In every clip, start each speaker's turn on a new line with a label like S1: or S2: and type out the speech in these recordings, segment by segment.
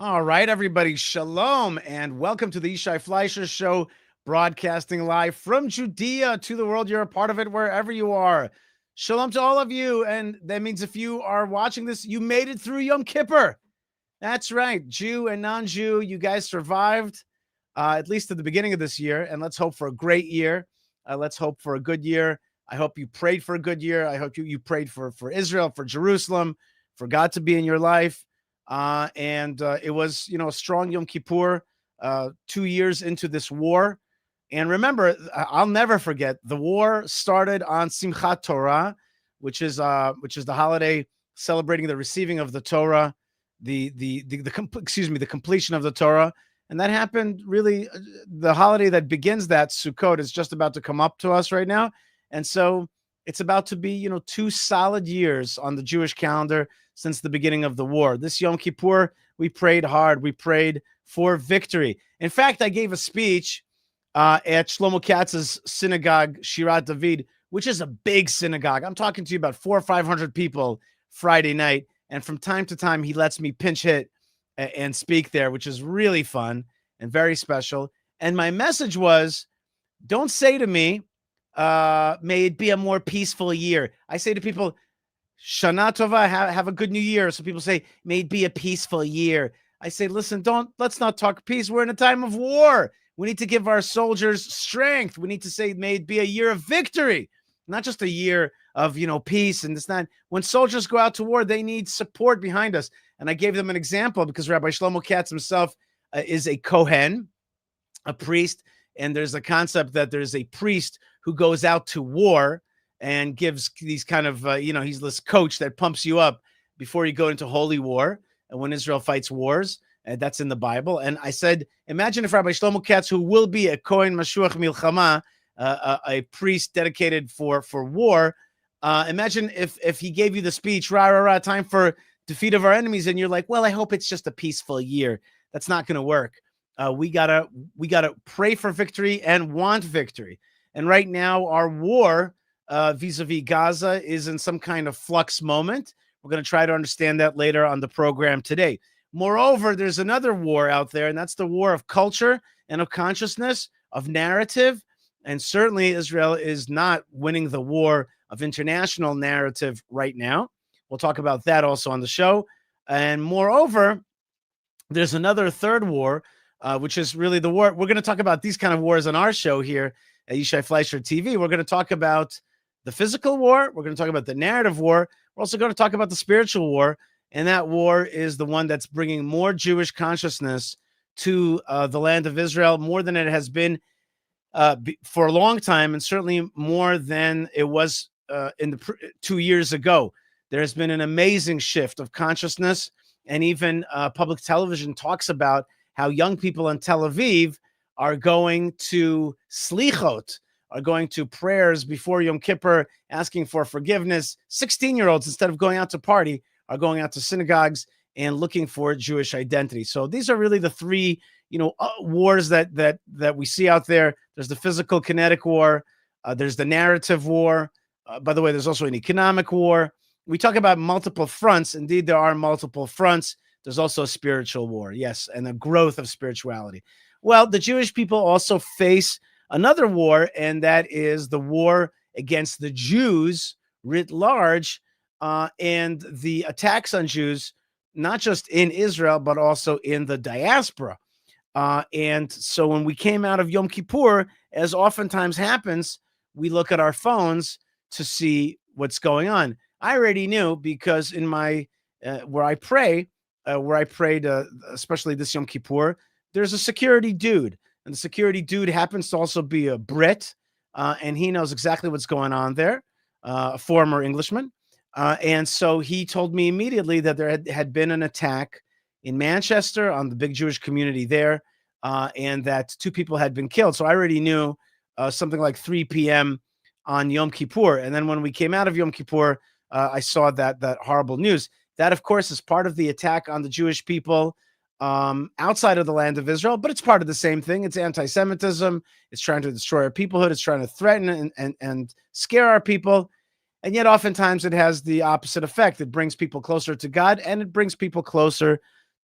S1: All right, everybody, shalom, and welcome to the Yishai Fleischer Show, broadcasting live from Judea to the world. You're a part of it wherever you are. Shalom to all of you, and that means if you are watching this, you made it through Yom Kippur. That's right, Jew and non-Jew, you guys survived, at least at the beginning of this year, and let's hope for a great year. Let's hope for a good year. I hope you prayed for a good year. I hope you prayed for Israel, for Jerusalem, for God to be in your life. And it was, a strong Yom Kippur 2 years into this war. And remember, I'll never forget, the war started on Simchat Torah, which is the holiday celebrating the receiving of the Torah, the completion of the Torah. And that happened really, the holiday that begins that, Sukkot, is just about to come up to us right now. And so it's about to be, 2 solid years on the Jewish calendar since the beginning of the war. This Yom Kippur, we prayed hard. We prayed for victory. In fact, I gave a speech at Shlomo Katz's synagogue, Shirat David, which is a big synagogue. I'm talking to you about 400 or 500 people Friday night. And from time to time, he lets me pinch hit and speak there, which is really fun and very special. And my message was, don't say to me, may it be a more peaceful year. I say to people, Shana Tova, have a good new year. So people say, may it be a peaceful year. I say, listen, let's not talk peace. We're in a time of war. We need to give our soldiers strength. We need to say, may it be a year of victory, not just a year of, peace. And it's not, when soldiers go out to war, they need support behind us. And I gave them an example because Rabbi Shlomo Katz himself is a Kohen, a priest. And there's a concept that there's a priest who goes out to war and gives these kind of, he's this coach that pumps you up before you go into holy war. And when Israel fights wars, and that's in the Bible. And I said, imagine if Rabbi Shlomo Katz, who will be a Kohen Mashuach Milchama, a priest dedicated for war, imagine if he gave you the speech, rah, rah, rah, time for defeat of our enemies, and you're like, well, I hope it's just a peaceful year. That's not going to work. We gotta pray for victory and want victory. And right now, our war vis-a-vis Gaza is in some kind of flux moment. We're going to try to understand that later on the program today. Moreover, there's another war out there, and that's the war of culture and of consciousness, of narrative. And certainly Israel is not winning the war of international narrative right now. We'll talk about that also on the show. And moreover, there's another third war, which is really the war. We're going to talk about these kind of wars on our show here at Yishai Fleischer TV. We're going to talk about the physical war. We're going to talk about the narrative war. We're also going to talk about the spiritual war. And that war is the one that's bringing more Jewish consciousness to the land of Israel, more than it has been for a long time, and certainly more than it was in the 2 years ago. There has been an amazing shift of consciousness, and even public television talks about how young people in Tel Aviv are going to slichot, are going to prayers before Yom Kippur, asking for forgiveness. 16-year-olds, instead of going out to party, are going out to synagogues and looking for Jewish identity. So these are really the three, wars that we see out there. There's the physical kinetic war. There's the narrative war. By the way, there's also an economic war. We talk about multiple fronts. Indeed, there are multiple fronts. There's also a spiritual war, yes, and the growth of spirituality. Well, the Jewish people also face another war, and that is the war against the Jews writ large, and the attacks on Jews, not just in Israel, but also in the diaspora. And so when we came out of Yom Kippur, as oftentimes happens, we look at our phones to see what's going on. I already knew because in my where I prayed, especially this Yom Kippur, there's a security dude, and the security dude happens to also be a Brit, and he knows exactly what's going on there, a former Englishman. And so he told me immediately that there had been an attack in Manchester on the big Jewish community there, and that 2 people had been killed. So I already knew something like 3 p.m. on Yom Kippur. And then when we came out of Yom Kippur, I saw that horrible news. That, of course, is part of the attack on the Jewish people outside of the land of Israel, but it's part of the same thing. It's anti-Semitism. It's trying to destroy our peoplehood. It's trying to threaten and scare our people. And yet oftentimes it has the opposite effect. It brings people closer to God, and it brings people closer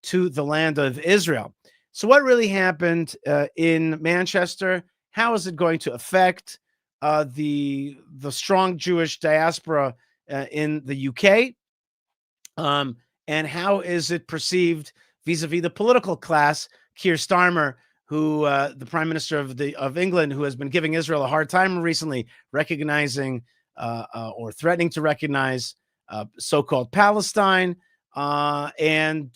S1: to the land of Israel. So, what really happened in Manchester? How is it going to affect the strong Jewish diaspora in the UK? And how is it perceived vis-a-vis the political class? Keir Starmer, who the Prime Minister of England, who has been giving Israel a hard time recently, recognizing or threatening to recognize so-called Palestine, and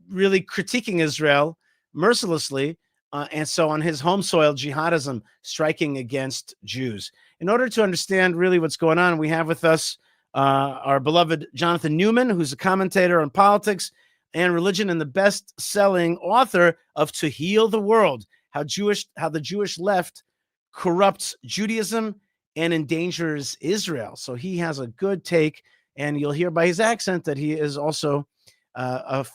S1: really critiquing Israel mercilessly. And so on his home soil, jihadism striking against Jews. In order to understand really what's going on, we have with us our beloved Jonathan Neumann, who's a commentator on politics and religion and the best-selling author of To Heal the World, how the Jewish left corrupts Judaism and endangers Israel. So he has a good take, and you'll hear by his accent that he is also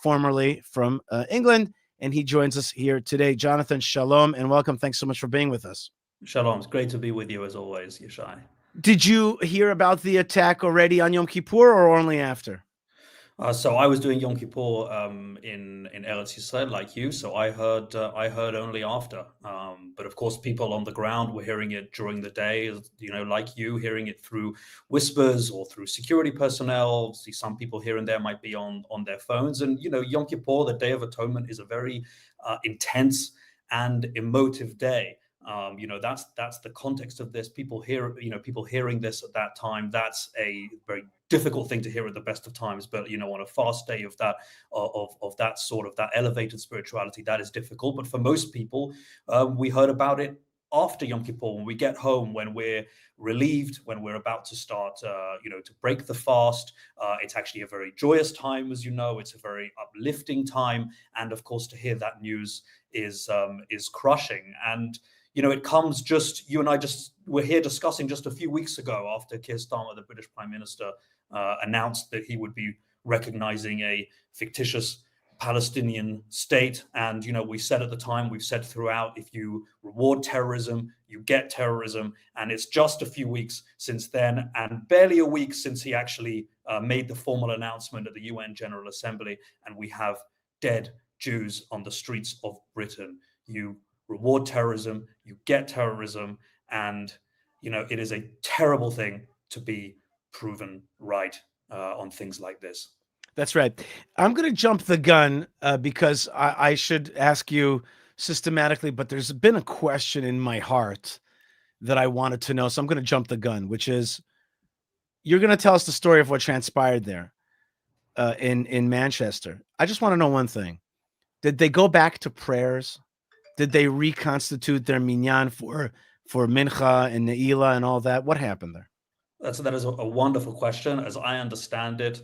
S1: formerly from England, and he joins us here today. Jonathan, shalom, and welcome. Thanks so much for being with us.
S2: Shalom. It's great to be with you as always, Yishai.
S1: Did you hear about the attack already on Yom Kippur or only after?
S2: So I was doing Yom Kippur in Eretz Yisrael, like you. So I heard only after. But of course, people on the ground were hearing it during the day. Like you, hearing it through whispers or through security personnel. See, some people here and there might be on their phones. And Yom Kippur, the Day of Atonement, is a very intense and emotive day. That's the context of this. People hearing this at that time. That's a very difficult thing to hear at the best of times. But on a fast day of that that elevated spirituality, that is difficult. But for most people, we heard about it after Yom Kippur, when we get home, when we're relieved, when we're about to start, to break the fast. It's actually a very joyous time, as you know. It's a very uplifting time, and of course, to hear that news is crushing. And it comes just, you and I were here discussing just a few weeks ago after Keir Starmer, the British Prime Minister, announced that he would be recognizing a fictitious Palestinian state. And, we said at the time, we've said throughout, if you reward terrorism, you get terrorism. And it's just a few weeks since then, and barely a week since he actually made the formal announcement at the UN General Assembly. And we have dead Jews on the streets of Britain. You reward terrorism, you get terrorism, and it is a terrible thing to be proven right on things like this.
S1: That's right. I'm going to jump the gun because I should ask you systematically, but there's been a question in my heart that I wanted to know. So I'm going to jump the gun, which is, you're going to tell us the story of what transpired there in Manchester. I just want to know one thing. Did they go back to prayers? Did they reconstitute their minyan for mincha and ne'ilah and all that? What happened there?
S2: That is a wonderful question. As I understand it,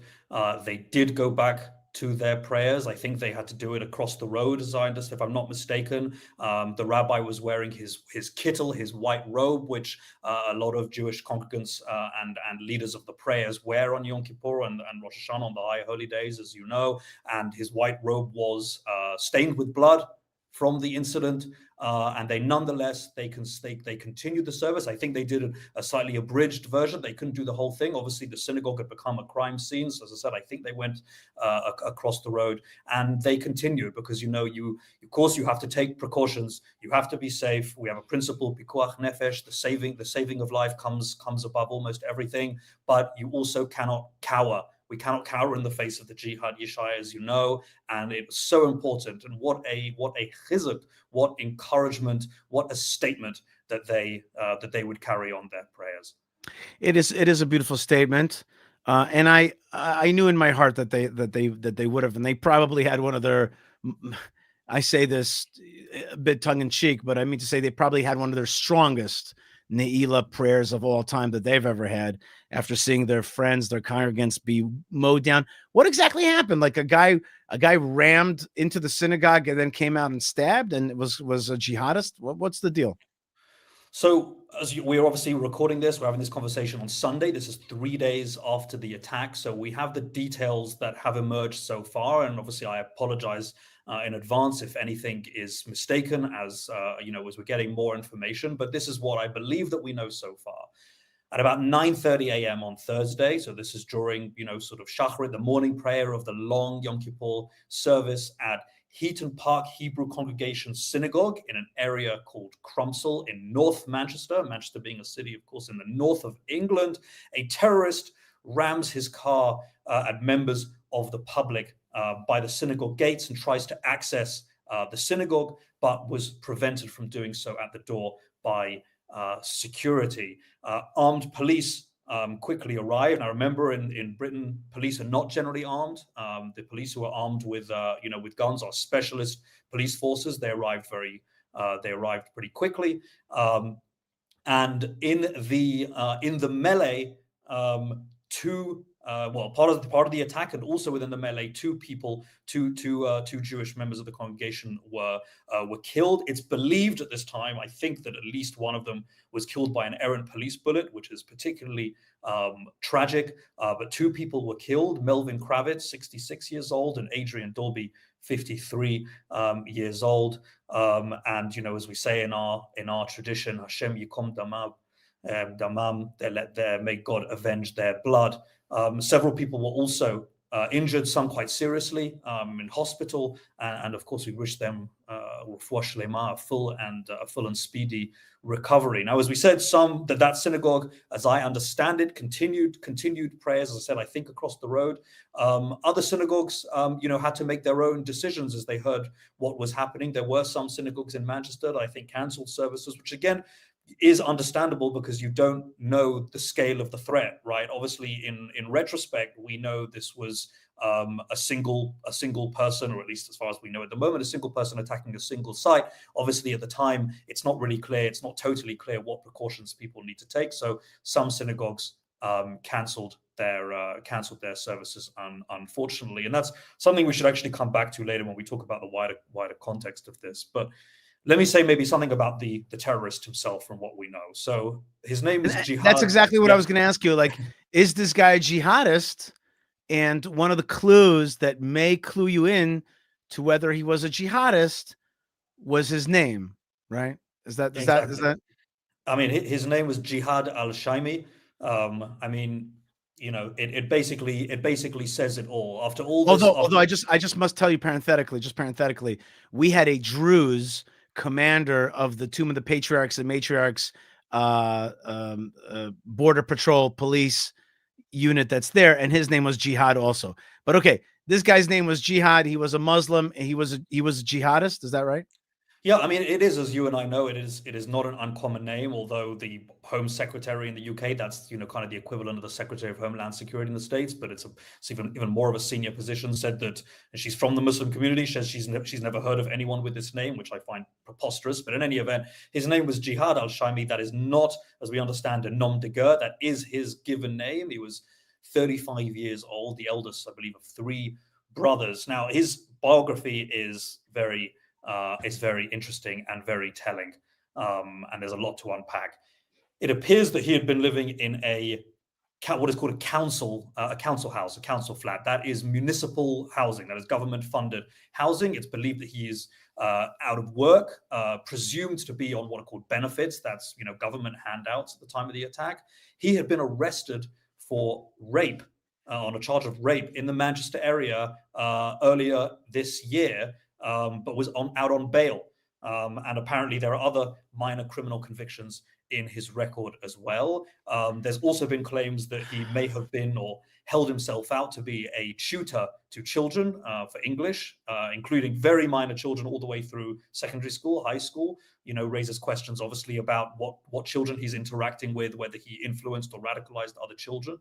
S2: they did go back to their prayers. I think they had to do it across the road, as I understand, if I'm not mistaken. The rabbi was wearing his kittel, his white robe, which a lot of Jewish congregants and leaders of the prayers wear on Yom Kippur and Rosh Hashanah, on the high holy days, as you know. And his white robe was stained with blood from the incident, and they nonetheless they continued the service. I think they did a slightly abridged version. They couldn't do the whole thing. Obviously, the synagogue had become a crime scene. So as I said, I think they went across the road, and they continued because of course you have to take precautions. You have to be safe. We have a principle, pikuach nefesh, the saving of life comes above almost everything. But you also cannot cower. We cannot cower in the face of the jihad, Yishai, as you know, and it was so important. And what a chizuk, what encouragement, what a statement that they would carry on their prayers.
S1: It is a beautiful statement, and I knew in my heart that they would have, and they probably had one of their. I say this a bit tongue in cheek, but I mean to say they probably had one of their strongest Ne'ilah prayers of all time that they've ever had after seeing their friends, their congregants be mowed down. What exactly happened? Like a guy rammed into the synagogue and then came out and stabbed and was a jihadist? What's the deal?
S2: So we're obviously recording this, we're having this conversation on Sunday. This is 3 days after the attack. So we have the details that have emerged so far. And obviously I apologize in advance if anything is mistaken as we're getting more information. But this is what I believe that we know so far. At about 9:30 a.m. on Thursday, so this is during, sort of Shacharit, the morning prayer of the long Yom Kippur service at Heaton Park Hebrew Congregation Synagogue in an area called Crumpsall in North Manchester, Manchester being a city, of course, in the north of England, a terrorist rams his car at members of the public by the synagogue gates and tries to access the synagogue, but was prevented from doing so at the door by security. Armed police quickly arrived. And I remember in Britain, police are not generally armed. The police who are armed with with guns are specialist police forces. They arrived pretty quickly. And in the melee, part of the attack, and also within the melee, two Jewish members of the congregation were killed. It's believed at this time, I think, that at least one of them was killed by an errant police bullet, which is particularly tragic. But two people were killed: Melvin Kravitz, 66 years old, and Adrian Dolby, 53 years old. And as we say in our tradition, Hashem Yikom Damam, may God avenge their blood. Several people were also injured, some quite seriously, in hospital, and of course we wish them a full and speedy recovery. Now, as we said, that synagogue, as I understand it, continued prayers, as I said, I think across the road. Other synagogues, had to make their own decisions as they heard what was happening. There were some synagogues in Manchester that I think cancelled services, which again is understandable because you don't know the scale of the threat, right? Obviously, in retrospect, we know this was a single person, or at least as far as we know at the moment, a single person attacking a single site. Obviously, at the time, it's not really clear. It's not totally clear what precautions people need to take. So some synagogues cancelled their services, unfortunately, and that's something we should actually come back to later when we talk about the wider context of this. But let me say maybe something about the terrorist himself from what we know. So his name is Jihad.
S1: That's exactly what I was going to ask you. Like, is this guy a jihadist? And one of the clues that may clue you in to whether he was a jihadist was his name, right? Is that?
S2: I mean, his name was Jihad al-Shaimi. I mean, it basically says it all. After all this,
S1: although I just must tell you parenthetically, we had a Druze commander of the Tomb of the Patriarchs and Matriarchs border patrol police unit that's there, and his name was Jihad also. But okay, this guy's name was Jihad. He was a Muslim, and he was a jihadist. Is that right?
S2: Yeah, I mean, it is, as you and I know, it is not an uncommon name, although the Home Secretary in the UK, that's, kind of the equivalent of the Secretary of Homeland Security in the States, but it's even more of a senior position, said that, and she's from the Muslim community, says she's never heard of anyone with this name, which I find preposterous. But in any event, his name was Jihad al-Shaimi. That is not, as we understand, a nom de guerre. That is his given name. He was 35 years old, the eldest, I believe, of three brothers. Now, his biography is very interesting and very telling, and there's a lot to unpack. It appears that he had been living in what is called a council house, a council flat. That is municipal housing, that is government-funded housing. It's believed that he is out of work, presumed to be on what are called benefits. That's government handouts at the time of the attack. He had been arrested for rape, on a charge of rape in the Manchester area earlier this year. But was out on bail. And apparently there are other minor criminal convictions in his record as well. There's also been claims that he may have been or held himself out to be a tutor to children for English, including very minor children all the way through secondary school, high school. Raises questions, obviously, about what children he's interacting with, whether he influenced or radicalized other children.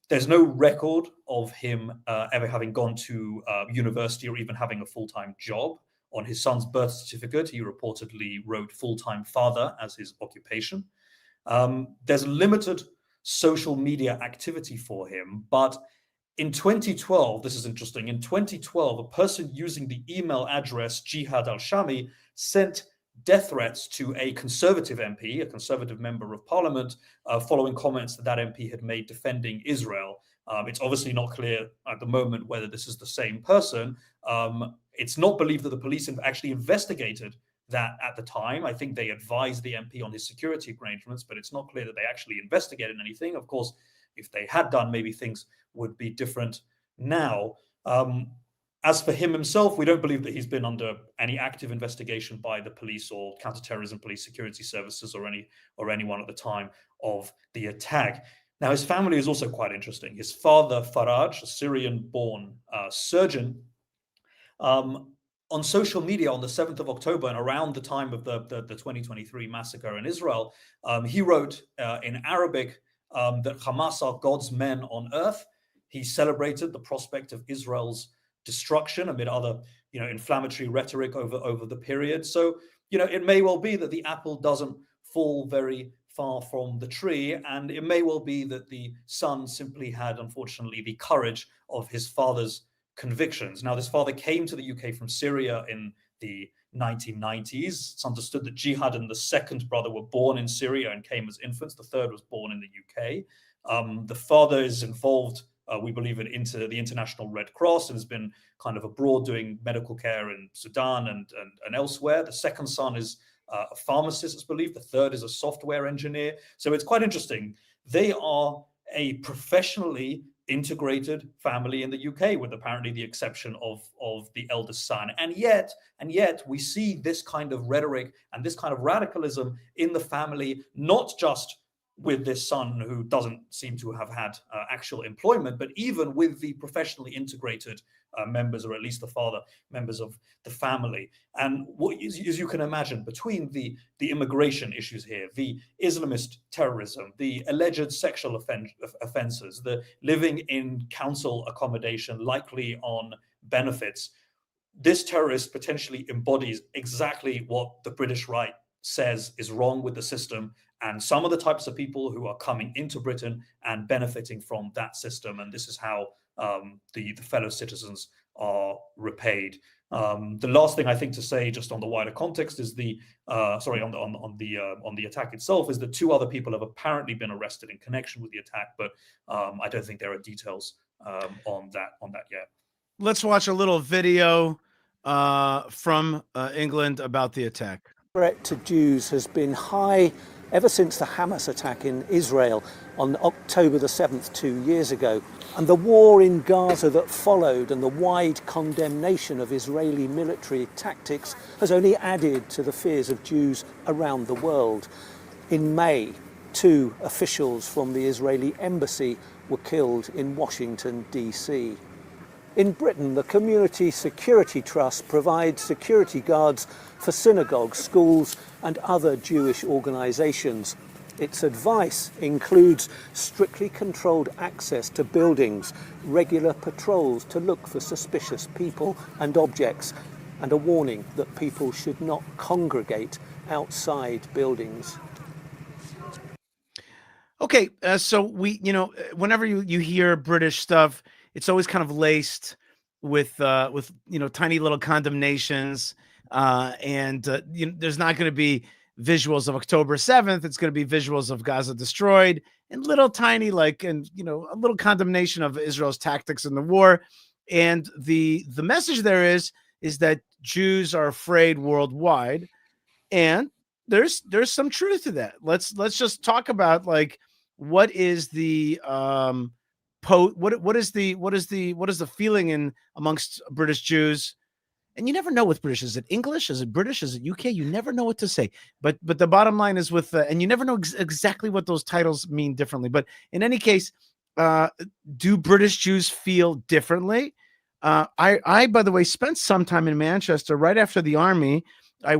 S2: There's no record of him ever having gone to university or even having a full-time job. On his son's birth certificate, he reportedly wrote full-time father as his occupation. There's limited social media activity for him, but in 2012, this is interesting, in 2012, a person using the email address Jihad al-Shami sent death threats to a Conservative MP, a Conservative member of Parliament, following comments that MP had made defending Israel. It's obviously not clear at the moment whether this is the same person. It's not believed that the police have actually investigated that at the time. I think they advised the MP on his security arrangements, but it's not clear that they actually investigated anything. Of course, if they had done, maybe things would be different now. As for him himself, we don't believe that he's been under any active investigation by the police or counterterrorism police security services or anyone at the time of the attack. Now, his family is also quite interesting. His father, Faraj, a Syrian-born surgeon, on social media on the 7th of October and around the time of the 2023 massacre in Israel, he wrote in Arabic that Hamas are God's men on earth. He celebrated the prospect of Israel's destruction amid other, inflammatory rhetoric over the period. So, it may well be that the apple doesn't fall very far from the tree, and it may well be that the son simply had, unfortunately, the courage of his father's convictions. Now, this father came to the UK from Syria in the 1990s. It's understood that Jihad and the second brother were born in Syria and came as infants. The third was born in the UK. The father is involved, we believe, in the International Red Cross, and has been kind of abroad doing medical care in Sudan and elsewhere. The second son is a pharmacist, it's believed. The third is a software engineer. So it's quite interesting. They are a professionally integrated family in the UK, with apparently the exception of the eldest son. And yet we see this kind of rhetoric and this kind of radicalism in the family, not just with this son who doesn't seem to have had actual employment, but even with the professionally integrated members, or at least the father members of the family. And as you can imagine, between the immigration issues here, the Islamist terrorism, the alleged sexual offenses, the living in council accommodation, likely on benefits, this terrorist potentially embodies exactly what the British right says is wrong with the system, and some of the types of people who are coming into Britain and benefiting from that system. And this is how the fellow citizens are repaid. The last thing I think to say, just on the wider context, is on the attack itself, is that 2 other people have apparently been arrested in connection with the attack, but I don't think there are details on that yet.
S1: Let's watch a little video from England about the attack.
S3: Threat to Jews has been high ever since the Hamas attack in Israel on October the 7th 2 years ago. And the war in Gaza that followed, and the wide condemnation of Israeli military tactics, has only added to the fears of Jews around the world. In May, 2 officials from the Israeli embassy were killed in Washington, D.C. In Britain, the Community Security Trust provides security guards for synagogues, schools and other Jewish organisations. Its advice includes strictly controlled access to buildings, regular patrols to look for suspicious people and objects, and a warning that people should not congregate outside buildings.
S1: Okay, so whenever you hear British stuff, it's always kind of laced with tiny little condemnations, and there's not going to be visuals of October 7th. It's going to be visuals of Gaza destroyed, and little tiny a little condemnation of Israel's tactics in the war. And the message there is that Jews are afraid worldwide, and there's some truth to that. Let's just talk about what is the what is the feeling amongst British Jews. And you never know with British. Is it English? Is it British? Is it UK? You never know what to say. But the bottom line is and you never know exactly what those titles mean differently. But in any case, do British Jews feel differently? I, by the way, spent some time in Manchester right after the army. I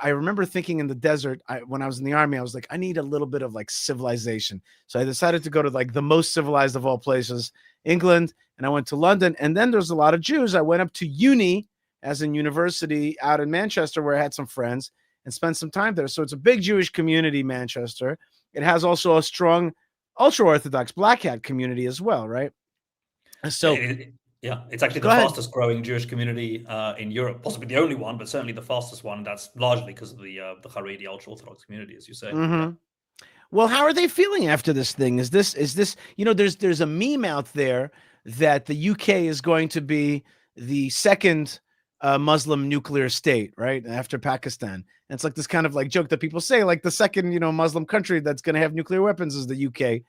S1: remember thinking in the desert, when I was in the army, I was like, I need a little bit of civilization. So I decided to go to the most civilized of all places, England. And I went to London, and then there's a lot of Jews. I went up to uni, as in university, out in Manchester, where I had some friends, and spent some time there. So it's a big Jewish community, Manchester. It has also a strong ultra-Orthodox Black Hat community as well, right? So
S2: it's actually the fastest growing Jewish community in Europe, possibly the only one, but certainly the fastest one. And that's largely because of the Haredi ultra-Orthodox community, as you say.
S1: Mm-hmm.
S2: Yeah.
S1: Well, how are they feeling after this thing? Is this there's a meme out there that the UK is going to be the second Muslim nuclear state, right? After Pakistan. And it's like this kind of like joke that people say, like the second, Muslim country that's going to have nuclear weapons is the UK.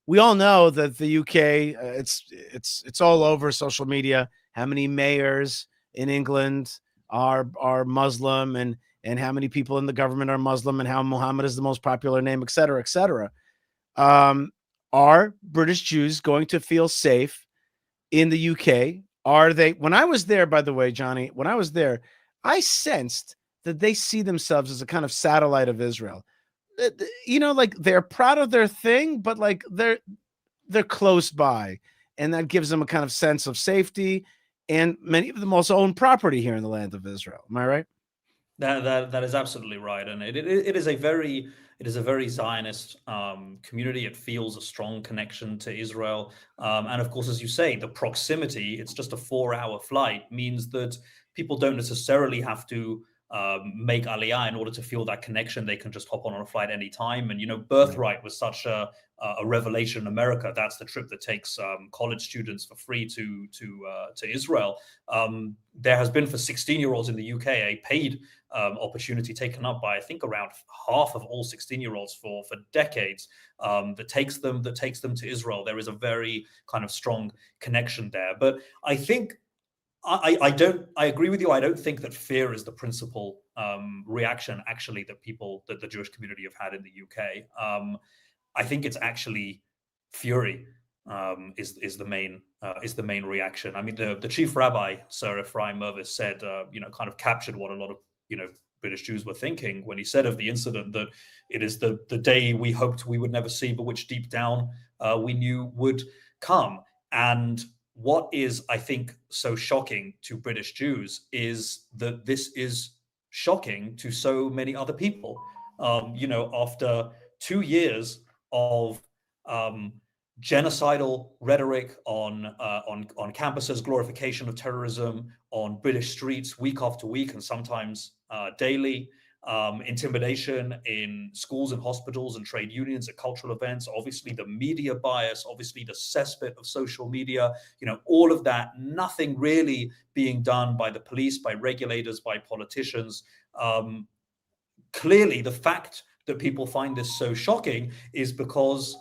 S1: We all know that the UK, it's all over social media. How many mayors in England are Muslim, and how many people in the government are Muslim, and how Muhammad is the most popular name, et cetera, et cetera. Are British Jews going to feel safe in the UK? Are they? When I was there, by the way, Johnny, when I was there, I sensed that they see themselves as a kind of satellite of Israel. Like they're proud of their thing, but like they're close by, and that gives them a kind of sense of safety. And many of them also own property here in the land of Israel. Am I right?
S2: That is absolutely right, and it is a very Zionist community. It feels a strong connection to Israel, and of course, as you say, the proximity. It's just a 4-hour flight means that people don't necessarily have to make Aliyah in order to feel that connection. They can just hop on a flight anytime. And Birthright was such a revelation in America. That's the trip that takes college students for free to Israel. There has been for 16-year-olds in the UK a paid opportunity taken up by I think around half of all 16-year-olds for decades that takes them to Israel. There is a very kind of strong connection there. But I think I agree with you. I don't think that fear is the principal reaction actually that the Jewish community have had in the UK. I think it's actually fury is the main reaction. I mean, the chief rabbi, Sir Ephraim Mervis, said, kind of captured what a lot of British Jews were thinking when he said of the incident that it is the day we hoped we would never see, but which deep down we knew would come. And what is, I think, so shocking to British Jews is that this is shocking to so many other people. After 2 years of genocidal rhetoric on campuses, glorification of terrorism on British streets week after week and sometimes daily, intimidation in schools and hospitals and trade unions at cultural events, obviously the media bias, obviously the cesspit of social media, all of that, nothing really being done by the police, by regulators, by politicians. Clearly, the fact that people find this so shocking is because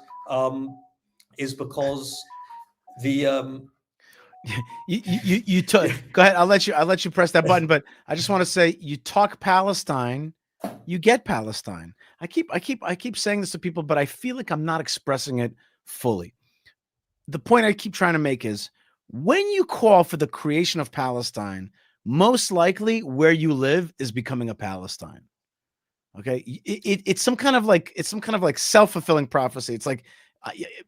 S2: the
S1: you go ahead. I'll let you press that button, but I just want to say, you talk Palestine, you get Palestine. I keep saying this to people, but I feel like I'm not expressing it fully. The point I keep trying to make is, when you call for the creation of Palestine, most likely where you live is becoming a Palestine. Okay, it's some kind of like self-fulfilling prophecy. It's like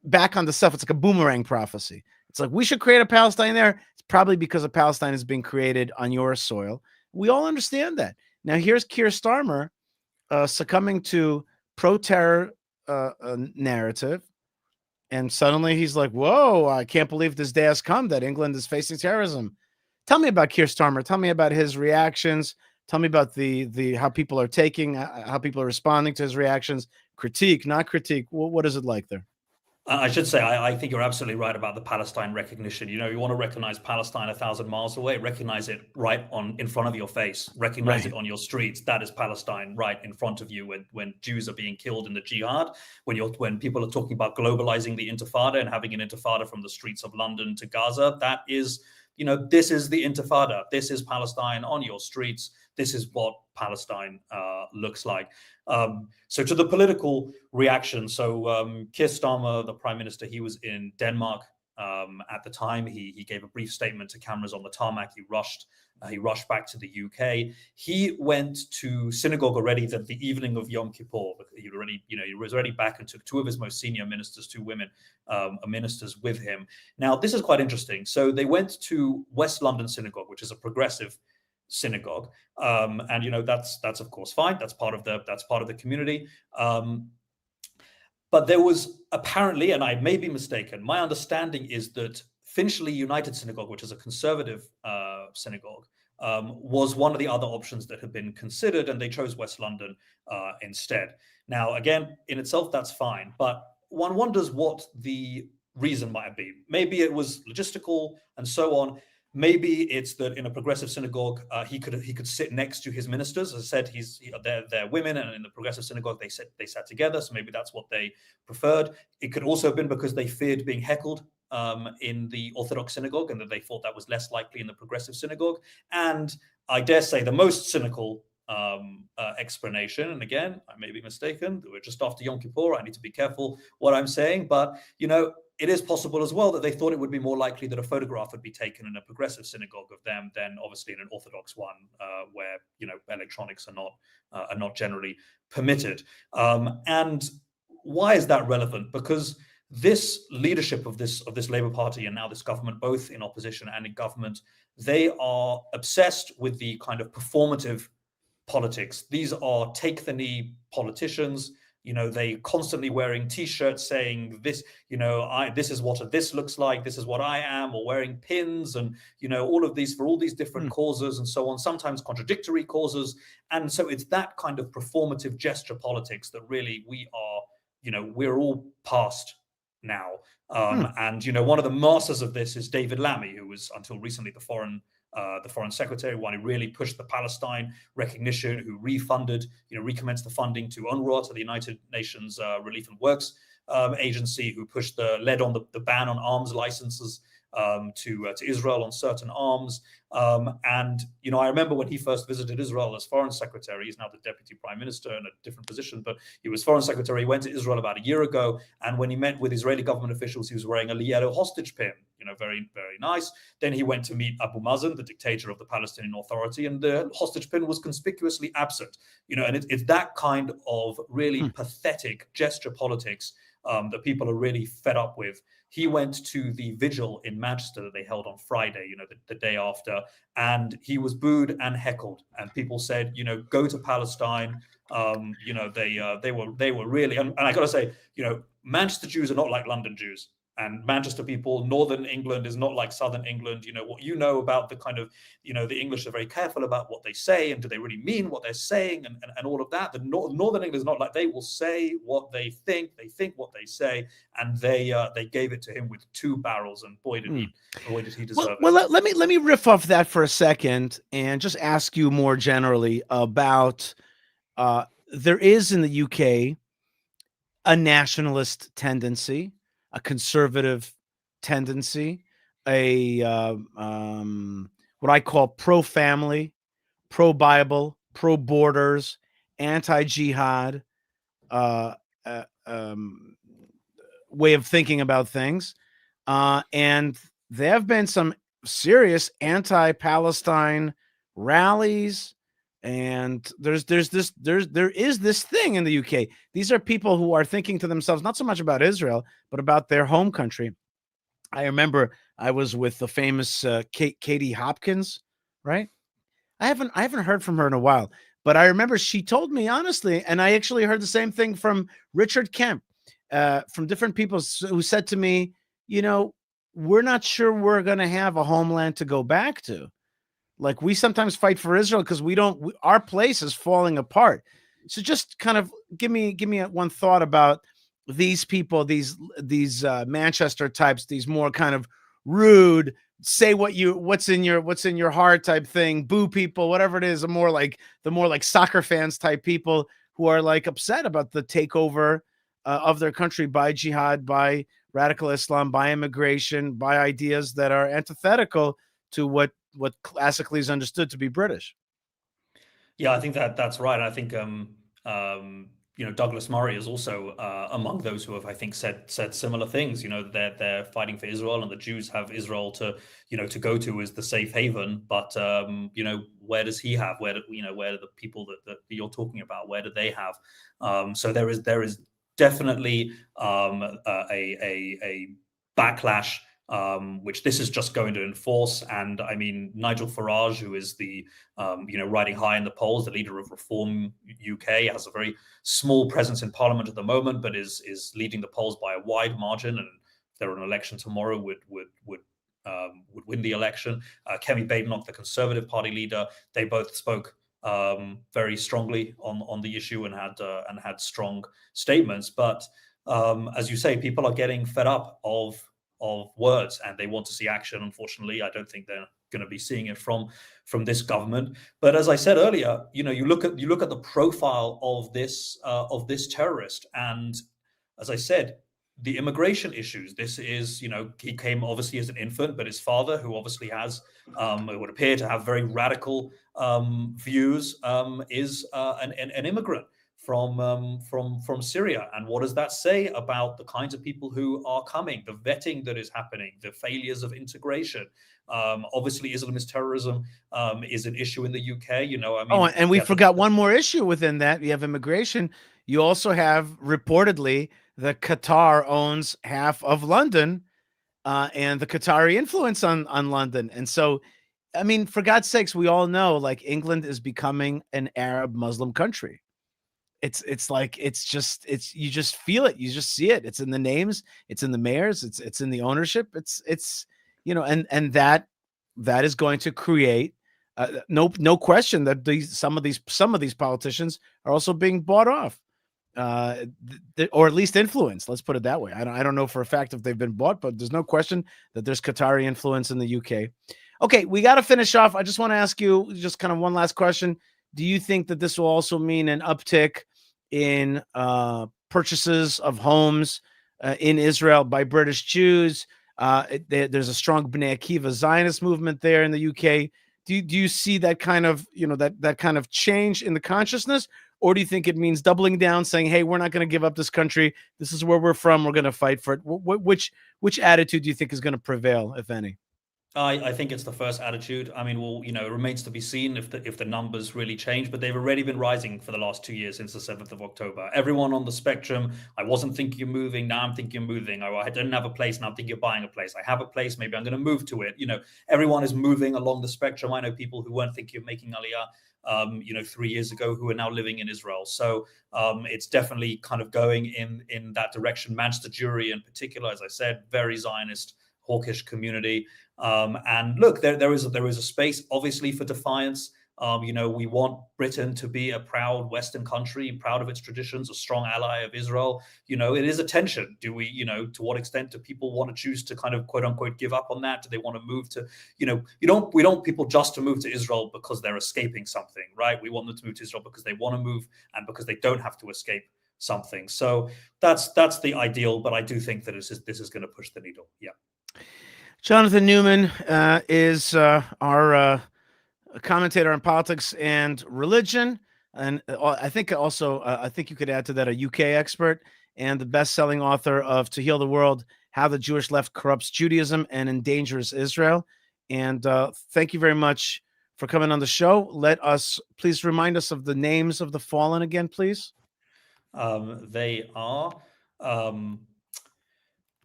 S1: back on the self. It's like a boomerang prophecy. It's like, we should create a Palestine there. It's probably because a Palestine is being created on your soil. We all understand that. Now here's Keir Starmer succumbing to pro-terror narrative, and suddenly he's like, "Whoa! I can't believe this day has come that England is facing terrorism." Tell me about Keir Starmer. Tell me about his reactions. Tell me about the how people are responding to his reactions. Critique, not critique. What is it like there?
S2: I should say, I think you're absolutely right about the Palestine recognition. You want to recognize Palestine 1,000 miles away, recognize it right in front of your face, recognize it on your streets. That is Palestine right in front of you when Jews are being killed in the jihad, when people are talking about globalizing the Intifada and having an Intifada from the streets of London to Gaza. That is, this is the Intifada. This is Palestine on your streets. This is what Palestine looks like. So to the political reaction, Keir Starmer, the Prime Minister, he was in Denmark at the time. He gave a brief statement to cameras on the tarmac. He rushed back to the UK. He went to synagogue already the evening of Yom Kippur. He was already back and took 2 of his most senior ministers, 2 women ministers, with him. Now, this is quite interesting. So they went to West London Synagogue, which is a progressive synagogue, and that's of course fine. That's part of the community. But there was apparently, and I may be mistaken, my understanding is that Finchley United Synagogue, which is a conservative synagogue, was one of the other options that had been considered, and they chose West London instead. Now, again, in itself, that's fine, but one wonders what the reason might be. Maybe it was logistical and so on. Maybe it's that in a progressive synagogue, he could sit next to his ministers. As I said, they're women, and in the progressive synagogue they sat together. So maybe that's what they preferred. It could also have been because they feared being heckled in the Orthodox synagogue, and that they thought that was less likely in the progressive synagogue. And I dare say the most cynical explanation, and again, I may be mistaken, we're just after Yom Kippur, I need to be careful what I'm saying, but it is possible as well that they thought it would be more likely that a photograph would be taken in a progressive synagogue of them than obviously in an Orthodox one, where electronics are not generally permitted. And why is that relevant? Because this leadership of this Labour Party and now this government, both in opposition and in government, they are obsessed with the kind of performative politics. These are take the knee politicians. They constantly wearing T-shirts saying this, this is what this looks like, this is what I am, or wearing pins, and all of these for all these different causes and so on, sometimes contradictory causes. And so it's that kind of performative gesture politics that really we're all past now. And one of the masters of this is David Lammy, who was until recently the foreign secretary, one who really pushed the Palestine recognition, who recommenced the funding to UNRWA, to the United Nations Relief and Works Agency, who led on the ban on arms licenses to Israel on certain arms. And I remember when he first visited Israel as foreign secretary. He's now the deputy prime minister in a different position, but he was foreign secretary. He went to Israel about a year ago, and when he met with Israeli government officials, he was wearing a yellow hostage pin. Very, very nice. Then he went to meet Abu Mazen, the dictator of the Palestinian Authority, and the hostage pin was conspicuously absent. And it's that kind of really pathetic gesture politics that people are really fed up with. He went to the vigil in Manchester that they held on Friday, the day after, and he was booed and heckled. And people said, go to Palestine. They were really, and I got to say, Manchester Jews are not like London Jews. And Manchester people, Northern England is not like Southern England. What about the kind of, the English are very careful about what they say, and do they really mean what they're saying, and all of that. The Northern England is not like, they will say what they think what they say, and they gave it to him with two barrels, and boy did he deserve it.
S1: Well, let me riff off that for a second and just ask you more generally about there is in the UK a nationalist tendency, a conservative tendency, a what I call pro-family, pro-Bible, pro-borders, anti-jihad way of thinking about things, and there have been some serious anti-Palestine rallies. And there is this thing in the UK. These are people who are thinking to themselves, not so much about Israel, but about their home country. I remember I was with the famous Katie Hopkins, right? I haven't heard from her in a while, but I remember she told me honestly, and I actually heard the same thing from Richard Kemp, from different people who said to me, we're not sure we're going to have a homeland to go back to. Like, we sometimes fight for Israel because our place is falling apart. So just kind of give me one thought about these people, these Manchester types, these more kind of rude, say what's in your heart type thing, boo people, whatever it is, the more like soccer fans type people who are like upset about the takeover of their country by jihad, by radical Islam, by immigration, by ideas that are antithetical to what classically is understood to be British.
S2: Yeah, I think that's right. I think Douglas Murray is also among those who have, I think, said similar things. They're fighting for Israel, and the Jews have Israel to go to as the safe haven. But where does he have? Where do the people that you're talking about? Where do they have? So there is definitely a backlash, which this is just going to enforce. And I mean, Nigel Farage, who is the riding high in the polls, the leader of Reform UK, has a very small presence in Parliament at the moment, but is leading the polls by a wide margin. And if there were an election tomorrow, would win the election. Kemi Badenoch, the Conservative Party leader, they both spoke very strongly on the issue and had strong statements. But as you say, people are getting fed up of words, and they want to see action. Unfortunately, I don't think going to be seeing it from this government. But as I said earlier, you look at the profile of this terrorist, and as I said, the immigration issues. This is, he came obviously as an infant, but his father, who obviously has, it would appear to have very radical views, is an immigrant from Syria. And what does that say about the kinds of people who are coming, the vetting that is happening, the failures of integration? Obviously, Islamist terrorism is an issue in the UK.
S1: And we forgot one more issue within that. You have immigration. You also have reportedly that Qatar owns half of London, and the Qatari influence on London. And so, I mean, for God's sakes, we all know like England is becoming an Arab Muslim country. It's like you just feel it, you just see it. It's in the names, it's in the mayors, it's in the ownership. It's and that is going to create no question that some of these politicians are also being bought off. Or at least influence. Let's put it that way. I don't know for a fact if they've been bought, but there's no question that there's Qatari influence in the UK. Okay, we got to finish off. I just want to ask you just kind of one last question. Do you think that this will also mean an uptick in purchases of homes in Israel by British Jews? There's a strong Bnei Akiva Zionist movement there in the UK. Do you see that kind of that kind of change in the consciousness? Or do you think it means doubling down, saying, hey, we're not going to give up this country. This is where we're from. We're going to fight for it. Which attitude do you think is going to prevail, if any?
S2: I think it's the first attitude. I mean, well, it remains to be seen if the numbers really change, but they've already been rising for the last 2 years since the 7th of October. Everyone on the spectrum, I wasn't thinking of moving, now I'm thinking of moving. I didn't have a place, now I'm thinking of buying a place. I have a place, maybe I'm going to move to it. Everyone is moving along the spectrum. I know people who weren't thinking of making Aliyah 3 years ago who are now living in Israel. So it's definitely kind of going in that direction. Manchester Jewry in particular, as I said, very Zionist, hawkish community. And look, there is a space, obviously, for defiance. We want Britain to be a proud Western country, proud of its traditions, a strong ally of Israel. It is a tension. Do we, to what extent do people want to choose to kind of quote unquote give up on that? Do they want to move to, we don't want people just to move to Israel because they're escaping something, right? We want them to move to Israel because they want to move and because they don't have to escape something. So that's the ideal, but I do think that this is going to push the needle. Yeah.
S1: Jonathan Neumann is our commentator on politics and religion, and I think also I think you could add to that a UK expert and the best-selling author of To Heal the World: How the Jewish Left Corrupts Judaism and Endangers Israel. And thank you very much for coming on the show. Please remind us of the names of the fallen again, please.
S2: They are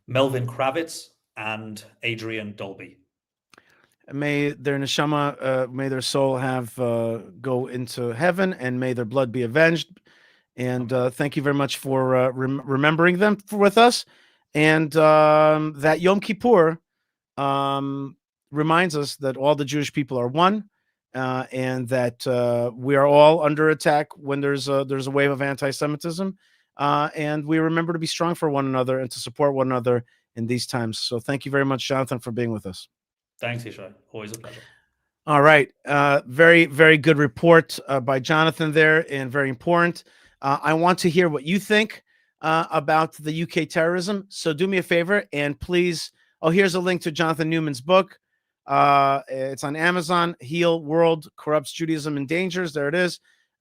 S2: Melvin Kravitz and Adrian Dolby.
S1: May their neshama, may their soul have go into heaven, and may their blood be avenged. And thank you very much for remembering them with us. And that Yom Kippur reminds us that all the Jewish people are one, and that we are all under attack when there's a wave of anti-Semitism. And we remember to be strong for one another and to support one another in these times. So thank you very much, Jonathan, for being with us.
S2: Thanks, Yishai. Always a pleasure.
S1: All right. Very, very good report by Jonathan there, and very important. I want to hear what you think about the UK terrorism. So do me a favor and please. Oh, here's a link to Jonathan Neumann's book. It's on Amazon. Heal World Corrupts Judaism and Dangers. There it is.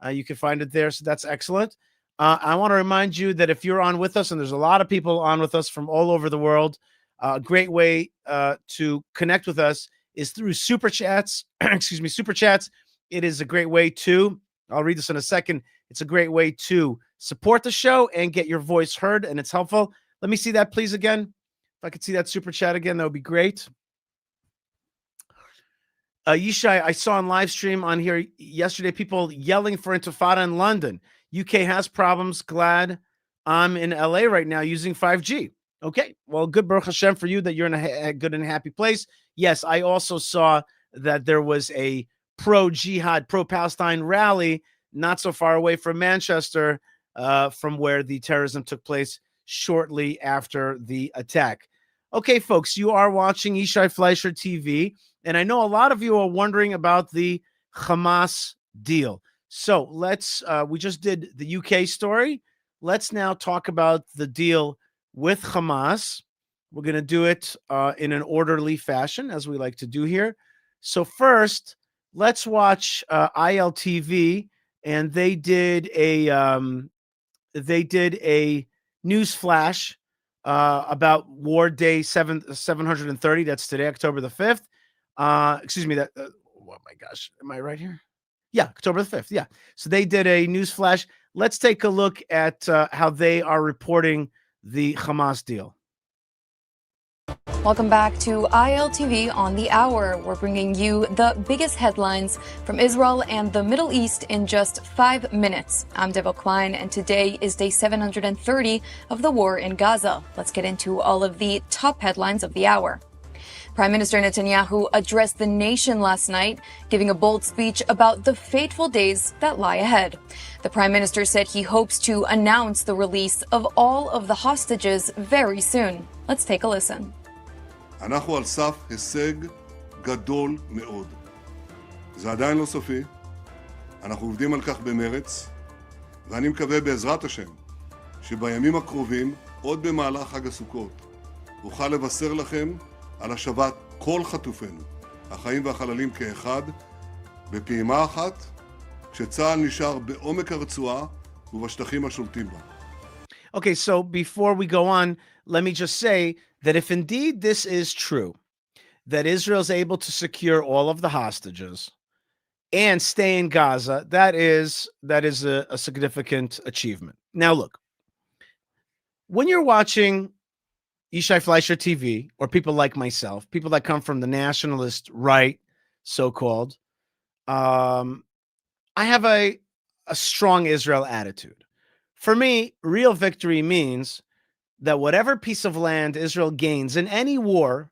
S1: You can find it there. So that's excellent. I want to remind you that if you're on with us, and there's a lot of people on with us from all over the world, a great way to connect with us is through Super Chats. Excuse me, Super Chats. It is a great way to, I'll read this in a second. It's a great way to support the show and get your voice heard, and it's helpful. Let me see that, please, again. If I could see that Super Chat again, that would be great. Yishai, I saw on live stream on here yesterday people yelling for Intifada in London. UK has problems. Glad I'm in LA right now using 5G. Okay, well, good Baruch Hashem for you that you're in a good and happy place. Yes, I also saw that there was a pro-jihad, pro-Palestine rally not so far away from Manchester, from where the terrorism took place shortly after the attack. Okay, folks, you are watching Yishai Fleischer TV. And I know a lot of you are wondering about the Hamas deal. So we just did the UK story. Let's now talk about the deal with Hamas. We're going to do it in an orderly fashion, as we like to do here. So first, let's watch ILTV, and they did a news flash about War Day 730. That's today, October the 5th. Excuse me. Oh my gosh, am I right here? Yeah, October the 5th. Yeah. So they did a news flash. Let's take a look at how they are reporting the Hamas deal.
S4: Welcome back to ILTV on the Hour. We're bringing you the biggest headlines from Israel and the Middle East in just 5 minutes. I'm Deborah Klein, and today is day 730 of the war in Gaza. Let's get into all of the top headlines of the hour. Prime Minister Netanyahu addressed the nation last night, giving a bold speech about the fateful days that lie ahead. The Prime Minister said he hopes to announce the release of all of the hostages very soon. Let's take a listen.
S5: אנחנו על סף הישג גדול מאוד. זה עדיין לא סופי. אנחנו עובדים על כך במרץ, ואני מקווה בעזרת השם שבימים הקרובים, עוד במהלך חג הסוכות, אוכל לבשר לכם על השבת כל חטופינו, החיים והחללים כאחד, בפעימה אחת, כשצה"ל נשאר בעומק הרצועה ובשטחים השולטים בה.
S1: Okay, so before we go on, let me just say that if indeed this is true, that Israel's able to secure all of the hostages and stay in Gaza, that is a significant achievement. Now, look, when you're watching Yishai Fleischer TV, or people like myself, people that come from the nationalist right, so-called, I have a strong Israel attitude. For me, real victory means that whatever piece of land Israel gains in any war,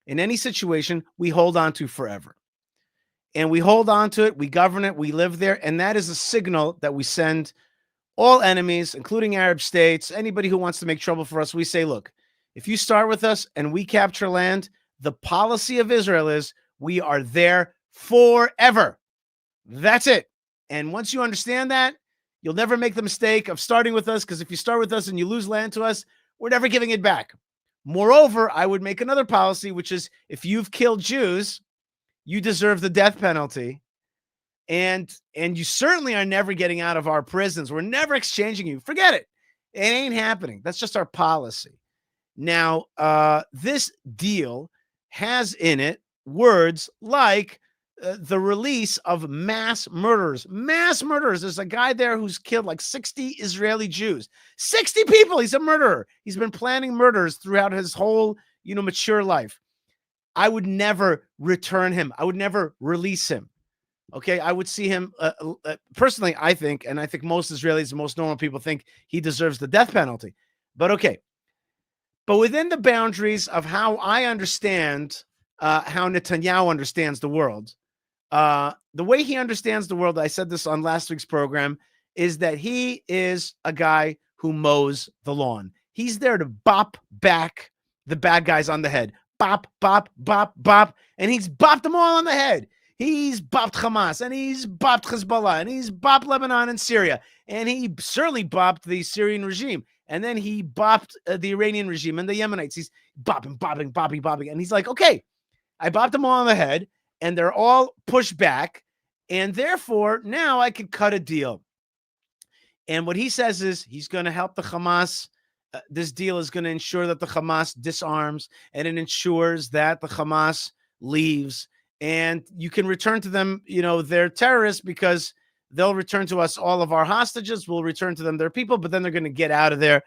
S1: in any situation, we hold on to forever. And we hold on to it, we govern it, we live there, and that is a signal that we send all enemies, including Arab states, anybody who wants to make trouble for us. We say, look, if you start with us and we capture land, the policy of Israel is we are there forever. That's it. And once you understand that, you'll never make the mistake of starting with us, because if you start with us and you lose land to us, we're never giving it back. Moreover, I would make another policy, which is if you've killed Jews, you deserve the death penalty. And you certainly are never getting out of our prisons. We're never exchanging you. Forget it. It ain't happening. That's just our policy. Now, this deal has in it words like the release of mass murderers. Mass murderers. There's a guy there who's killed like 60 Israeli Jews. 60 people. He's a murderer. He's been planning murders throughout his whole, mature life. I would never return him. I would never release him. Okay, I would see him personally. I think most Israelis, most normal people think he deserves the death penalty. But okay. But within the boundaries of how I understand how Netanyahu understands the world, the way he understands the world, I said this on last week's program, is that he is a guy who mows the lawn. He's there to bop back the bad guys on the head. Bop, bop, bop, bop. And he's bopped them all on the head. He's bopped Hamas, and he's bopped Hezbollah, and he's bopped Lebanon and Syria. And he certainly bopped the Syrian regime. And then he bopped the Iranian regime and the Yemenites. He's bopping. And he's like, okay, I bopped them all on the head, and they're all pushed back. And therefore, now I can cut a deal. And what he says is he's going to help the Hamas. This deal is going to ensure that the Hamas disarms, and it ensures that the Hamas leaves. And you can return to them, they're terrorists, because they'll return to us all of our hostages. We'll return to them their people, but then they're going to get out of there.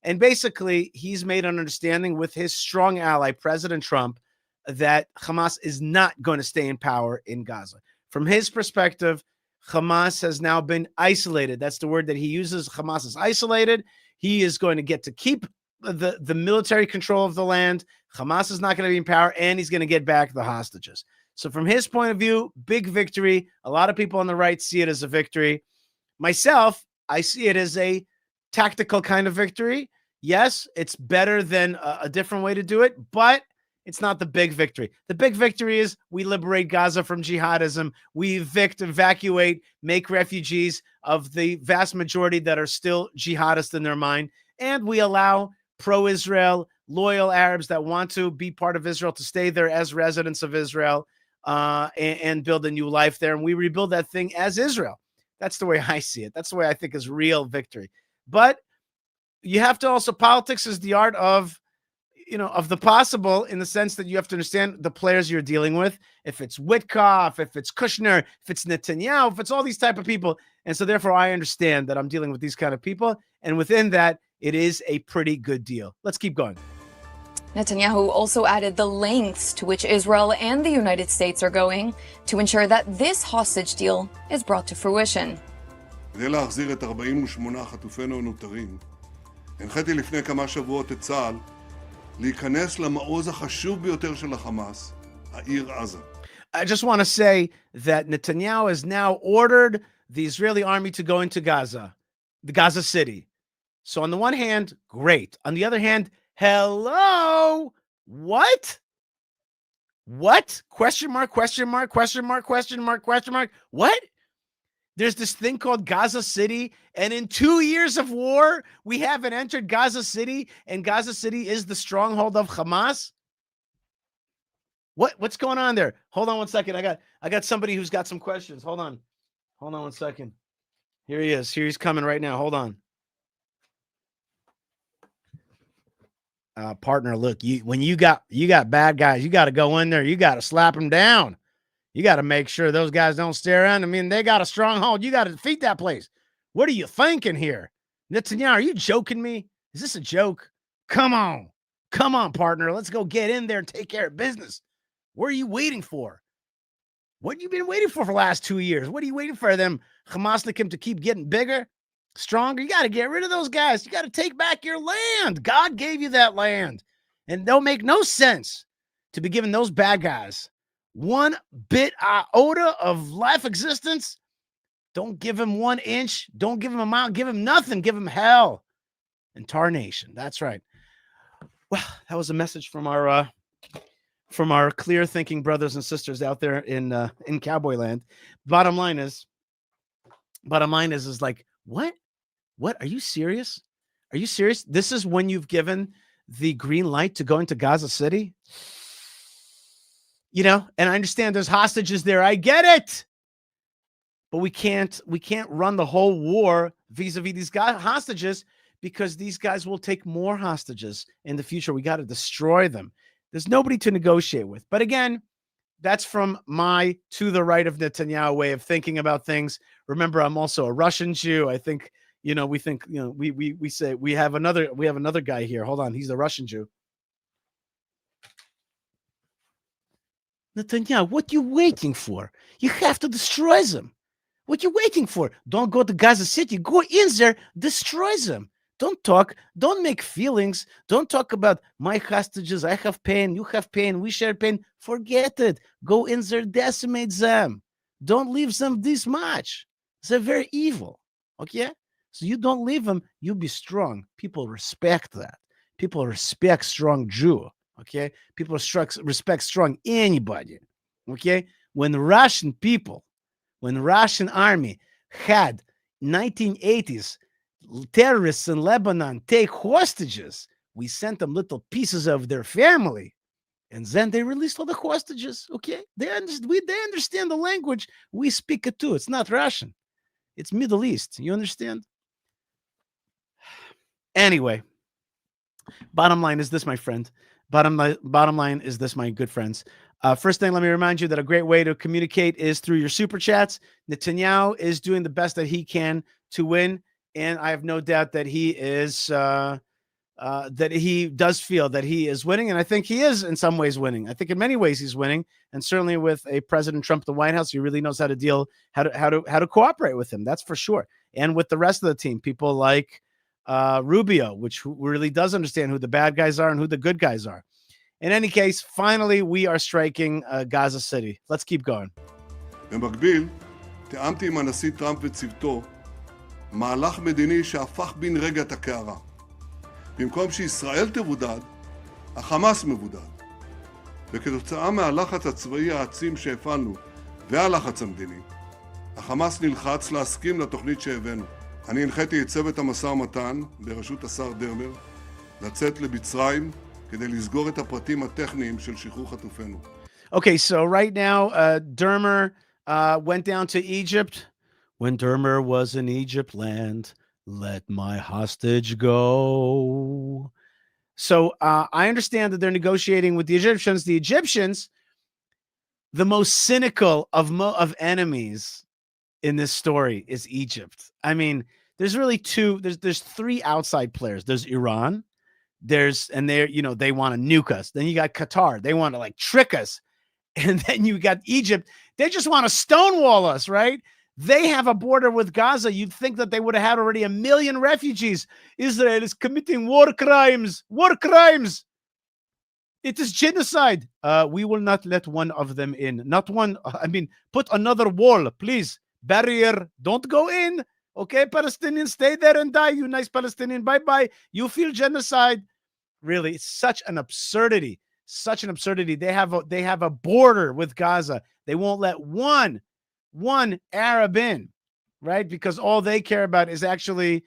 S1: And basically, he's made an understanding with his strong ally, President Trump, that Hamas is not going to stay in power in Gaza. From his perspective, Hamas has now been isolated. That's the word that he uses. Hamas is isolated. He is going to get to keep the military control of the land. Hamas is not going to be in power, and he's going to get back the hostages. So from his point of view, big victory. A lot of people on the right see it as a victory. Myself, I see it as a tactical kind of victory. Yes, it's better than a different way to do it, but It's not the big victory. The big victory is we liberate Gaza from jihadism. We evacuate, make refugees of the vast majority that are still jihadist in their mind. And we allow pro-Israel, loyal Arabs that want to be part of Israel to stay there as residents of Israel and build a new life there. And we rebuild that thing as Israel. That's the way I see it. That's the way I think is real victory. But you have to also, politics is the art of, of the possible, in the sense that you have to understand the players you're dealing with. If it's Witkoff, if it's Kushner, if it's Netanyahu, if it's all these type of people. And so therefore I understand that I'm dealing with these kind of people. And within that, it is a pretty good deal. Let's keep going.
S4: Netanyahu also added the lengths to which Israel and the United States are going to ensure that this hostage deal is brought to fruition.
S5: כדי להחזיר את 48 חטופינו הנותרים, הנחיתי לפני כמה שבועות את צה"ל להיכנס למעוז החשוב ביותר של החמאס, העיר עזה.
S1: I just want to say that Netanyahu has now ordered the Israeli army to go into Gaza, the Gaza city. So on the one hand, great. On the other hand, hello, what? What? Question mark, question mark, question mark, question mark, question mark. What? There's this thing called Gaza City, and in 2 years of war, we haven't entered Gaza City, and Gaza City is the stronghold of Hamas. What's going on there? Hold on one second. I got somebody who's got some questions. Hold on one second. Here he is. Here he's coming right now. Hold on. Partner, look, when you got bad guys, you got to go in there. You got to slap them down. You got to make sure those guys don't stay around. I mean, they got a stronghold. You got to defeat that place. What are you thinking here? Netanyahu, are you joking me? Is this a joke? Come on, partner. Let's go get in there and take care of business. What are you waiting for? What have you been waiting for the last 2 years? What are you waiting for them Hamasnikim to keep getting bigger, stronger? You got to get rid of those guys. You got to take back your land. God gave you that land. And they'll make no sense to be giving those bad guys one bit iota of life existence. Don't give him 1 inch. Don't give him a mile. Give him nothing. Give him hell and tarnation. That's right. Well, that was a message from our clear thinking brothers and sisters out there in cowboy land. Bottom line is like, what? Are you serious? Are you serious? This is when you've given the green light to go into Gaza City? And I understand there's hostages there. I get it. But we can't run the whole war vis-a-vis these hostages, because these guys will take more hostages in the future. We got to destroy them. There's nobody to negotiate with. But again, that's from my to the right of Netanyahu way of thinking about things. Remember, I'm also a Russian Jew. I think, we think, we say we have another guy here. Hold on. He's a Russian Jew. Netanyahu, what you waiting for? You have to destroy them. What you waiting for? Don't go to Gaza City. Go in there, destroy them. Don't talk. Don't make feelings. Don't talk about my hostages. I have pain. You have pain. We share pain. Forget it. Go in there, decimate them. Don't leave them this much. They're very evil. Okay? So you don't leave them. You be strong. People respect that. People respect strong Jew. Okay? People respect strong anybody. Okay? When the Russian army had 1980s terrorists in Lebanon take hostages, we sent them little pieces of their family, and then they released all the hostages. Okay, they understand the language. We speak it too. It's not Russian. It's Middle East. You understand? Anyway, bottom line is this, my friend. Bottom line is this, my good friends. First thing, let me remind you that a great way to communicate is through your super chats. Netanyahu is doing the best that he can to win, and I have no doubt that he is that he does feel that he is winning, and I think he is in some ways winning. I think in many ways he's winning, and certainly with a President Trump at the White House, he really knows how to cooperate with him. That's for sure, and with the rest of the team, people like Rubio, which really does understand who the bad guys are and who the good guys are. In any case, finally, we are striking Gaza City. Let's keep going.
S5: במקביל, תיאמתי עם הנשיא טראמפ וצוותו מהלך מדיני שהפך בן רגע את הקערה. במקום שישראל תבודד, החמאס מבודד. וכתוצאה מהלחץ הצבאי העצים שהפעלנו והלחץ המדיני, החמאס נלחץ להסכים לתוכנית שהבאנו. אני הנחיתי את צוות המשא ומתן בראשות השר דרמר לצאת למצרים כדי לסגור את הפרטים הטכניים של שחרור חטופינו.
S1: Okay, so right now, Dermer went down to Egypt. When Dermer was in Egypt land, let my hostage go. So I understand that they're negotiating with the Egyptians. The Egyptians, the most cynical of enemies in this story is Egypt. I mean, there's really there's three outside players. There's Iran. They want to nuke us. Then you got Qatar. They want to like trick us. And then you got Egypt. They just want to stonewall us, right? They have a border with Gaza. You'd think that they would have had already 1 million refugees. Israel is committing war crimes. War crimes. It is genocide. We will not let one of them in. Not one. I mean, put another wall, please. Barrier. Don't go in. Okay, Palestinians, stay there and die. You nice Palestinian. Bye-bye. You feel genocide. Really, it's such an absurdity. Such an absurdity. They have a border with Gaza. They won't let one Arab in, right? Because all they care about is actually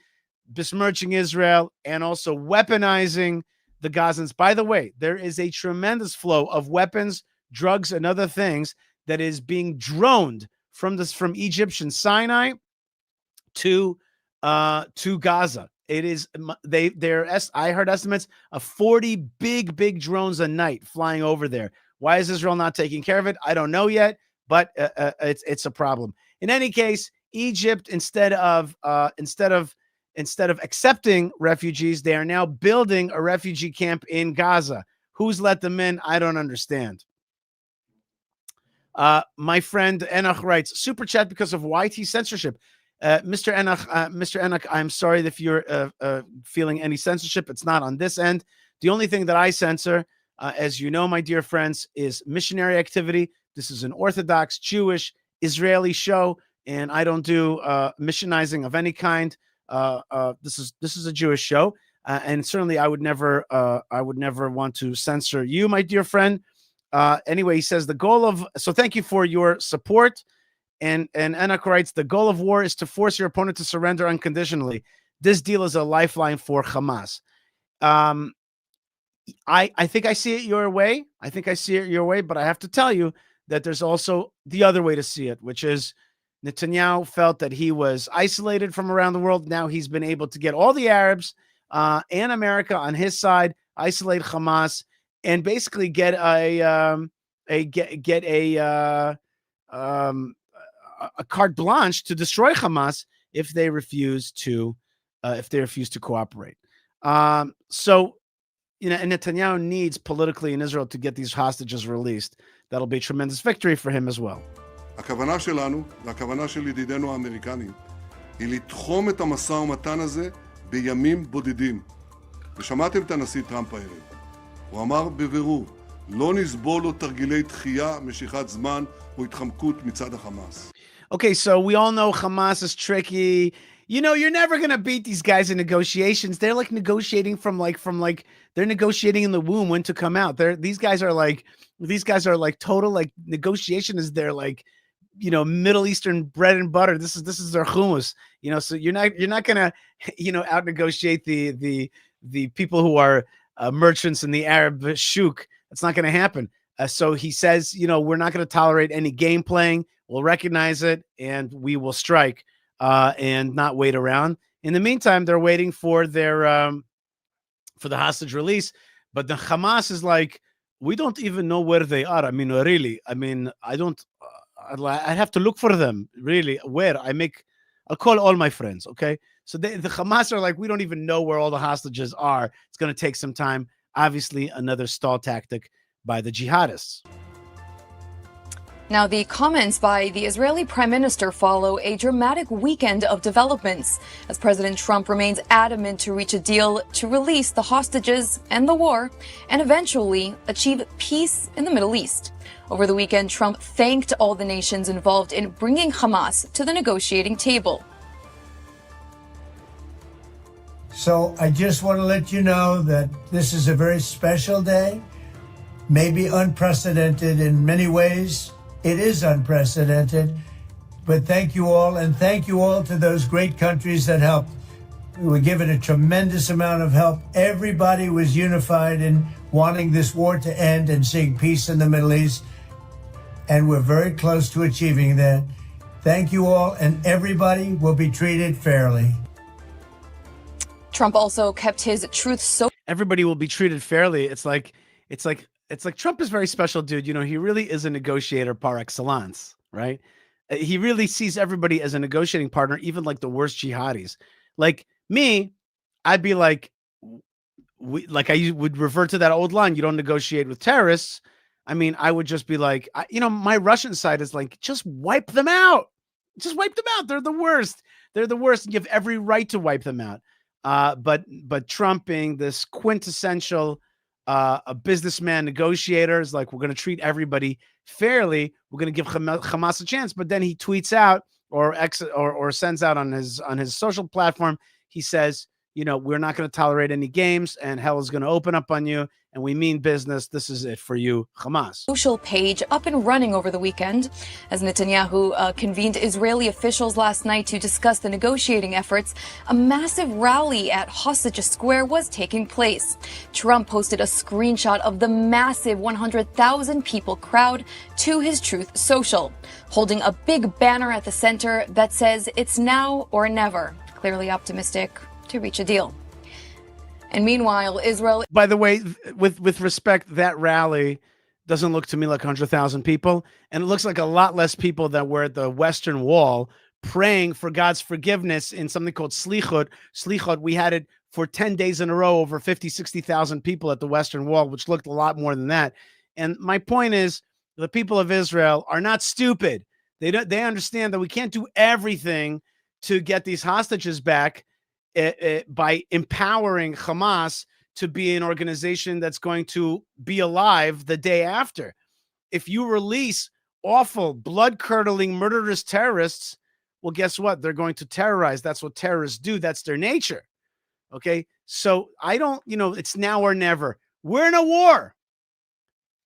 S1: besmirching Israel and also weaponizing the Gazans. By the way, there is a tremendous flow of weapons, drugs, and other things that is being droned from Egyptian Sinai to Gaza. It is I heard estimates of 40 big drones a night flying over there. Why is Israel not taking care of it? I don't know yet, but it's a problem. In any case, Egypt, instead of accepting refugees, they are now building a refugee camp in Gaza. Who's let them in? I don't understand. My friend Enoch writes, super chat because of YT censorship. Mr. Enoch, I'm sorry if you're feeling any censorship. It's not on this end. The only thing that I censor, as you know, my dear friends, is missionary activity. This is an Orthodox Jewish Israeli show, and I don't do missionizing of any kind. This is a Jewish show, and certainly I would never want to censor you, my dear friend. Anyway, he says so thank you for your support. And Enoch writes, the goal of war is to force your opponent to surrender unconditionally. This deal is a lifeline for Hamas. I think I see it your way. But I have to tell you that there's also the other way to see it, which is Netanyahu felt that he was isolated from around the world. Now he's been able to get all the Arabs and America on his side, isolate Hamas, and basically get a carte blanche to destroy Hamas if they refuse to cooperate. So, and Netanyahu needs politically in Israel to get these hostages released. That'll be a tremendous victory for him as well.
S5: הכוונה שלנו, והכוונה של ידידינו האמריקנים, היא לתחום את המשא ומתן הזה בימים בודדים. ושמעתם את הנשיא טראמפ הערב. הוא אמר בבירור, לא נסבול לו תרגילי דחייה, משיכת זמן או התחמקות מצד החמאס.
S1: Okay, so we all know Hamas is tricky. You're never going to beat these guys in negotiations. They're like negotiating from they're negotiating in the womb when to come out. These guys are like total, like, negotiation is their, like, Middle Eastern bread and butter. This is their hummus, so you're not going to, out negotiate the people who are merchants in the Arab shuk. That's not going to happen. So he says, we're not going to tolerate any game playing. We'll recognize it, and we will strike and not wait around. In the meantime, they're waiting for the hostage release. But the Hamas is like, we don't even know where they are. I mean, really. I mean, I don't. I have to look for them. Really, where? I'll call all my friends. Okay. So the Hamas are like, we don't even know where all the hostages are. It's going to take some time. Obviously, another stall tactic by the jihadists.
S4: Now, the comments by the Israeli Prime Minister follow a dramatic weekend of developments, as President Trump remains adamant to reach a deal to release the hostages and the war, and eventually achieve peace in the Middle East. Over the weekend, Trump thanked all the nations involved in bringing Hamas to the negotiating table.
S6: So I just want to let you know that this is a very special day. may be unprecedented in many ways. It is unprecedented. But thank you all, and thank you all to those great countries that helped. We were given a tremendous amount of help. Everybody was unified in wanting this war to end and seeing peace in the Middle East. And we're very close to achieving that. Thank you all, and everybody will be treated fairly.
S4: Trump also kept his truth so
S1: Everybody will be treated fairly. It's like Trump is very special, dude. You know, he really is a negotiator par excellence, right? He really sees everybody as a negotiating partner, even like the worst jihadis. Like me, I'd be like, I would revert to that old line: you don't negotiate with terrorists. I mean, I would just be like, my Russian side is like, just wipe them out. Just wipe them out. They're the worst. They're the worst. You have every right to wipe them out. But Trump being this quintessential a businessman negotiator is like, we're going to treat everybody fairly. We're going to give Hamas a chance. But then he tweets out or sends out on his social platform. He says, we're not going to tolerate any games, and hell is going to open up on you, and we mean business. This is it for you, Hamas.
S4: Social page up and running over the weekend as Netanyahu convened Israeli officials last night to discuss the negotiating efforts. A massive rally at Hostages Square was taking place. Trump posted a screenshot of the massive 100,000 people crowd to his Truth Social, holding a big banner at the center that says it's now or never, clearly optimistic to reach a deal. And meanwhile, Israel...
S1: By the way, with respect, that rally doesn't look to me like 100,000 people. And it looks like a lot less people that were at the Western Wall praying for God's forgiveness in something called Slichot. Slichot, we had it for 10 days in a row, over 50, 60,000 people at the Western Wall, which looked a lot more than that. And my point is, the people of Israel are not stupid. They understand that we can't do everything to get these hostages back by empowering Hamas to be an organization that's going to be alive the day after. If you release awful, blood-curdling, murderous terrorists, well, guess what? They're going to terrorize. That's what terrorists do. That's their nature. Okay? So I don't, it's now or never. We're in a war,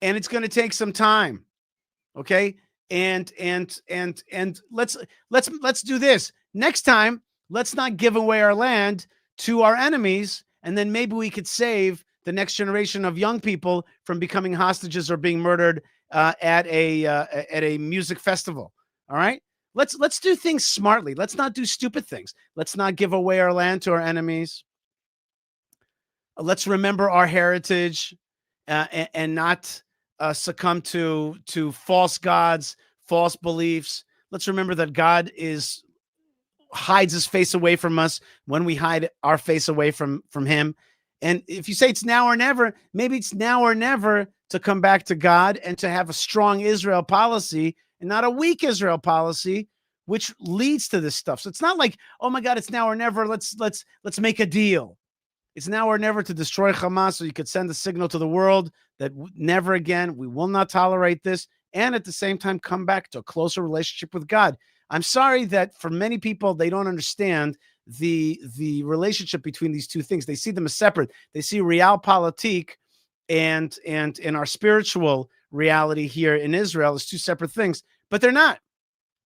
S1: and it's going to take some time. Okay? And let's do this. Next time, let's not give away our land to our enemies, and then maybe we could save the next generation of young people from becoming hostages or being murdered at a music festival. All right, let's do things smartly. Let's not do stupid things. Let's not give away our land to our enemies. Let's remember our heritage and not succumb to false gods, false beliefs. Let's remember that God hides his face away from us when we hide our face away from him. And if you say it's now or never, maybe it's now or never to come back to God and to have a strong Israel policy and not a weak Israel policy, which leads to this stuff. So it's not like, oh my God, it's now or never. Let's make a deal. It's now or never to destroy Hamas, so you could send a signal to the world that never again, we will not tolerate this. And at the same time, come back to a closer relationship with God. I'm sorry that for many people, they don't understand the relationship between these two things. They see them as separate. They see realpolitik and our spiritual reality here in Israel as two separate things, but they're not.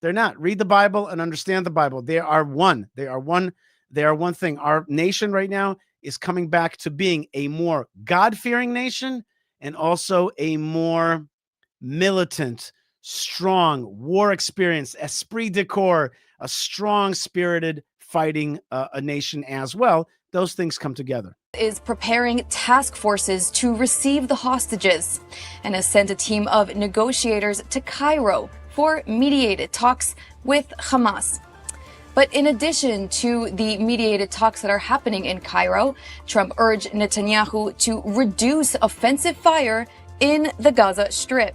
S1: They're not. Read the Bible and understand the Bible. They are one. They are one. They are one thing. Our nation right now is coming back to being a more God-fearing nation and also a more militant, strong, war experience, esprit de corps, a strong-spirited fighting a nation as well. Those things come together.
S4: Is preparing task forces to receive the hostages and has sent a team of negotiators to Cairo for mediated talks with Hamas. But in addition to the mediated talks that are happening in Cairo, Trump urged Netanyahu to reduce offensive fire in the Gaza Strip.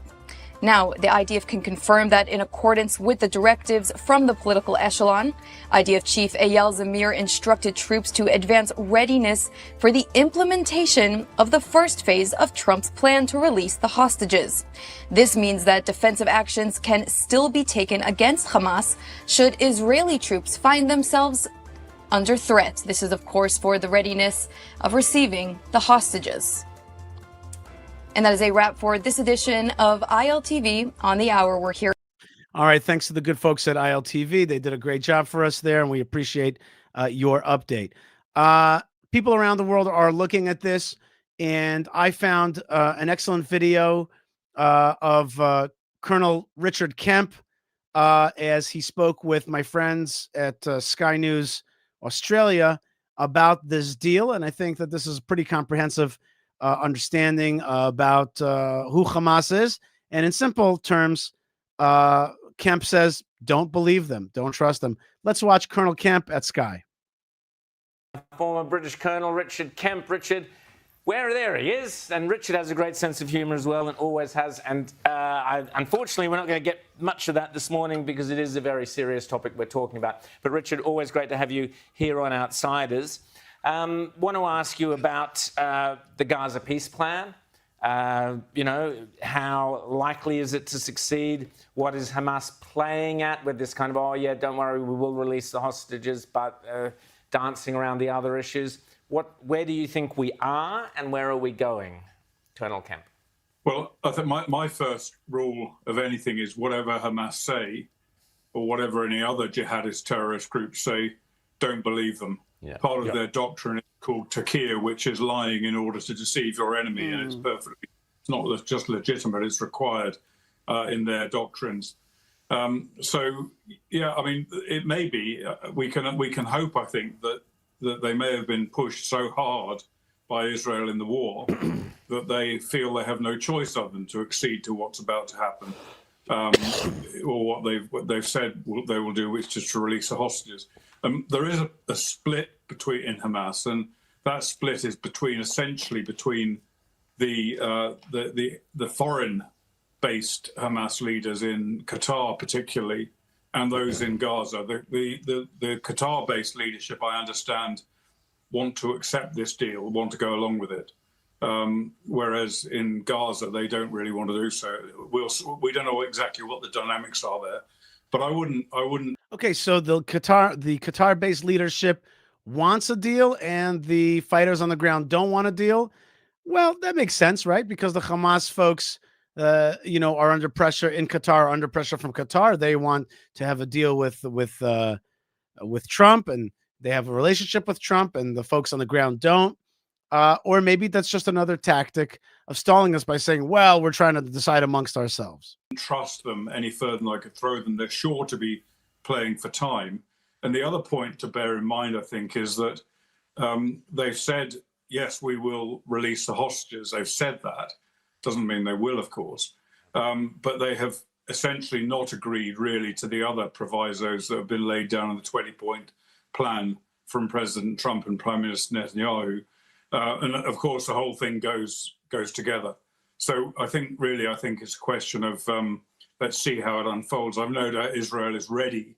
S4: Now, the IDF can confirm that in accordance with the directives from the political echelon, IDF Chief Eyal Zamir instructed troops to advance readiness for the implementation of the first phase of Trump's plan to release the hostages. This means that defensive actions can still be taken against Hamas should Israeli troops find themselves under threat. This is, of course, for the readiness of receiving the hostages. And that is a wrap for this edition of ILTV on the Hour. We're here.
S1: All right. Thanks to the good folks at ILTV. They did a great job for us there, and we appreciate your update. People around the world are looking at this, and I found an excellent video of Colonel Richard Kemp as he spoke with my friends at Sky News Australia about this deal. And I think that this is a pretty comprehensive understanding about who Hamas is. And in simple terms, Kemp says, don't believe them. Don't trust them. Let's watch Colonel Kemp at Sky.
S7: Former British Colonel Richard Kemp. Richard, there he is. And Richard has a great sense of humour as well, and always has. And unfortunately, we're not going to get much of that this morning because it is a very serious topic we're talking about. But Richard, always great to have you here on Outsiders. Want to ask you about the Gaza peace plan. How likely is it to succeed? What is Hamas playing at with this kind of, oh, yeah, don't worry, we will release the hostages, but dancing around the other issues? Where do you think we are and where are we going, Colonel Kemp?
S8: Well, I think my first rule of anything is whatever Hamas say or whatever any other jihadist terrorist groups say, don't believe them. Yeah. Part of their doctrine is called taqiyya, which is lying in order to deceive your enemy, and it's not just legitimate, it's required in their doctrines. So, yeah, I mean, it may be, we can hope, I think, that they may have been pushed so hard by Israel in the war that they feel they have no choice other than to accede to what's about to happen, or what they've said they will do, which is to release the hostages. There is a split in Hamas, and that split is essentially between the foreign-based Hamas leaders in Qatar, particularly, and those in Gaza. The Qatar-based leadership, I understand, want to accept this deal, want to go along with it, whereas in Gaza they don't really want to do so. We don't know exactly what the dynamics are there, but I wouldn't.
S1: Okay, so the Qatar-based leadership wants a deal, and the fighters on the ground don't want a deal. Well, that makes sense, right? Because the Hamas folks, are under pressure in Qatar, are under pressure from Qatar. They want to have a deal with Trump, and they have a relationship with Trump, and the folks on the ground don't. Or maybe that's just another tactic of stalling us by saying, well, we're trying to decide amongst ourselves.
S8: Trust them any further than I could throw them. They're sure to be playing for time. And the other point to bear in mind, I think, is that they've said, yes, we will release the hostages. They've said that. Doesn't mean they will, of course. But they have essentially not agreed really to the other provisos that have been laid down in the 20-point plan from President Trump and Prime Minister Netanyahu. And of course, the whole thing goes together. So I think it's a question of let's see how it unfolds. I've no doubt Israel is ready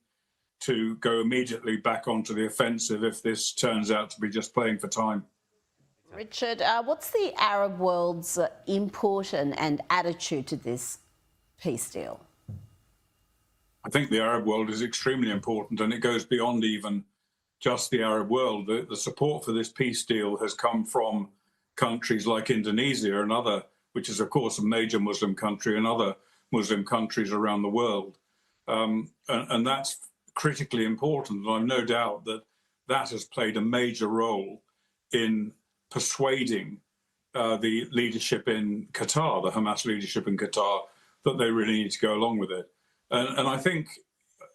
S8: to go immediately back onto the offensive if this turns out to be just playing for time.
S9: Richard, what's the Arab world's input and attitude to this peace deal?
S8: I think the Arab world is extremely important, and it goes beyond even just the Arab world. The support for this peace deal has come from countries like Indonesia and other, which is, of course, a major Muslim country, and other Muslim countries around the world. And that's critically important. And I've no doubt that has played a major role in persuading the leadership in Qatar, the Hamas leadership in Qatar, that they really need to go along with it. And I think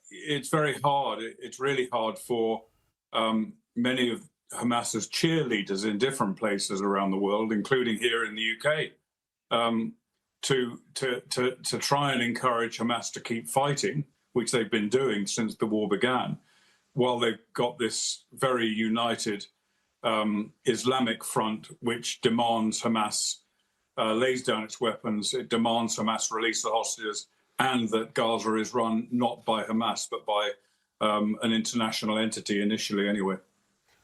S8: it's very hard. It's really hard for many of Hamas's cheerleaders in different places around the world, including here in the UK, to try and encourage Hamas to keep fighting, which they've been doing since the war began, while they've got this very united Islamic front, which demands Hamas lays down its weapons. It demands Hamas release the hostages, and that Gaza is run not by Hamas, but by an international entity initially anyway.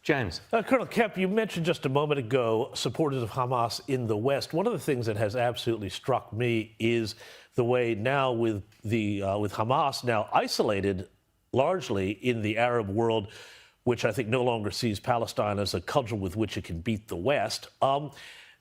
S7: James.
S10: Colonel Kemp, you mentioned just a moment ago supporters of Hamas in the West. One of the things that has absolutely struck me is the way now with Hamas now isolated largely in the Arab world, which I think no longer sees Palestine as a cudgel with which it can beat the West.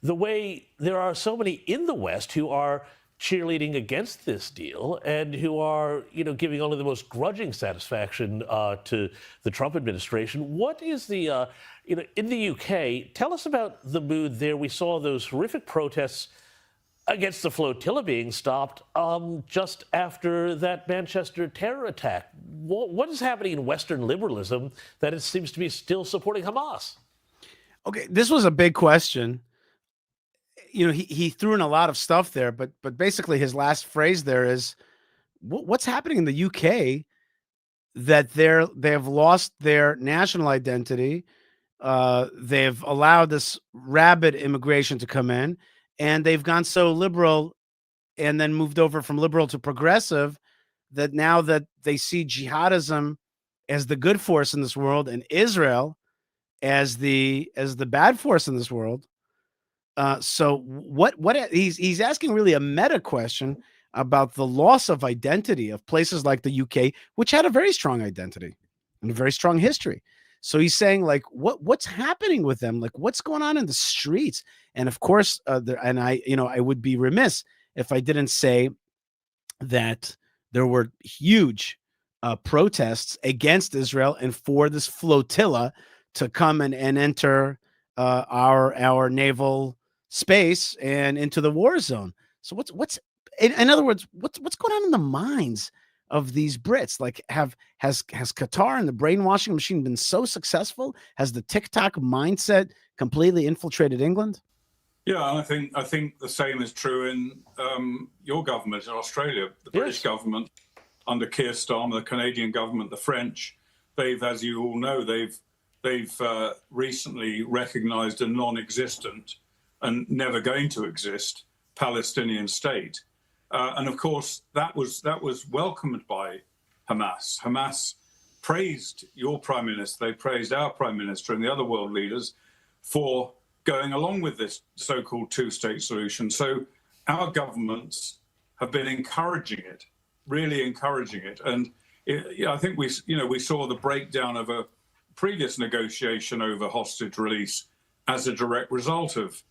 S10: the way there are so many in the West who are cheerleading against this deal and who are, giving only the most grudging satisfaction to the Trump administration. What is the, in the UK, tell us about the mood there. We saw those horrific protests against the flotilla being stopped just after that Manchester terror attack. What is happening in Western liberalism that it seems to be still supporting Hamas?
S1: Okay, this was a big question. He threw in a lot of stuff there, but basically his last phrase there is, what's happening in the UK that they have lost their national identity. They've allowed this rabid immigration to come in, and they've gone so liberal and then moved over from liberal to progressive that now that they see jihadism as the good force in this world and Israel as the bad force in this world. So what he's asking really a meta question about the loss of identity of places like the UK, which had a very strong identity and a very strong history. So he's saying, like, what's happening with them? Like, what's going on in the streets? And of course, I would be remiss if I didn't say that there were huge protests against Israel and for this flotilla to come and enter our naval space and into the war zone. So what's in other words, what's going on in the minds of these Brits? Like, has Qatar and the brainwashing machine been so successful? Has the TikTok mindset completely infiltrated England?
S8: Yeah, and I think the same is true in your government in Australia. The British government under Keir Starmer, the Canadian government, the French, they've, as you all know, they've recently recognised a non-existent and never going to exist Palestinian state. And of course, that was welcomed by Hamas. Hamas praised your prime minister, they praised our prime minister and the other world leaders for going along with this so-called two-state solution. So our governments have been encouraging it, really encouraging it. And I think we saw the breakdown of a previous negotiation over hostage release as a direct result of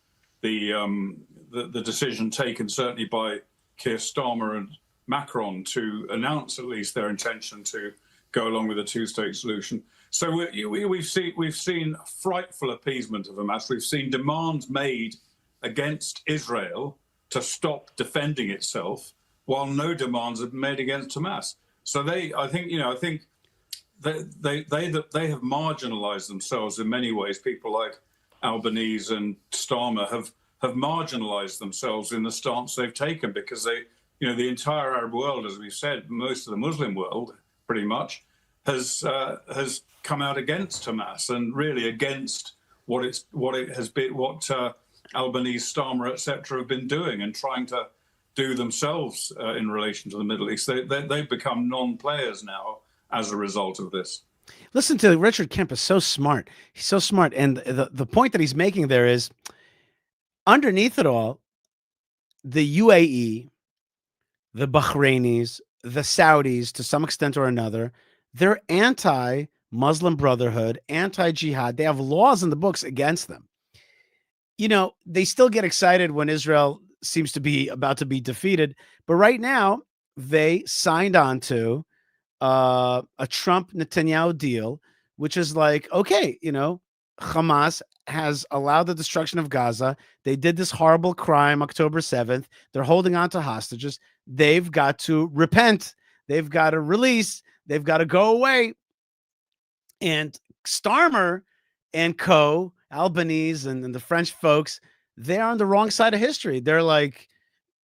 S8: the decision taken certainly by Keir Starmer and Macron to announce at least their intention to go along with a two-state solution. So we've seen frightful appeasement of Hamas. We've seen demands made against Israel to stop defending itself, while no demands have been made against Hamas. So I think they have marginalised themselves in many ways. People like Albanese and Starmer have marginalised themselves in the stance they've taken, because the entire Arab world, as we've said, most of the Muslim world, pretty much, has come out against Hamas and really against what Albanese, Starmer, etc. have been doing and trying to do themselves in relation to the Middle East. They've become non-players now as a result of this.
S1: Listen to Richard Kemp is so smart. He's so smart. And the point that he's making there is, underneath it all, the UAE, the Bahrainis, the Saudis, to some extent or another, they're anti-Muslim Brotherhood, anti-jihad. They have laws in the books against them. They still get excited when Israel seems to be about to be defeated. But right now, they signed on to a Trump-Netanyahu deal, which is like, okay, Hamas has allowed the destruction of Gaza. They did this horrible crime October 7th. They're holding on to hostages. They've got to repent. They've got to release. They've got to go away. And Starmer and co, Albanese and the French folks, they're on the wrong side of history. They're like,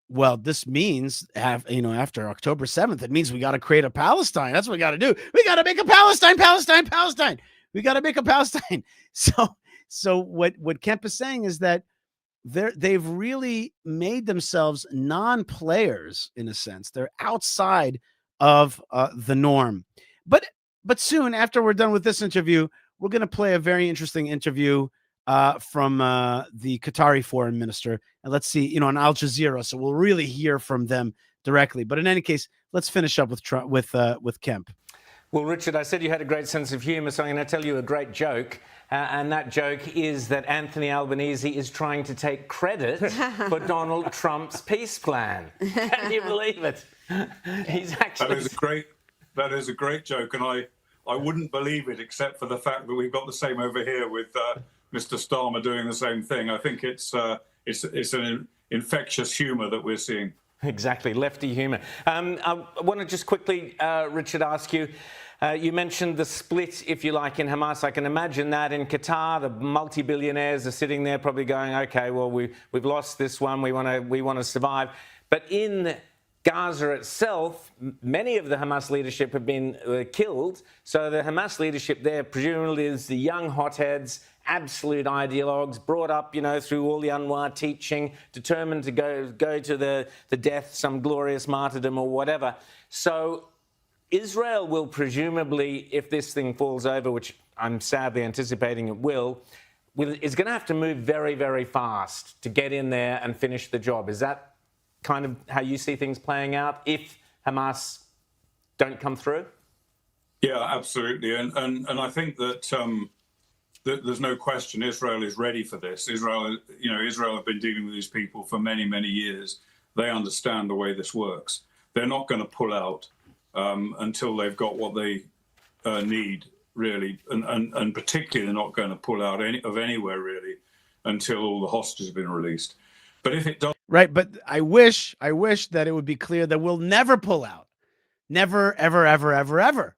S1: well, this means, after October 7th, it means we got to create a Palestine. That's what we got to do. We got to make a Palestine. We got to make a Palestine. So what Kemp is saying is that they've really made themselves non-players in a sense. They're outside of the norm. But soon, after we're done with this interview, we're going to play a very interesting interview from the Qatari foreign minister. And let's see, on Al Jazeera. So we'll really hear from them directly. But in any case, let's finish up with Kemp.
S7: Well, Richard, I said you had a great sense of humour, so I'm going to tell you a great joke. And that joke is that Anthony Albanese is trying to take credit for Donald Trump's peace plan. Can you believe it? He's actually...
S8: That is a great joke, and I wouldn't believe it except for the fact that we've got the same over here with Mr. Starmer doing the same thing. I think it's an infectious humour that we're seeing.
S7: Exactly, lefty humour. I want to just quickly, Richard, ask you, you mentioned the split, if you like, in Hamas. I can imagine that in Qatar, the multi-billionaires are sitting there probably going, OK, well, we've lost this one, we want to survive. But in Gaza itself, many of the Hamas leadership have been killed. So the Hamas leadership there presumably is the young hotheads, absolute ideologues, brought up, through all the Anwar teaching, determined to go to the death, some glorious martyrdom or whatever. So Israel will presumably, if this thing falls over, which I'm sadly anticipating it is going to have to move very, very fast to get in there and finish the job. Is that kind of how you see things playing out if Hamas don't come through?
S8: Yeah, absolutely. And I think that there's no question Israel is ready for this. Israel have been dealing with these people for many, many years. They understand the way this works. They're not going to pull out until they've got what they need, really. And particularly they're not going to pull out anywhere, really, until all the hostages have been released. But if it does...
S1: Right, but I wish that it would be clear that we'll never pull out. Never, ever, ever, ever, ever.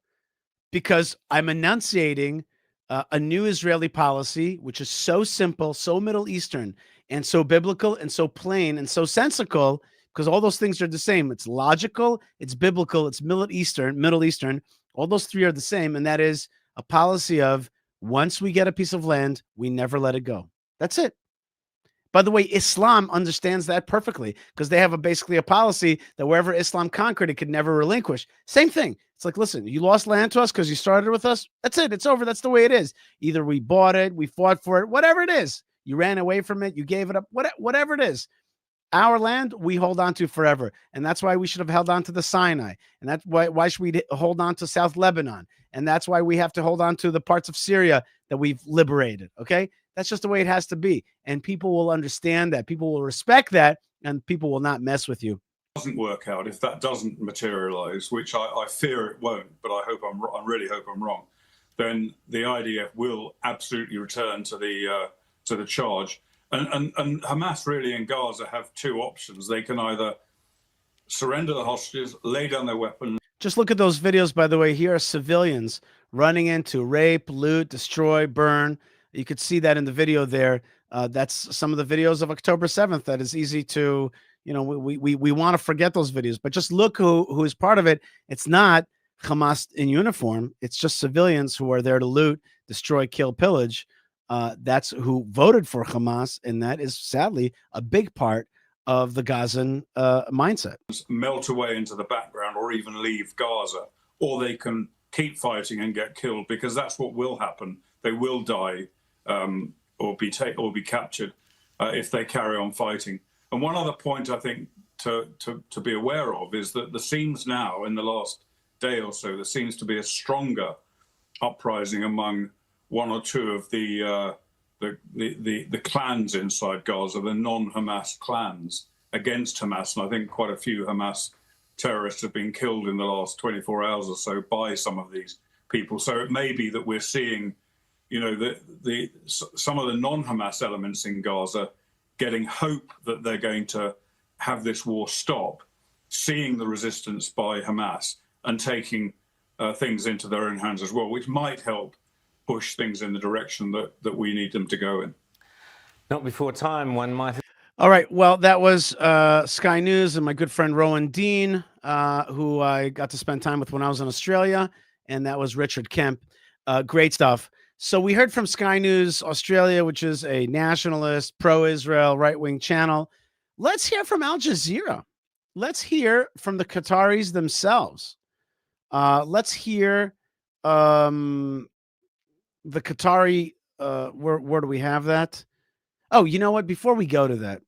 S1: Because I'm enunciating a new Israeli policy, which is so simple, so Middle Eastern, and so biblical, and so plain, and so sensical, because all those things are the same. It's logical, it's biblical, it's Middle Eastern. All those three are the same, and that is a policy of once we get a piece of land, we never let it go. That's it. By the way, Islam understands that perfectly because they have basically a policy that wherever Islam conquered, it could never relinquish. Same thing. It's like, listen, you lost land to us because you started with us. That's it. It's over. That's the way it is. Either we bought it, we fought for it, whatever it is. You ran away from it, you gave it up, whatever it is. Our land, we hold on to forever. And that's why we should have held on to the Sinai. And that's why should we hold on to South Lebanon? And that's why we have to hold on to the parts of Syria that we've liberated. Okay? That's just the way it has to be. And people will understand that. People will respect that. And people will not mess with you.
S8: Doesn't work out, if that doesn't materialize, which I fear it won't, but I really hope I'm wrong, then the IDF will absolutely return to the charge. And Hamas really in Gaza have two options. They can either surrender the hostages, lay down their weapons.
S1: Just look at those videos, by the way. Here are civilians running into rape, loot, destroy, burn. You could see that in the video there. That's some of the videos of October 7th. That is easy to, we want to forget those videos, but just look who is part of it. It's not Hamas in uniform. It's just civilians who are there to loot, destroy, kill, pillage. That's who voted for Hamas, and that is sadly a big part of the Gazan mindset.
S8: Melt away into the background or even leave Gaza, or they can keep fighting and get killed, because that's what will happen. They will die or be captured if they carry on fighting. And one other point I think to be aware of is that there seems now, in the last day or so, there seems to be a stronger uprising among one or two of the clans inside Gaza, the non-Hamas clans against Hamas. And I think quite a few Hamas terrorists have been killed in the last 24 hours or so by some of these people. So it may be that we're seeing, some of the non-Hamas elements in Gaza getting hope that they're going to have this war stop, seeing the resistance by Hamas and taking things into their own hands as well, which might help push things in the direction that we need them to go in.
S7: Not before time, one might.
S1: All right. Well, that was Sky News and my good friend Rowan Dean, who I got to spend time with when I was in Australia. And that was Richard Kemp. Great stuff. So we heard from Sky News Australia, which is a nationalist, pro-Israel, right-wing channel. Let's hear from Al Jazeera. Let's hear from the Qataris themselves. Let's hear the Qatari, where do we have that? Oh, you know what? Before we go to that,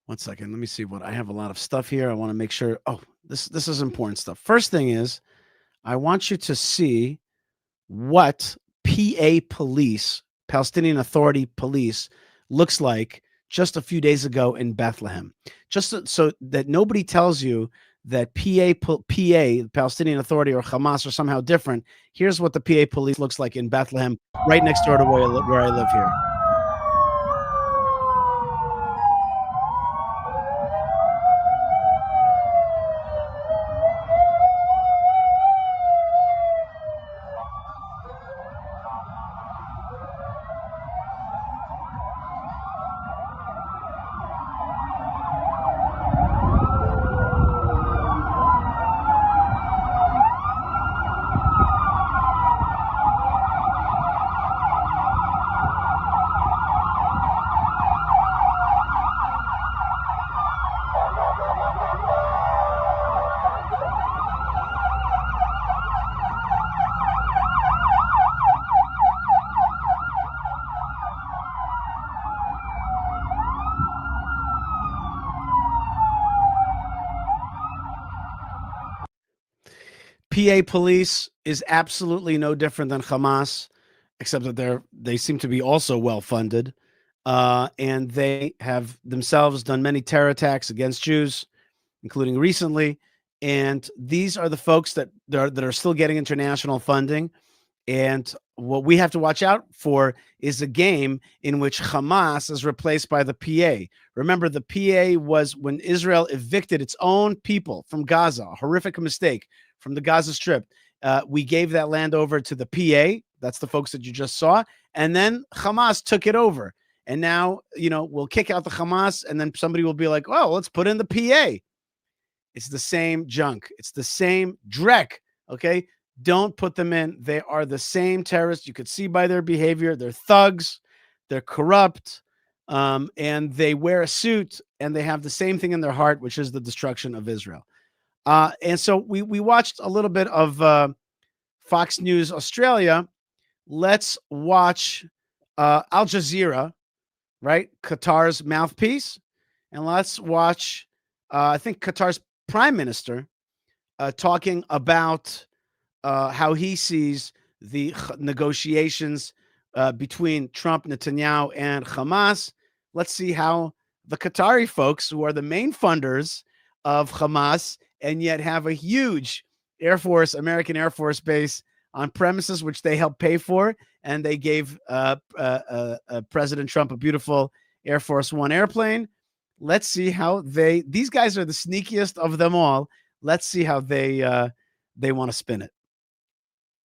S1: one second. Let me see what I have. A lot of stuff here. I want to make sure. Oh, This is important stuff. First thing is, I want you to see what PA police, Palestinian Authority police, looks like just a few days ago in Bethlehem. Just so that nobody tells you that PA, the Palestinian Authority, or Hamas are somehow different. Here's what the PA police looks like in Bethlehem, right next door to where I live here. PA police is absolutely no different than Hamas, except that they seem to be also well funded, and they have themselves done many terror attacks against Jews, including recently. And these are the folks that are still getting international funding. And what we have to watch out for is a game in which Hamas is replaced by the PA. Remember, the PA was when Israel evicted its own people from Gaza, a horrific mistake from the Gaza Strip. We gave that land over to the PA. That's the folks that you just saw. And then Hamas took it over. And now, we'll kick out the Hamas, and then somebody will be like, oh, let's put in the PA. It's the same junk. It's the same dreck, okay? Don't put them in. They are the same terrorists. You could see by their behavior. They're thugs. They're corrupt. And they wear a suit, and they have the same thing in their heart, which is the destruction of Israel. And so we watched a little bit of Fox News Australia. Let's watch Al Jazeera, right? Qatar's mouthpiece. And let's watch, I think, Qatar's prime minister talking about how he sees the negotiations between Trump, Netanyahu, and Hamas. Let's see how the Qatari folks, who are the main funders of Hamas, and yet have a huge American Air Force base on premises, which they helped pay for, and they gave President Trump a beautiful Air Force One airplane. Let's see how these guys are the sneakiest of them all. Let's see how they want to spin it.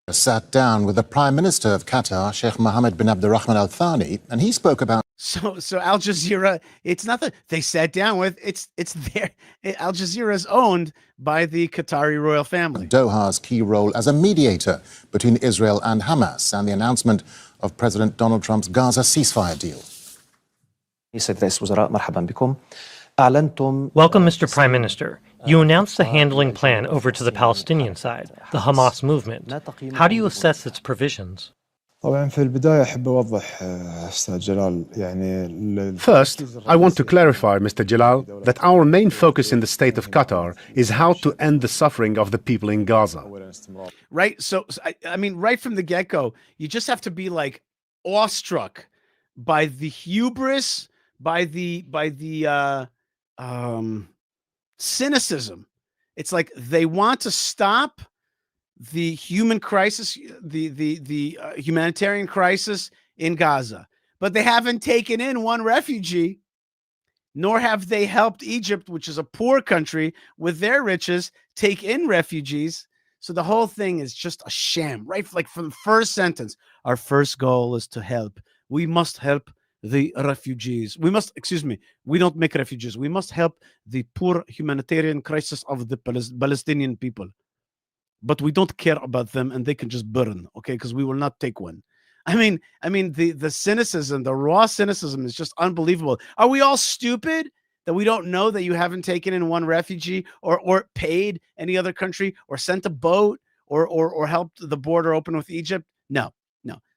S11: Sat down with the Prime Minister of Qatar, Sheikh Mohammed bin Abdurrahman Al Thani, and he spoke about.
S1: So Al Jazeera, it's not that they sat down with. It's there. Al Jazeera is owned by the Qatari royal family.
S11: Doha's key role as a mediator between Israel and Hamas, and the announcement of President Donald Trump's Gaza ceasefire deal.
S12: Welcome, Mr. Prime Minister. You announced the handling plan over to the Palestinian side, the Hamas movement. How do you assess its provisions?
S13: First, I want to clarify, Mr. Jalal, that our main focus in the state of Qatar is how to end the suffering of the people in Gaza.
S1: Right? So I mean, right from the get-go, you just have to be like awestruck by the hubris, by the cynicism. It's like they want to stop the human crisis, the humanitarian crisis in Gaza, but they haven't taken in one refugee, nor have they helped Egypt, which is a poor country, with their riches, take in refugees. So the whole thing is just a sham, right? Like from the first sentence, our first goal is to help. We must help the refugees. We don't make refugees. We must help the poor humanitarian crisis of the Palestinian people. But we don't care about them, and they can just burn, okay? Because we will not take one. I mean, the cynicism, the raw cynicism is just unbelievable. Are we all stupid that we don't know that you haven't taken in one refugee or paid any other country or sent a boat or helped the border open with Egypt? No.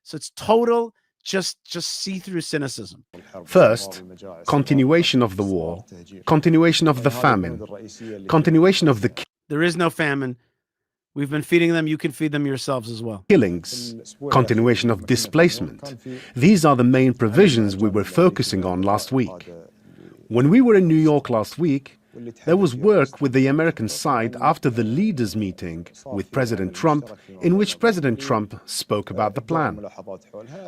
S1: So it's total just see-through cynicism.
S13: First, continuation of the war, continuation of the famine, continuation of the
S1: There is no famine. We've been feeding them. You can feed them yourselves as well.
S13: Killings, continuation of displacement. These are the main provisions we were focusing on last week. When we were in New York last week, there was work with the American side after the leaders' meeting with President Trump, in which President Trump spoke about the plan.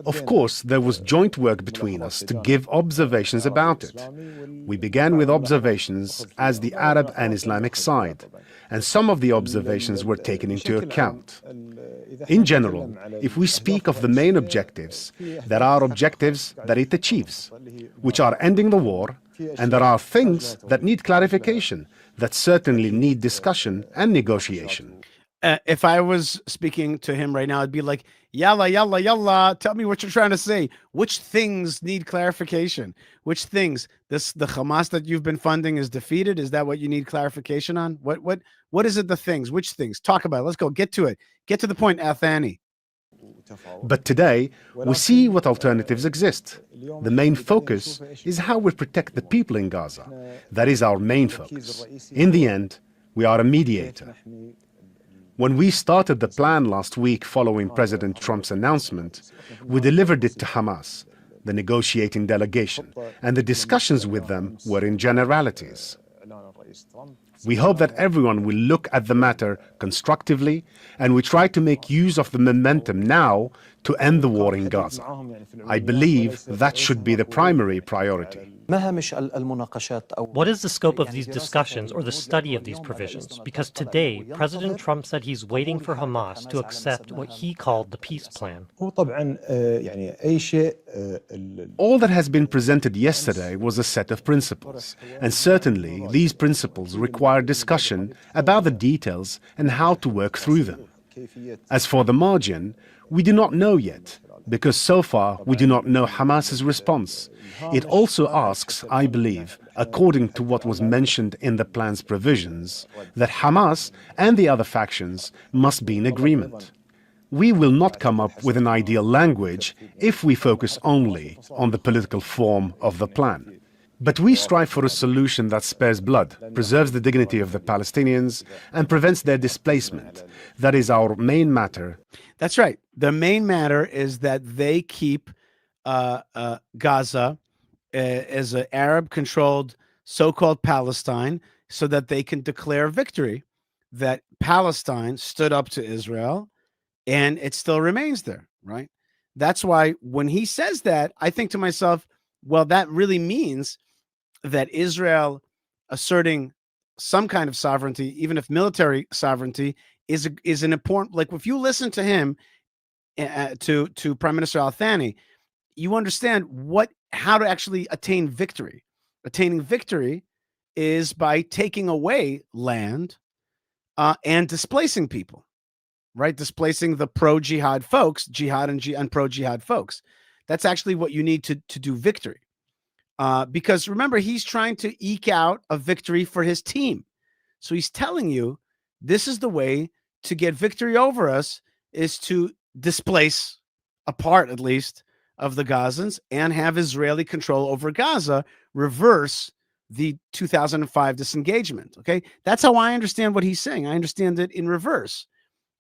S13: Of course, there was joint work between us to give observations about it. We began with observations as the Arab and Islamic side, and some of the observations were taken into account. In general, if we speak of the main objectives, there are objectives that it achieves, which are ending the war, and there are things that need clarification, that certainly need discussion and negotiation.
S1: If I was speaking to him right now, I'd be like, yalla, yalla, yalla, tell me what you're trying to say. Which things need clarification? Which things? The Hamas that you've been funding is defeated? Is that what you need clarification on? What is it, the things? Which things? Talk about it. Let's go. Get to it. Get to the point, Athani.
S13: But today, we see what alternatives exist. The main focus is how we protect the people in Gaza. That is our main focus. In the end, we are a mediator. When we started the plan last week following President Trump's announcement, we delivered it to Hamas, the negotiating delegation, and the discussions with them were in generalities. We hope that everyone will look at the matter constructively, and we try to make use of the momentum now to end the war in Gaza. I believe that should be the primary priority.
S12: What is the scope of these discussions or the study of these provisions? Because today, President Trump said he's waiting for Hamas to accept what he called the peace plan.
S13: All that has been presented yesterday was a set of principles, and certainly these principles require discussion about the details and how to work through them. As for the margin, we do not know yet, because so far we do not know Hamas's response. It also asks, I believe, according to what was mentioned in the plan's provisions, that Hamas and the other factions must be in agreement. We will not come up with an ideal language if we focus only on the political form of the plan. But we strive for a solution that spares blood, preserves the dignity of the Palestinians, and prevents their displacement. That is our main matter.
S1: That's right. The main matter is that they keep Gaza as an Arab-controlled so-called Palestine so that they can declare victory, that Palestine stood up to Israel, and it still remains there, right? That's why when he says that, I think to myself, well, that really means that Israel asserting some kind of sovereignty, even if military sovereignty, is an important, like if you listen to him, to Prime Minister Al-Thani, you understand how to actually attain victory. Attaining victory is by taking away land and displacing people, right? Displacing the pro-jihad folks, jihad and pro-jihad folks. That's actually what you need to do victory. Because remember, he's trying to eke out a victory for his team. So he's telling you, this is the way to get victory over us, is to displace a part, at least, of the Gazans and have Israeli control over Gaza, reverse the 2005 disengagement. Okay, that's how I understand what he's saying. I understand it in reverse,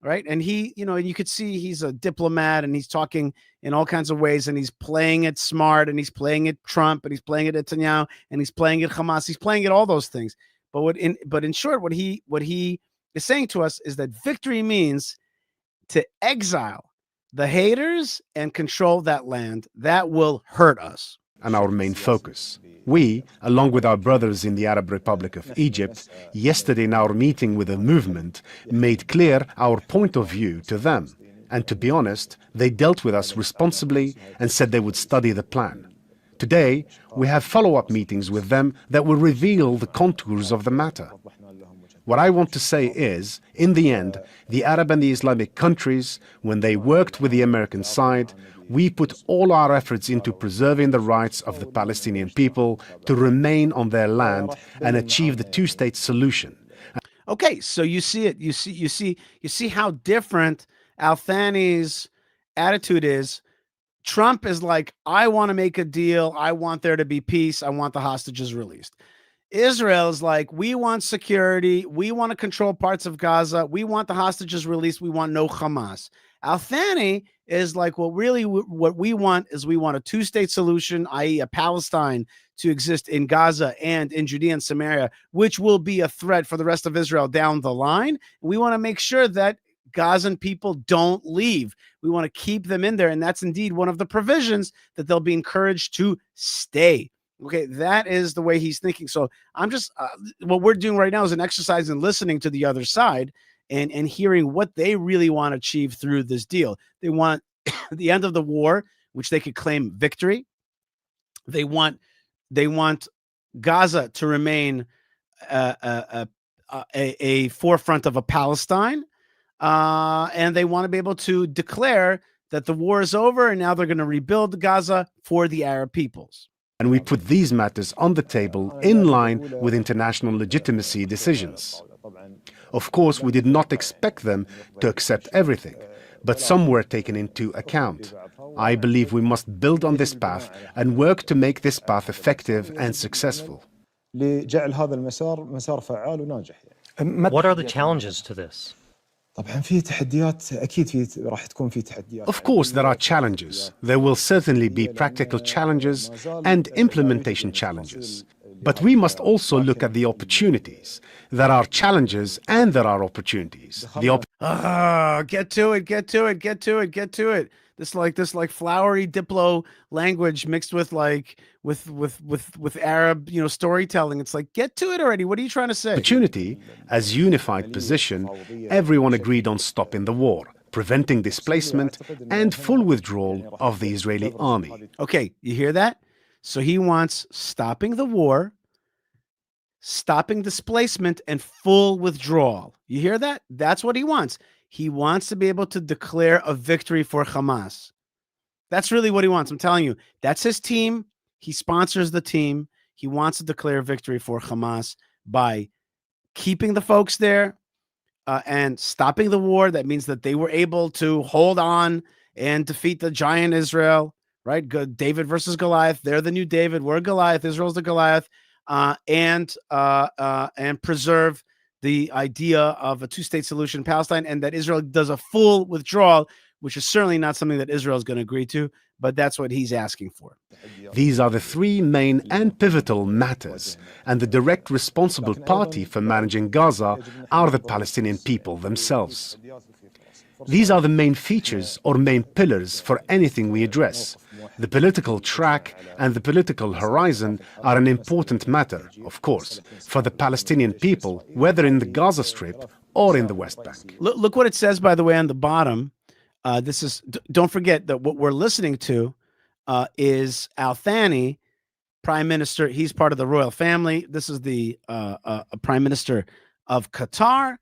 S1: right? And he, you could see he's a diplomat and he's talking in all kinds of ways, and he's playing it smart, and he's playing it Trump, and he's playing it Netanyahu, and he's playing it Hamas. He's playing it all those things. But in short, what he is saying to us is that victory means to exile the haters and control that land. That will hurt us.
S13: And our main focus. We, along with our brothers in the Arab Republic of Egypt, yesterday in our meeting with the movement, made clear our point of view to them. And to be honest, they dealt with us responsibly and said they would study the plan. Today, we have follow-up meetings with them that will reveal the contours of the matter. What I want to say is, in the end, the Arab and the Islamic countries, when they worked with the American side, we put all our efforts into preserving the rights of the Palestinian people to remain on their land and achieve the two-state solution.
S1: Okay, so you see it. You see how different Al-Thani's attitude is. Trump is like, I want to make a deal. I want there to be peace. I want the hostages released. Israel is like, we want security. We want to control parts of Gaza. We want the hostages released. We want no Hamas. Al Thani is like, well, really what we want is we want a two-state solution, i.e. a Palestine to exist in Gaza and in Judea and Samaria, which will be a threat for the rest of Israel down the line. We want to make sure that Gazan people don't leave. We want to keep them in there. And that's indeed one of the provisions that they'll be encouraged to stay. Okay, that is the way he's thinking. So I'm just, what we're doing right now is an exercise in listening to the other side and hearing what they really want to achieve through this deal. They want the end of the war, which they could claim victory. They want Gaza to remain a forefront of a Palestine. And they want to be able to declare that the war is over and now they're going to rebuild Gaza for the Arab peoples.
S13: And we put these matters on the table in line with international legitimacy decisions. Of course, we did not expect them to accept everything, but some were taken into account. I believe we must build on this path and work to make this path effective and successful.
S12: What are the challenges to this?
S13: Of course, there are challenges. There will certainly be practical challenges and implementation challenges. But we must also look at the opportunities. There are challenges and there are opportunities.
S1: Get to it. This flowery Diplo language mixed with with Arab, storytelling. It's like, get to it already. What are you trying to say?
S13: Opportunity, as unified position, everyone agreed on stopping the war, preventing displacement, and full withdrawal of the Israeli army.
S1: Okay, you hear that? So he wants stopping the war, stopping displacement, and full withdrawal. You hear that? That's what he wants. He wants to be able to declare a victory for Hamas. That's really what he wants. I'm telling you, that's his team. He sponsors the team. He wants to declare victory for Hamas by keeping the folks there and stopping the war. That means that they were able to hold on and defeat the giant Israel, right? Good. David versus Goliath. They're the new David. We're Goliath. Israel's the Goliath. And preserve the idea of a two-state solution in Palestine, and that Israel does a full withdrawal, which is certainly not something that Israel is going to agree to, but that's what he's asking for.
S13: These are the three main and pivotal matters, and the direct responsible party for managing Gaza are the Palestinian people themselves. These are the main features or main pillars for anything we address. The political track and the political horizon are an important matter, of course, for the Palestinian people, whether in the Gaza Strip or in the West Bank.
S1: Look what it says, by the way, on the bottom. Don't forget that what we're listening to is Al Thani, Prime Minister. He's part of the royal family. This is the Prime Minister of Qatar.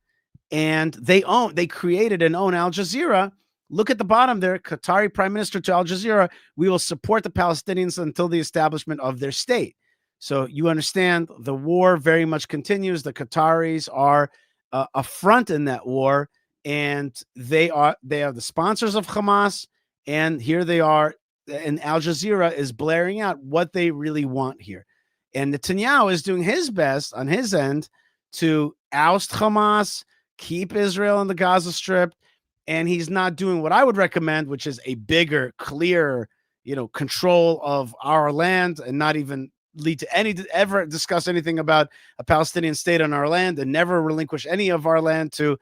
S1: And they created and own Al Jazeera. Look at the bottom there, Qatari Prime Minister to Al Jazeera. We will support the Palestinians until the establishment of their state. So you understand the war very much continues. The Qataris are a front in that war, and they are the sponsors of Hamas. And here they are, and Al Jazeera is blaring out what they really want here. And Netanyahu is doing his best on his end to oust Hamas, keep Israel in the Gaza Strip, and he's not doing what I would recommend, which is a bigger, clearer, control of our land, and not even lead to ever discuss anything about a Palestinian state on our land, and never relinquish any of our land to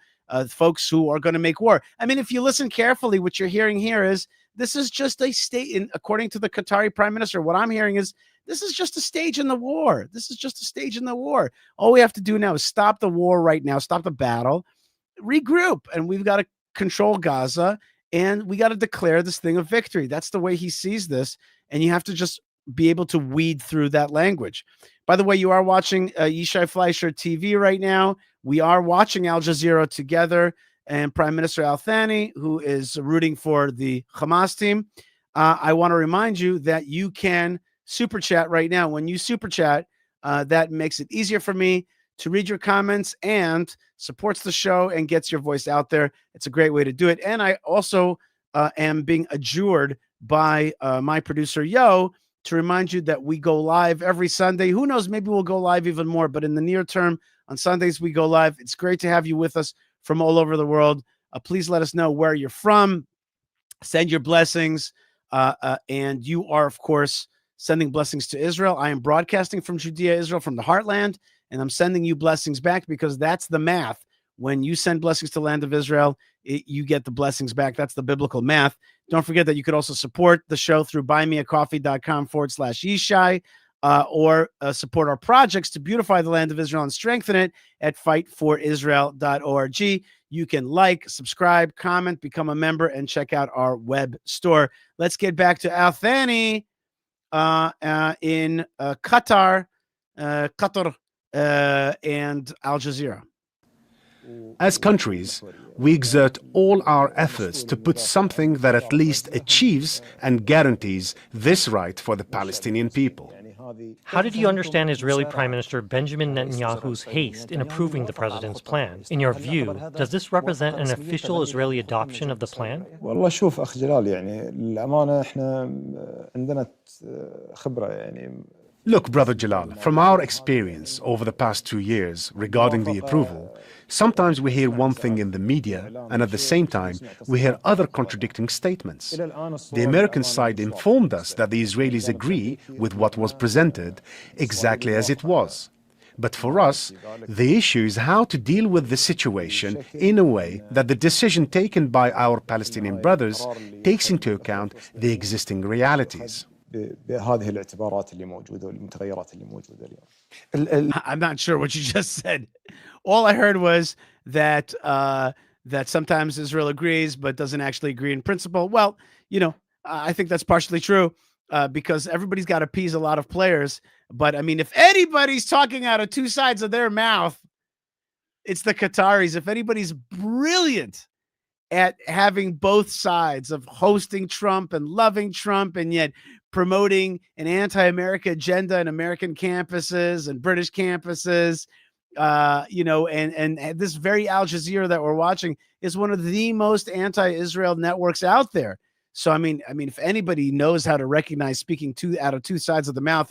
S1: folks who are going to make war. I mean, if you listen carefully, what you're hearing here is this is just a state, according to the Qatari Prime Minister. What I'm hearing is this is just a stage in the war. This is just a stage in the war. All we have to do now is stop the war right now, stop the battle, regroup, and we've got to control Gaza, and we got to declare this thing a victory. That's the way he sees this, and you have to just be able to weed through that language. By the way, you are watching Yishai Fleischer TV right now. We are watching Al Jazeera together, and Prime Minister Al Thani, who is rooting for the Hamas team. I want to remind you that you can super chat right now. When you super chat, that makes it easier for me to read your comments and supports the show and gets your voice out there. It's a great way to do it. And I also am being adjured by my producer, Yo, to remind you that we go live every Sunday. Who knows, maybe we'll go live even more, but in the near term, on Sundays, we go live. It's great to have you with us from all over the world. Please let us know where you're from. Send your blessings. And you are, of course, sending blessings to Israel. I am broadcasting from Judea, Israel, from the heartland, and I'm sending you blessings back because that's the math. When you send blessings to the land of Israel, you get the blessings back. That's the biblical math. Don't forget that you could also support the show through buymeacoffee.com/Yishai, or support our projects to beautify the land of Israel and strengthen it at fightforisrael.org. You can like, subscribe, comment, become a member, and check out our web store. Let's get back to Al Thani in Qatar, and Al Jazeera.
S13: As countries, we exert all our efforts to put something that at least achieves and guarantees this right for the Palestinian people.
S12: How did you understand Israeli Prime Minister Benjamin Netanyahu's haste in approving the president's plan? In your view, does this represent an official Israeli adoption of the plan?
S14: والله شوف أخ جلال يعني الأمانة إحنا عندنا خبرة يعني.
S13: Look, Brother Jalal, from our experience over the past 2 years regarding the approval, sometimes we hear one thing in the media, and at the same time, we hear other contradicting statements. The American side informed us that the Israelis agree with what was presented exactly as it was. But for us, the issue is how to deal with the situation in a way that the decision taken by our Palestinian brothers takes into account the existing realities.
S14: بهذه الاعتبارات اللي موجودة والمتغيرات اللي موجودة اليوم.
S1: I'm not sure what you just said. All I heard was that that sometimes Israel agrees but doesn't actually agree in principle. Well, I think that's partially true because everybody's got to appease a lot of players. But I mean, if anybody's talking out of two sides of their mouth, it's the Qataris. If anybody's brilliant at having both sides of hosting Trump and loving Trump and yet promoting an anti-America agenda in American campuses and British campuses, and this very Al Jazeera that we're watching is one of the most anti-Israel networks out there. So, I mean, if anybody knows how to recognize speaking out of two sides of the mouth,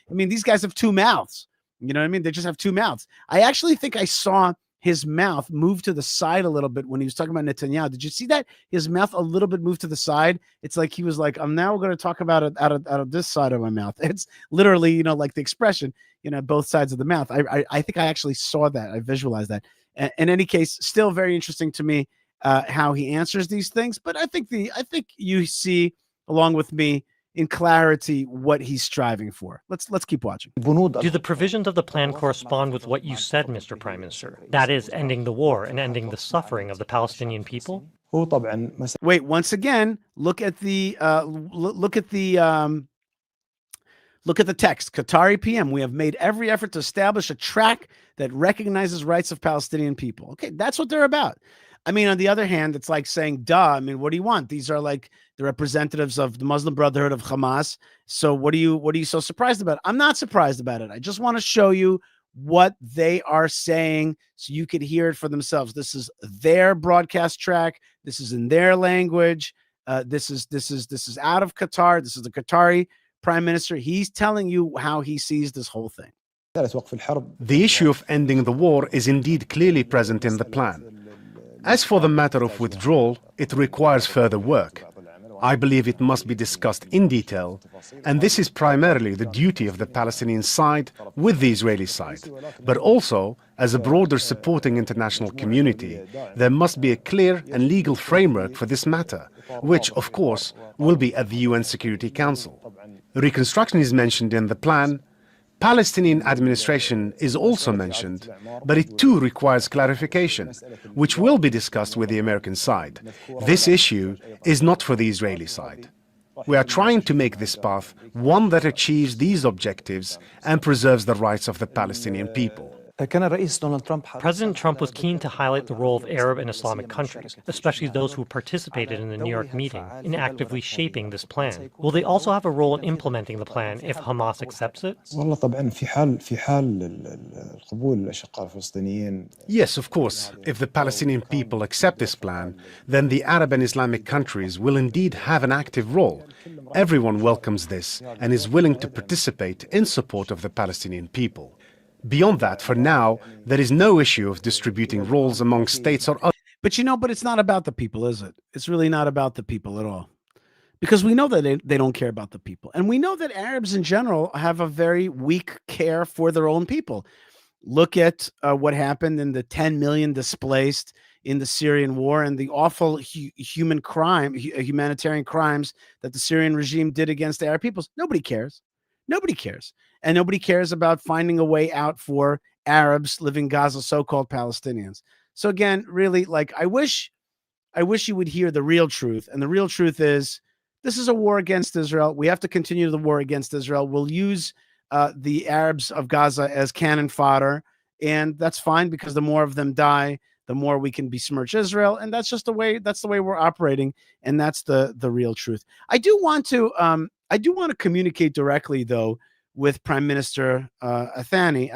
S1: these guys have two mouths. You know what I mean? They just have two mouths. I actually think I saw his mouth move to the side a little bit when he was talking about Netanyahu. Did you see that? His mouth a little bit moved to the side. It's like he was like, I'm now going to talk about it out of this side of my mouth. It's literally, like the expression, both sides of the mouth. I think I actually saw that. I visualized that. In any case, still very interesting to me how he answers these things. But I think you see, along with me, in clarity what he's striving for. Let's keep watching.
S12: Do the provisions of the plan correspond with what you said, Mr. Prime Minister? That is, ending the war and ending the suffering of the Palestinian people?
S1: Wait, once again, look at the text. Qatari PM, we have made every effort to establish a track that recognizes rights of Palestinian people. Okay, that's what they're about. I mean, on the other hand, it's like saying, duh. I mean, what do you want? These are like the representatives of the Muslim Brotherhood of Hamas. So what are you so surprised about? I'm not surprised about it. I just want to show you what they are saying so you could hear it for themselves. This is their broadcast track. This is in their language. This is out of Qatar. This is the Qatari Prime Minister. He's telling you how he sees this whole thing.
S13: The issue of ending the war is indeed clearly present in the plan. As for the matter of withdrawal, it requires further work. I believe it must be discussed in detail, and this is primarily the duty of the Palestinian side with the Israeli side. But also, as a broader supporting international community, there must be a clear and legal framework for this matter, which, of course, will be at the UN Security Council. Reconstruction is mentioned in the plan. Palestinian administration is also mentioned, but it too requires clarification, which will be discussed with the American side. This issue is not for the Israeli side. We are trying to make this path one that achieves these objectives and preserves the rights of the Palestinian people.
S12: President Trump was keen to highlight the role of Arab and Islamic countries, especially those who participated in the New York meeting, in actively shaping this plan. Will they also have a role in implementing the plan if Hamas accepts it?
S13: Yes, of course. If the Palestinian people accept this plan, then the Arab and Islamic countries will indeed have an active role. Everyone welcomes this and is willing to participate in support of the Palestinian people. Beyond that, for now, there is no issue of distributing roles among states or others.
S1: But but it's not about the people, is it? It's really not about the people at all. Because we know that they don't care about the people. And we know that Arabs in general have a very weak care for their own people. Look at what happened in the 10 million displaced in the Syrian war and the awful humanitarian crimes that the Syrian regime did against Arab peoples. Nobody cares. Nobody cares. And nobody cares about finding a way out for Arabs living in Gaza, so-called Palestinians. So again, really, like, I wish you would hear the real truth. And the real truth is, this is a war against Israel. We have to continue the war against Israel. We'll use the Arabs of Gaza as cannon fodder, and that's fine, because the more of them die, the more we can besmirch Israel, and that's just the way we're operating, and that's the real truth. I do want to communicate directly, though, with Prime Minister Al-Thani.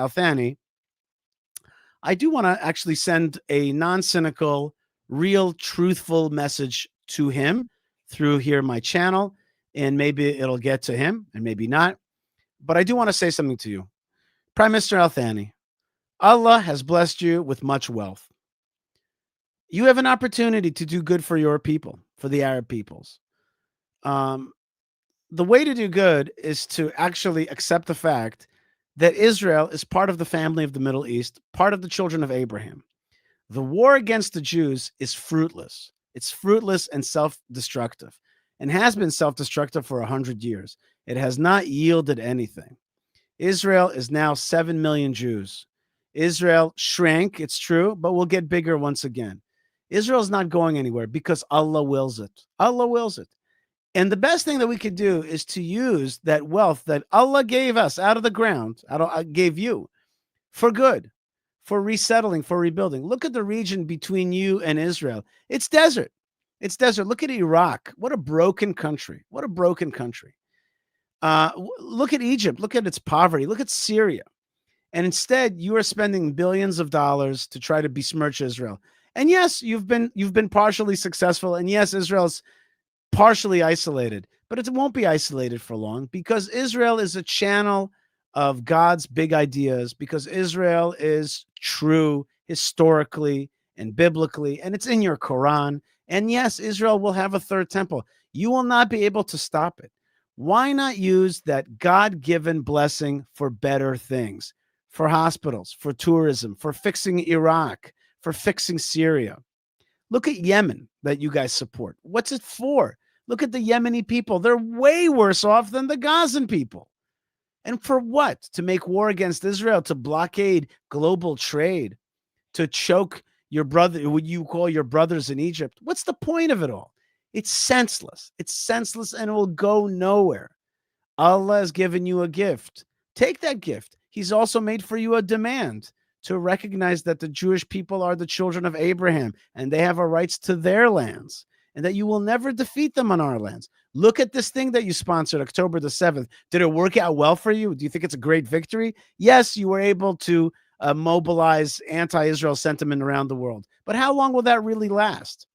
S1: I do want to actually send a non-cynical, real, truthful message to him through here, my channel, and maybe it'll get to him and maybe not. But I do want to say something to you. Prime Minister Al-Thani, Allah has blessed you with much wealth. You have an opportunity to do good for your people, for the Arab peoples. The way to do good is to actually accept the fact that Israel is part of the family of the Middle East, part of the children of Abraham. The war against the Jews is fruitless. It's fruitless and self-destructive, and has been self-destructive for 100 years. It has not yielded anything. Israel is now 7 million Jews. Israel shrank, it's true, but will get bigger once again. Israel is not going anywhere because Allah wills it. Allah wills it. And the best thing that we could do is to use that wealth that Allah gave us out of the ground, gave you, for good, for resettling, for rebuilding. Look at the region between you and Israel. It's desert. It's desert. Look at Iraq. What a broken country. What a broken country. Look at Egypt. Look at its poverty. Look at Syria. And instead, you are spending billions of dollars to try to besmirch Israel. And yes, you've been partially successful. And yes, Israel's partially isolated, but it won't be isolated for long, because Israel is a channel of God's big ideas, because Israel is true historically and biblically, and it's in your Quran. And yes, Israel will have a third temple. You will not be able to stop it. Why not use that God-given blessing for better things, for hospitals, for tourism, for fixing Iraq, for fixing Syria? Look at Yemen that you guys support. What's it for? Look at the Yemeni people. They're way worse off than the Gazan people. And for what? To make war against Israel, to blockade global trade, to choke your brother, what you call your brothers in Egypt. What's the point of it all? It's senseless. It's senseless, and it will go nowhere. Allah has given you a gift. Take that gift. He's also made for you a demand to recognize that the Jewish people are the children of Abraham, and they have a rights to their lands, and that you will never defeat them on our lands. Look at this thing that you sponsored October the 7th. Did it work out well for you? Do you think it's a great victory? Yes, you were able to mobilize anti-Israel sentiment around the world. But how long will that really last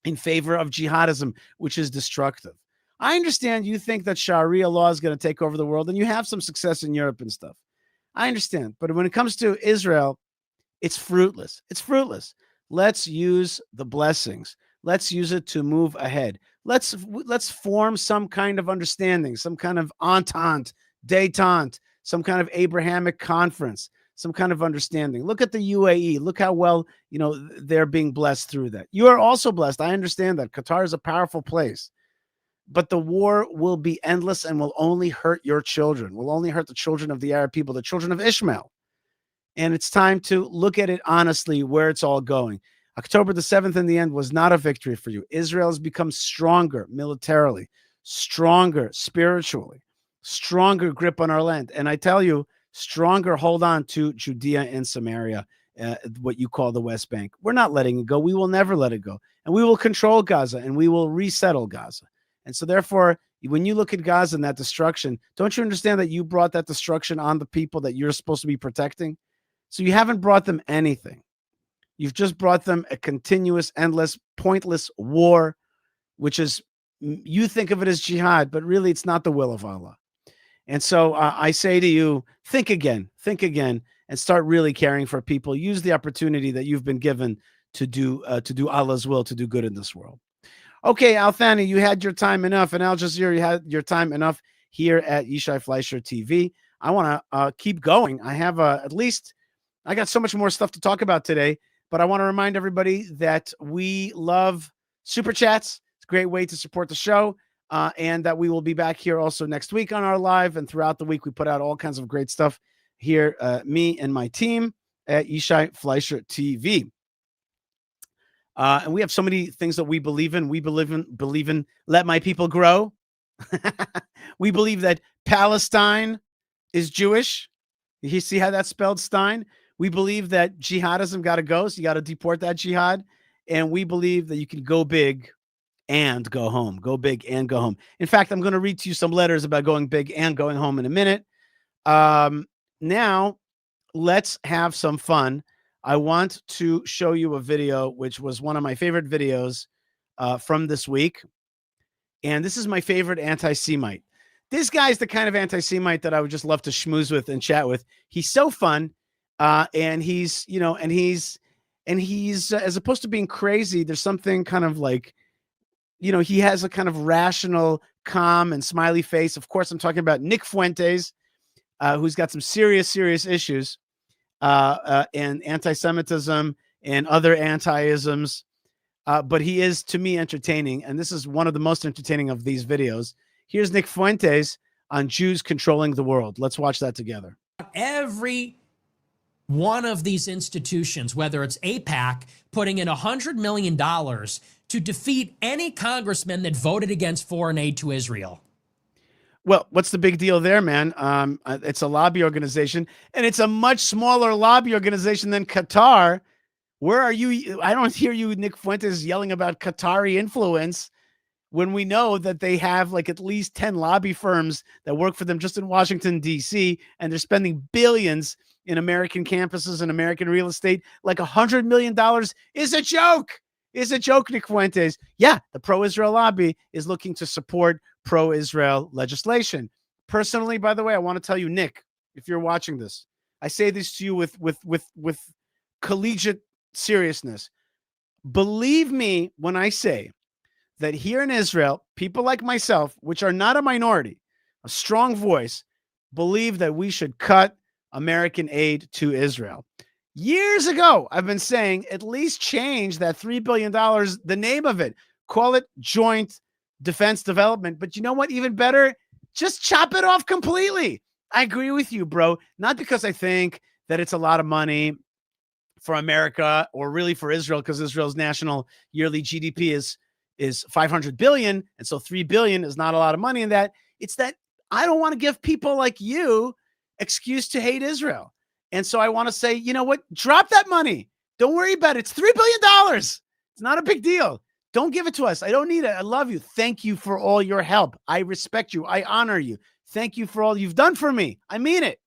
S1: in favor of jihadism, which is destructive? I understand you think that Sharia law is going to take over the world, and you have some success in Europe and stuff. I understand. But when it comes to Israel, it's fruitless. It's fruitless. Let's use the blessings. Let's use it to move ahead. Let's form some kind of understanding, some kind of entente, détente, some kind of Abrahamic conference, some kind of understanding. Look at the UAE. Look how well, they're being blessed through that. You are also blessed. I understand that. Qatar is a powerful place. But the war will be endless and will only hurt your children, will only hurt the children of the Arab people, the children of Ishmael. And it's time to look at it honestly, where it's all going. October the 7th in the end was not a victory for you. Israel has become stronger militarily, stronger spiritually, stronger grip on our land. And I tell you, stronger hold on to Judea and Samaria, what you call the West Bank. We're not letting it go. We will never let it go. And we will control Gaza, and we will resettle Gaza. And so therefore, when you look at Gaza and that destruction, don't you understand that you brought that destruction on the people that you're supposed to be protecting? So you haven't brought them anything. You've just brought them a continuous, endless, pointless war, which is you think of it as jihad, but really it's not the will of Allah. And so I say to you, think again, and start really caring for people. Use the opportunity that you've been given to do Allah's will, to do good in this world. Okay, Al Thani, you had your time enough, and Al Jazeera, you had your time enough here at Yishai Fleischer TV. I want to keep going. I have I got so much more stuff to talk about today, but I want to remind everybody that we love Super Chats. It's a great way to support the show. And that we will be back here also next week on our live, and throughout the week we put out all kinds of great stuff here, me and my team at Yishai Fleischer TV. And we have so many things that we believe in. We believe in let my people grow. We believe that Palestine is Jewish. You see how that's spelled, Stein? We believe that jihadism got to go, so you got to deport that jihad. And we believe that you can go big and go home. Go big and go home. In fact, I'm going to read to you some letters about going big and going home in a minute. Now, let's have some fun. I want to show you a video, which was one of my favorite videos from this week. And this is my favorite anti-Semite. This guy's the kind of anti-Semite that I would just love to schmooze with and chat with. He's so fun. And he's as opposed to being crazy, there's something kind of like, he has a kind of rational, calm, and smiley face. Of course, I'm talking about Nick Fuentes, who's got some serious issues and anti-Semitism and other anti-isms. But he is, to me, entertaining. And this is one of the most entertaining of these videos. Here's Nick Fuentes on Jews controlling the world. Let's watch that together.
S15: Every one of these institutions, whether it's AIPAC, putting in $100 million to defeat any congressman that voted against foreign aid to Israel.
S1: Well, what's the big deal there, man? It's a lobby organization, and it's a much smaller lobby organization than Qatar. Where are you? I don't hear you, Nick Fuentes, yelling about Qatari influence when we know that they have like at least 10 lobby firms that work for them just in Washington, D.C., and they're spending billions in American campuses and American real estate. Like $100 million is a joke. Is a joke, Nick Fuentes. Yeah, the pro-Israel lobby is looking to support pro-Israel legislation. Personally, by the way, I want to tell you, Nick, if you're watching this, I say this to you with collegiate seriousness. Believe me when I say that here in Israel, people like myself, which are not a minority, a strong voice, believe that we should cut American aid to Israel. Years ago, I've been saying at least change that $3 billion, the name of it. Call it joint defense development. But you know what? Even better, just chop it off completely. I agree with you, bro. Not because I think that it's a lot of money for America or really for Israel, because Israel's national yearly GDP is 500 billion. And so 3 billion is not a lot of money in that. It's that I don't want to give people like you excuse to hate Israel. And so I want to say, you know what? Drop that money. Don't worry about it. It's $3 billion. It's not a big deal. Don't give it to us. I don't need it. I love you. Thank you for all your help. I respect you. I honor you. Thank you for all you've done for me. I mean it.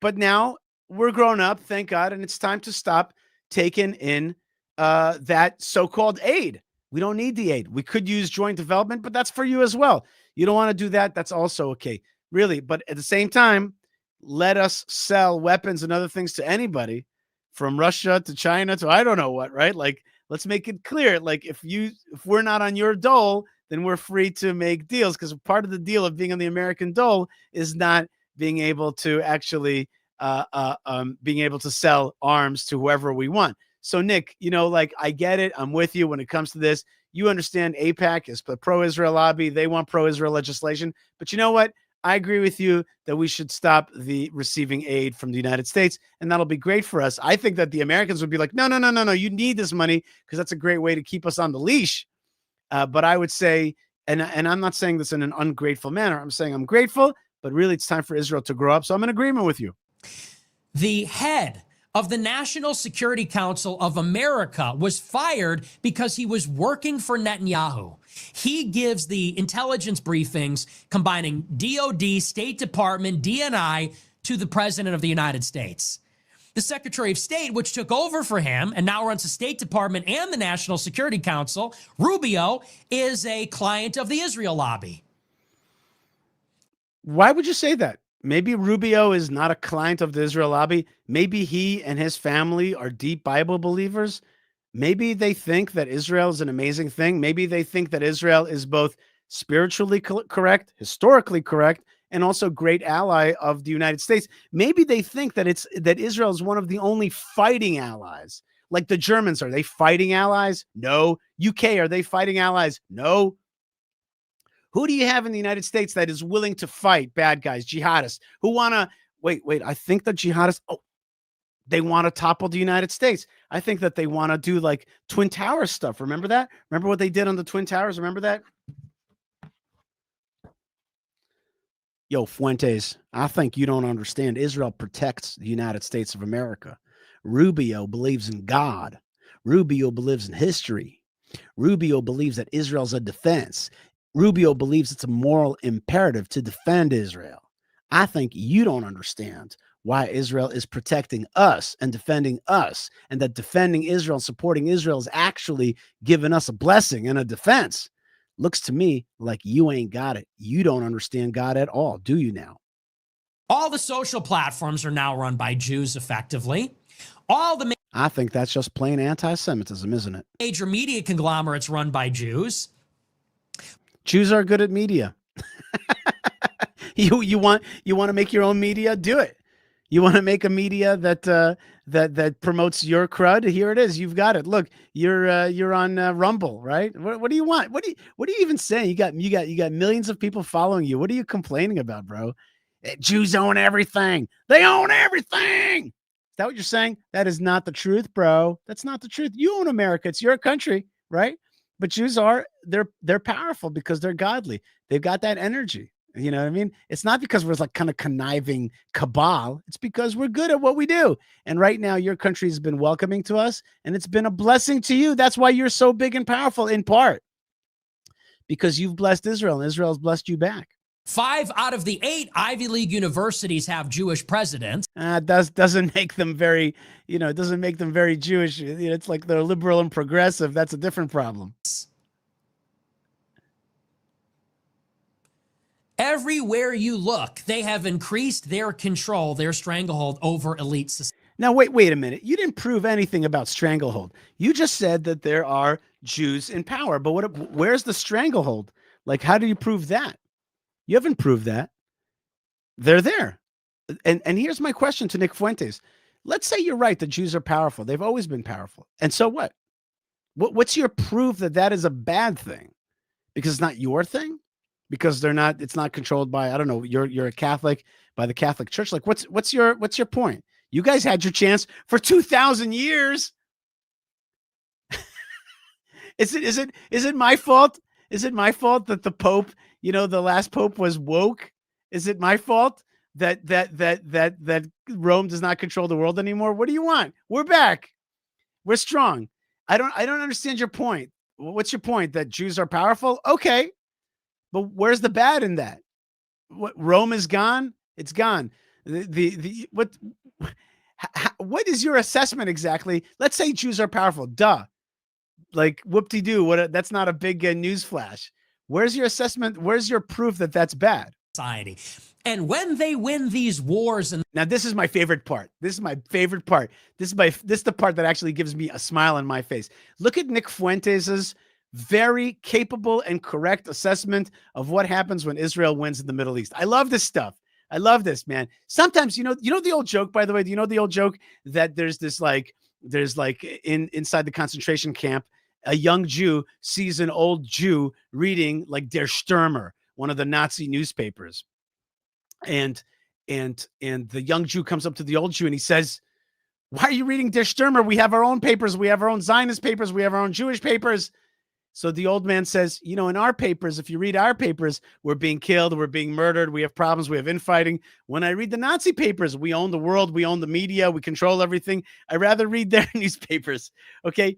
S1: But now we're grown up, thank God, and it's time to stop taking in that so-called aid. We don't need the aid. We could use joint development, but that's for you as well. You don't want to do that. That's also okay. Really. But at the same time, let us sell weapons and other things to anybody, from Russia to China to I don't know what, right? Like, let's make it clear. Like, if we're not on your dole, then we're free to make deals, because part of the deal of being on the American dole is not being able to actually being able to sell arms to whoever we want. So, Nick, like, I get it. I'm with you when it comes to this. You understand AIPAC is the pro-Israel lobby. They want pro-Israel legislation. But you know what? I agree with you that we should stop the receiving aid from the United States, and that'll be great for us. I think that the Americans would be like, no, you need this money, because that's a great way to keep us on the leash. But I would say, and I'm not saying this in an ungrateful manner, I'm saying I'm grateful, but really it's time for Israel to grow up. So I'm in agreement with you.
S15: The head of the National Security Council of America was fired because he was working for Netanyahu. He gives the intelligence briefings combining DOD, State Department, DNI to the President of the United States. The Secretary of State, which took over for him and now runs the State Department and the National Security Council, Rubio, is a client of the Israel lobby.
S1: Why would you say that? Maybe Rubio is not a client of the Israel lobby. Maybe he and his family are deep Bible believers. Maybe they think that Israel is an amazing thing. Maybe they think that Israel is both spiritually correct, historically correct, and also great ally of the United States. Maybe they think that Israel is one of the only fighting allies. Like the Germans, are they fighting allies? No. UK, are they fighting allies? No. Who do you have in the United States that is willing to fight bad guys, jihadists, who want to, wait, I think the jihadists, they want to topple the United States. I think that they want to do like Twin Towers stuff. Remember that? Remember what they did on the Twin Towers? Remember that? Yo, Fuentes, I think you don't understand. Israel protects the United States of America. Rubio believes in God. Rubio believes in history. Rubio believes that Israel's a defense. Rubio believes it's a moral imperative to defend Israel. I think you don't understand why Israel is protecting us and defending us, and that defending Israel and supporting Israel is actually giving us a blessing and a defense. Looks to me like you ain't got it. You don't understand God at all, do you now?
S15: All the social platforms are now run by Jews effectively.
S1: I think that's just plain anti-Semitism, isn't it?
S15: Major media conglomerates run by Jews.
S1: Jews are good at media. You want to make your own media? Do it. You want to make a media that promotes your crud? Here it is. You've got it. Look, you're on Rumble, right? What do you want? What do you even say? You got millions of people following you. What are you complaining about, bro? Jews own everything. They own everything. Is that what you're saying? That is not the truth, bro. That's not the truth. You own America. It's your country, right? But Jews they're powerful because they're godly. They've got that energy. You know what I mean? It's not because we're like kind of conniving cabal. It's because we're good at what we do. And right now, your country has been welcoming to us, and it's been a blessing to you. That's why you're so big and powerful, in part because you've blessed Israel, and Israel's blessed you back.
S15: 5 out of the 8 Ivy League universities have Jewish presidents.
S1: Doesn't make them very, it doesn't make them very Jewish. It's like they're liberal and progressive. That's a different problem.
S15: Everywhere you look, they have increased their control, their stranglehold over elite society.
S1: Now, wait a minute. You didn't prove anything about stranglehold. You just said that there are Jews in power. But where's the stranglehold? Like, how do you prove that? You haven't proved that. They're there. And here's my question to Nick Fuentes. Let's say you're right. The Jews are powerful. They've always been powerful. And so what? What's your proof that is a bad thing? Because it's not your thing? Because it's not controlled by, I don't know, you're a Catholic, by the Catholic Church. Like, what's your point? You guys had your chance for 2,000 years. Is it my fault? Is it my fault that the Pope, the last Pope was woke? Is it my fault that Rome does not control the world anymore? What do you want? We're back. We're strong. I don't understand your point. What's your point? That Jews are powerful? Okay. But where's the bad in that? What, Rome is gone? It's gone. What is your assessment exactly? Let's say Jews are powerful. Duh. Like whoop-de-doo. That's not a big news flash. Where's your assessment? Where's your proof that that's bad?
S15: Society. And when they win these wars, and
S1: now this is my favorite part. This is my favorite part. This is the part that actually gives me a smile on my face. Look at Nick Fuentes's very capable and correct assessment of what happens when Israel wins in the Middle East. I love this stuff. I love this, man. Sometimes, you know the old joke, by the way, do you know the old joke that there's inside the concentration camp, a young Jew sees an old Jew reading like Der Stürmer, one of the Nazi newspapers. And the young Jew comes up to the old Jew and he says, "Why are you reading Der Stürmer? We have our own papers. We have our own Zionist papers. We have our own Jewish papers." So the old man says, in our papers, if you read our papers, we're being killed, we're being murdered, we have problems, we have infighting. When I read the Nazi papers, we own the world, we own the media, we control everything. I'd rather read their newspapers. Okay.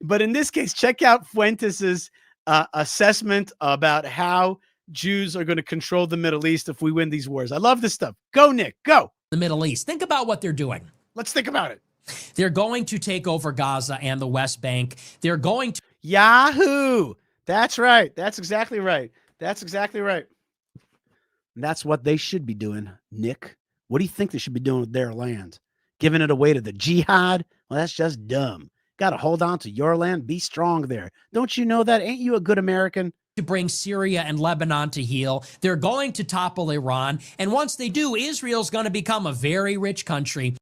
S1: But in this case, check out Fuentes's assessment about how Jews are going to control the Middle East if we win these wars. I love this stuff. Go, Nick, go.
S15: The Middle East. Think about what they're doing.
S1: Let's think about it.
S15: They're going to take over Gaza and the West Bank. They're going to.
S1: Yahoo! That's right. That's exactly right. That's exactly right. And that's what they should be doing, Nick. What do you think they should be doing with their land? Giving it away to the jihad? Well, that's just dumb. Got to hold on to your land. Be strong there. Don't you know that? Ain't you a good American?
S15: To bring Syria and Lebanon to heel. They're going to topple Iran. And once they do, Israel's going to become a very rich country.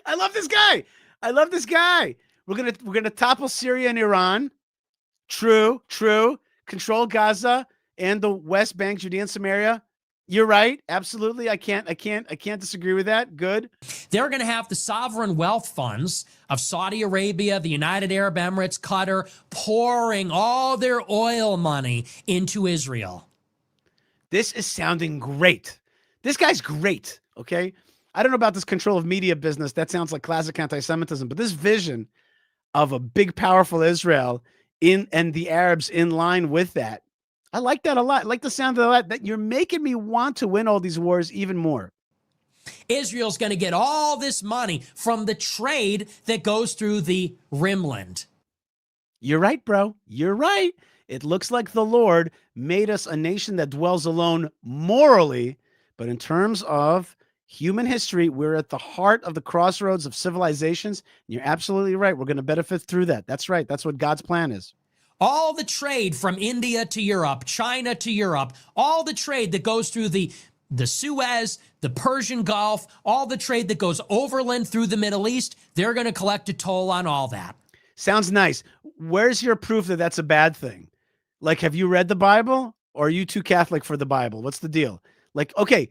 S1: I love this guy. I love this guy. We're gonna topple Syria and Iran. True. Control Gaza and the West Bank, Judea and Samaria. You're right. Absolutely. I can't disagree with that. Good.
S15: They're going to have the sovereign wealth funds of Saudi Arabia, the United Arab Emirates, Qatar, pouring all their oil money into Israel.
S1: This is sounding great. This guy's great. Okay. I don't know about this control of media business. That sounds like classic anti-Semitism, but this vision of a big, powerful Israel and the Arabs in line with that. I like that a lot. I like the sound of that. That you're making me want to win all these wars even more.
S15: Israel's going to get all this money from the trade that goes through the Rimland.
S1: You're right, bro. You're right. It looks like the Lord made us a nation that dwells alone morally, but in terms of human history, we're at the heart of the crossroads of civilizations. And you're absolutely right. We're going to benefit through that. That's right. That's what God's plan is.
S15: All the trade from India to Europe, China to Europe, all the trade that goes through the Suez, the Persian Gulf, all the trade that goes overland through the Middle East, they're going to collect a toll on all that.
S1: Sounds nice. Where's your proof that that's a bad thing? Like, have you read the Bible, or are you too Catholic for the Bible? What's the deal? Like, okay,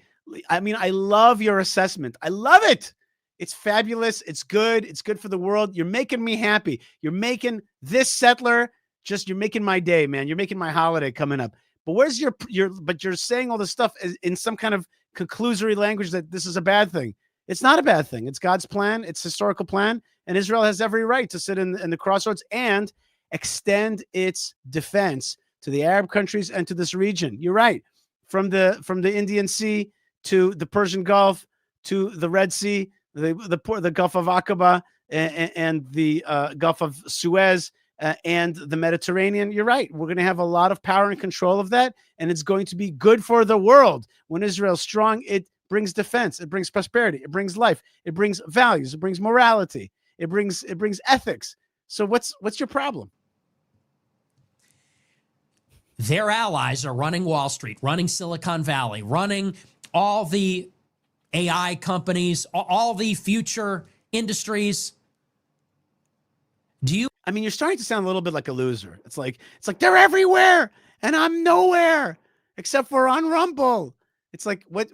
S1: I mean, I love your assessment. I love it. It's fabulous. It's good. It's good for the world. You're making me happy. You're making this settler you're making my day, man. You're making my holiday coming up. But where's but you're saying all this stuff in some kind of conclusory language that this is a bad thing. It's not a bad thing. It's God's plan. It's historical plan. And Israel has every right to sit in the crossroads and extend its defense to the Arab countries and to this region. You're right. From the Indian Sea to the Persian Gulf to the Red Sea, the Gulf of Aqaba and the Gulf of Suez, and the Mediterranean. You're right. We're going to have a lot of power and control of that, and it's going to be good for the world. When Israel's strong, it brings defense, it brings prosperity, it brings life, it brings values, it brings morality, it brings ethics. So what's your problem?
S15: Their allies are running Wall Street, running Silicon Valley, running all the AI companies, all the future industries.
S1: I mean, you're starting to sound a little bit like a loser. It's like they're everywhere and I'm nowhere except for on Rumble. It's like, what?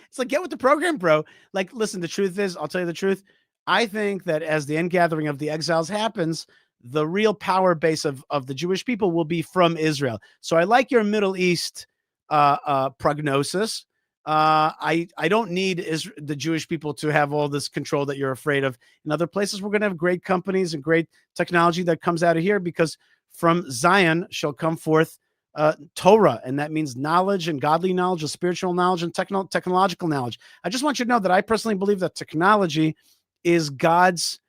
S1: It's like, get with the program, bro. Like, listen, the truth is, I'll tell you the truth. I think that as the ingathering of the exiles happens, the real power base of the Jewish people will be from Israel. So I like your Middle East prognosis. I don't need the Jewish people to have all this control that you're afraid of. In other places, we're going to have great companies and great technology that comes out of here, because from Zion shall come forth Torah, and that means knowledge and godly knowledge and spiritual knowledge and technological knowledge. I just want you to know that I personally believe that technology is God's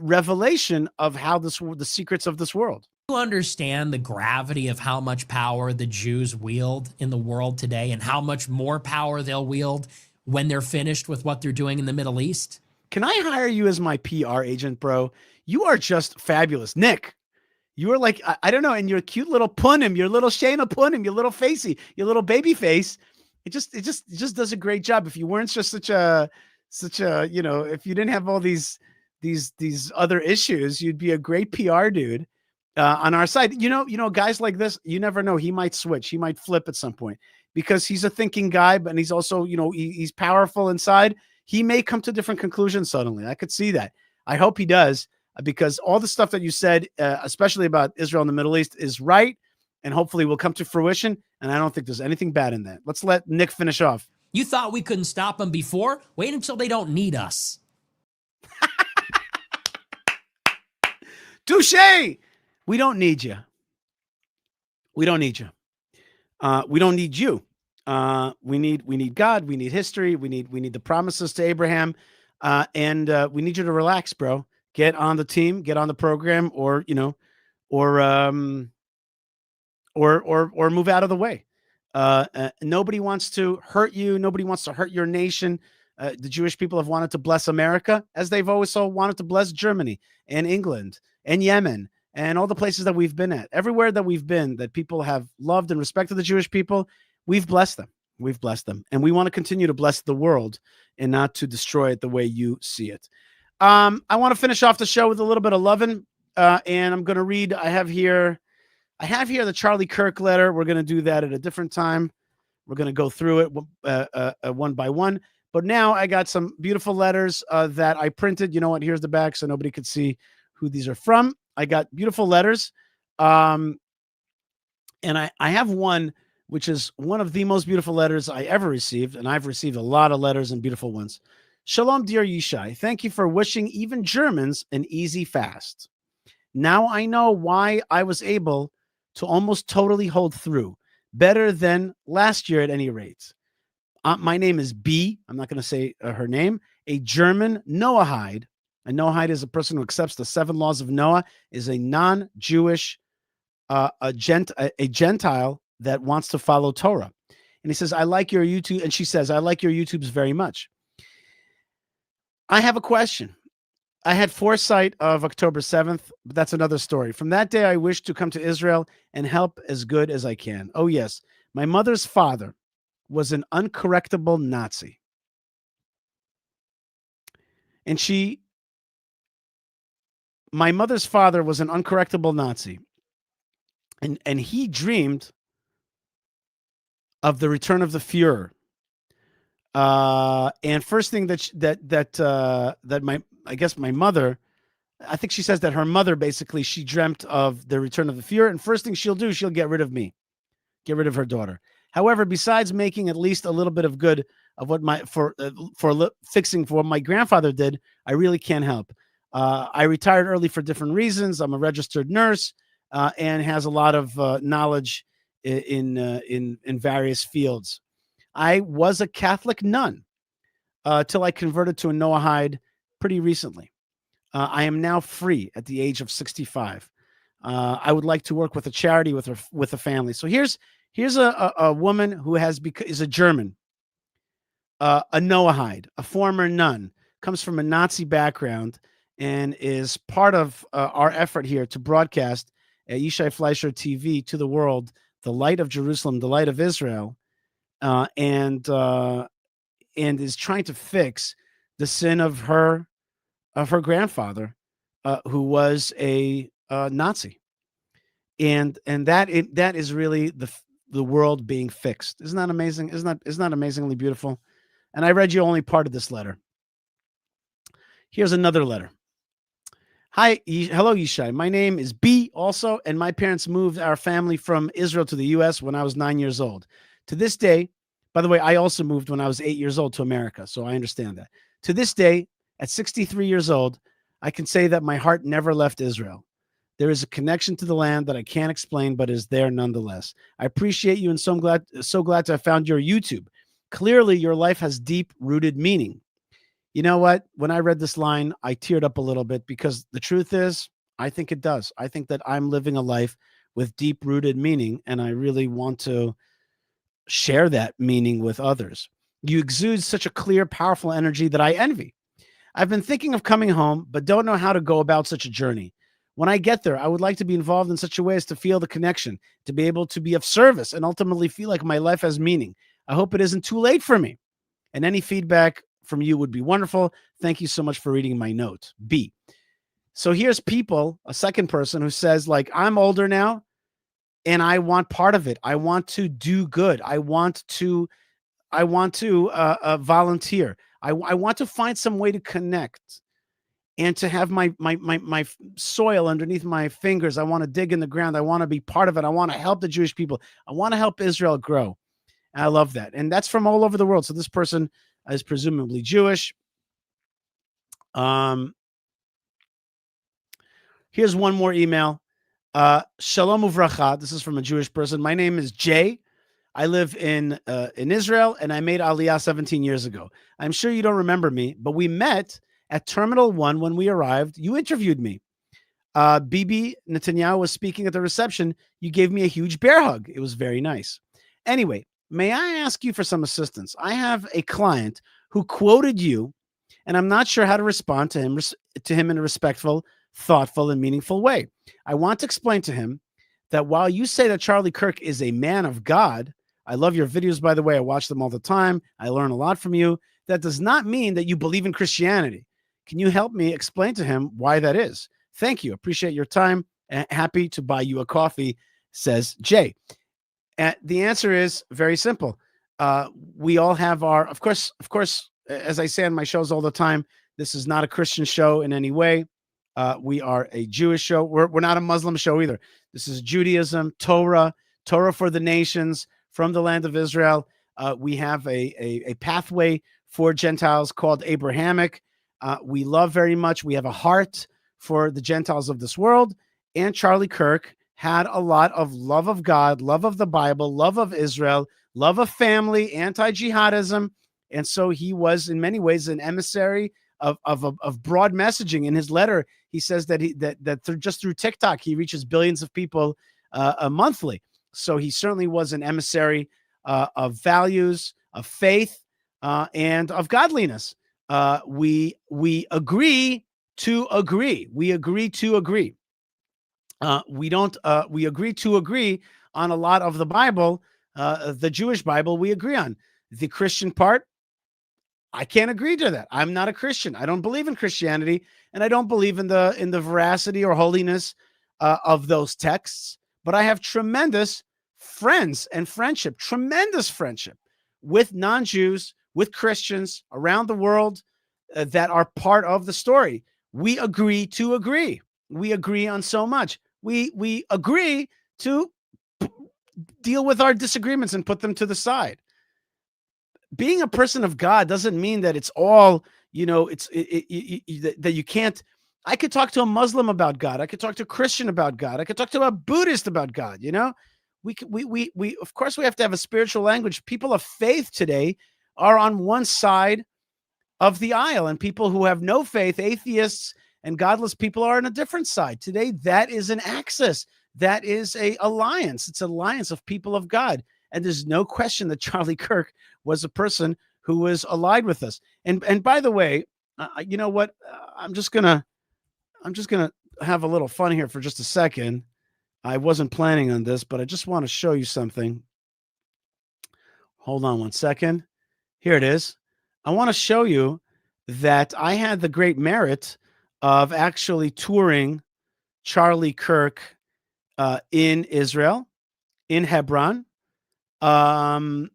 S1: revelation of how the secrets of this world.
S15: You understand the gravity of how much power the Jews wield in the world today and how much more power they'll wield when they're finished with what they're doing in the Middle East?
S1: Can I hire you as my PR agent, bro? You are just fabulous. Nick, you are like, I don't know, and your cute little punim, your little Shayna punim, your little facey, your little baby face. It just does a great job. If you weren't just such a, you know, if you didn't have all these other issues, you'd be a great PR dude. On our side, you know, guys like this, you never know. He might switch. He might flip at some point, because he's a thinking guy, but he's also, you know, he's powerful inside. He may come to different conclusions suddenly. I could see that. I hope he does, because all the stuff that you said, especially about Israel and the Middle East, is right, and hopefully will come to fruition. And I don't think there's anything bad in that. Let's let Nick finish off.
S15: You thought we couldn't stop them before? Wait until they don't need us.
S1: Touché! We don't need you. We don't need you. We don't need you. We need God. We need history. We need the promises to Abraham, and we need you to relax, bro. Get on the team, get on the program, or or move out of the way. Nobody wants to hurt you. Nobody wants to hurt your nation. The Jewish people have wanted to bless America, as they've always wanted to bless Germany and England and Yemen and all the places that we've been at. Everywhere that we've been, that people have loved and respected the Jewish people, we've blessed them. We've blessed them. And we want to continue to bless the world and not to destroy it the way you see it. I want to finish off the show with a little bit of loving. And I'm going to read, I have here the Charlie Kirk letter. We're going to do that at a different time. We're going to go through it one by one. But now I got some beautiful letters that I printed. You know what? Here's the back so nobody could see who these are from. I got beautiful letters. And I have one, which is one of the most beautiful letters I ever received. And I've received a lot of letters and beautiful ones. Shalom, dear Yishai. Thank you for wishing even Germans an easy fast. Now I know why I was able to almost totally hold through. Better than last year at any rate. My name is B. I'm not going to say her name. A German Noahide. A Noahide is a person who accepts the 7 laws of Noah, is a non-Jewish, a Gentile that wants to follow Torah. And he says, I like your YouTube. And she says, I like your YouTubes very much. I have a question. I had foresight of October 7th, but that's another story. From that day, I wish to come to Israel and help as good as I can. Oh, yes. My mother's father was an uncorrectable Nazi. My mother's father was an uncorrectable Nazi. And he dreamed of the return of the Fuhrer. And first thing that my mother, I think she says that her mother, basically, she dreamt of the return of the Fuhrer. And first thing she'll do, she'll get rid of me, get rid of her daughter. However, besides making at least a little bit of good of what fixing for what my grandfather did, I really can't help. I retired early for different reasons. I'm a registered nurse and has a lot of knowledge in various fields. I was a Catholic nun till I converted to a Noahide pretty recently. I am now free at the age of 65. I would like to work with a charity with a family. So here's a woman who is a German, a Noahide, a former nun, comes from a Nazi background, and is part of our effort here to broadcast at Yishai Fleischer TV to the world the light of Jerusalem, the light of Israel, and is trying to fix the sin of her grandfather, who was a Nazi, and that is really the world being fixed. Isn't that amazing? Isn't that amazingly beautiful? And I read you only part of this letter. Here's another letter. Hi, hello, Yishai. My name is B also, and my parents moved our family from Israel to the U.S. when I was 9 years old. To this day, by the way, I also moved when I was 8 years old to America, so I understand that. To this day, at 63 years old, I can say that my heart never left Israel. There is a connection to the land that I can't explain, but is there nonetheless. I appreciate you and so glad to have found your YouTube. Clearly, your life has deep-rooted meaning. You know what? When I read this line, I teared up a little bit because the truth is, I think it does. I think that I'm living a life with deep-rooted meaning, and I really want to share that meaning with others. You exude such a clear, powerful energy that I envy. I've been thinking of coming home, but don't know how to go about such a journey. When I get there, I would like to be involved in such a way as to feel the connection, to be able to be of service, and ultimately feel like my life has meaning. I hope it isn't too late for me. And any feedback from you would be wonderful. Thank you so much for reading my note. B. So here's a second person who says, like, I'm older now and I want part of it. I want to do good. I want to volunteer. I want to find some way to connect and to have my soil underneath my fingers. I want to dig in the ground. I want to be part of it. I want to help the Jewish people. I want to help Israel grow. And I love that. And that's from all over the world. So this person is presumably Jewish. Here's one more email. Shalom uvracha. This is from a Jewish person. My name is Jay. I live in Israel, and I made Aliyah 17 years ago. I'm sure you don't remember me, but we met at Terminal 1 when we arrived. You interviewed me. Bibi Netanyahu was speaking at the reception. You gave me a huge bear hug. It was very nice. Anyway, may I ask you for some assistance? I have a client who quoted you, and I'm not sure how to respond to him in a respectful, thoughtful, and meaningful way. I want to explain to him that while you say that Charlie Kirk is a man of God, I love your videos, by the way. I watch them all the time. I learn a lot from you. That does not mean that you believe in Christianity. Can you help me explain to him why that is? Thank you. Appreciate your time. Happy to buy you a coffee, says Jay. The answer is very simple. We all have our, of course, as I say on my shows all the time, this is not a Christian show in any way. We are a Jewish show. We're not a Muslim show either. This is Judaism, Torah for the nations from the land of Israel. We have a pathway for Gentiles called Abrahamic. We love very much. We have a heart for the Gentiles of this world. And Charlie Kirk had a lot of love of God, love of the Bible, love of Israel, love of family, anti-jihadism. And so he was in many ways an emissary of broad messaging. In his letter, he says that just through TikTok, he reaches billions of people monthly. So he certainly was an emissary of values, of faith, and of godliness. We agree to agree. We agree to agree. We agree to agree on a lot of the Bible, the Jewish Bible we agree on. The Christian part, I can't agree to that. I'm not a Christian. I don't believe in Christianity, and I don't believe in the veracity or holiness of those texts. But I have tremendous friends and friendship, tremendous friendship with non-Jews, with Christians around the world that are part of the story. We agree to agree. We agree on so much. We agree to deal with our disagreements and put them to the side. Being a person of God doesn't mean that it's all, that you can't. I could talk to a Muslim about God. I could talk to a Christian about God. I could talk to a Buddhist about God. We of course we have to have a spiritual language. People of faith today are on one side of the aisle, and people who have no faith, atheists and godless people, are on a different side. Today, that is an axis. That is a alliance. It's an alliance of people of God. And there's no question that Charlie Kirk was a person who was allied with us. And by the way, you know what? I'm just gonna have a little fun here for just a second. I wasn't planning on this, but I just want to show you something. Hold on one second. Here it is. I want to show you that I had the great merit of actually touring Charlie Kirk in Israel, in Hebron. And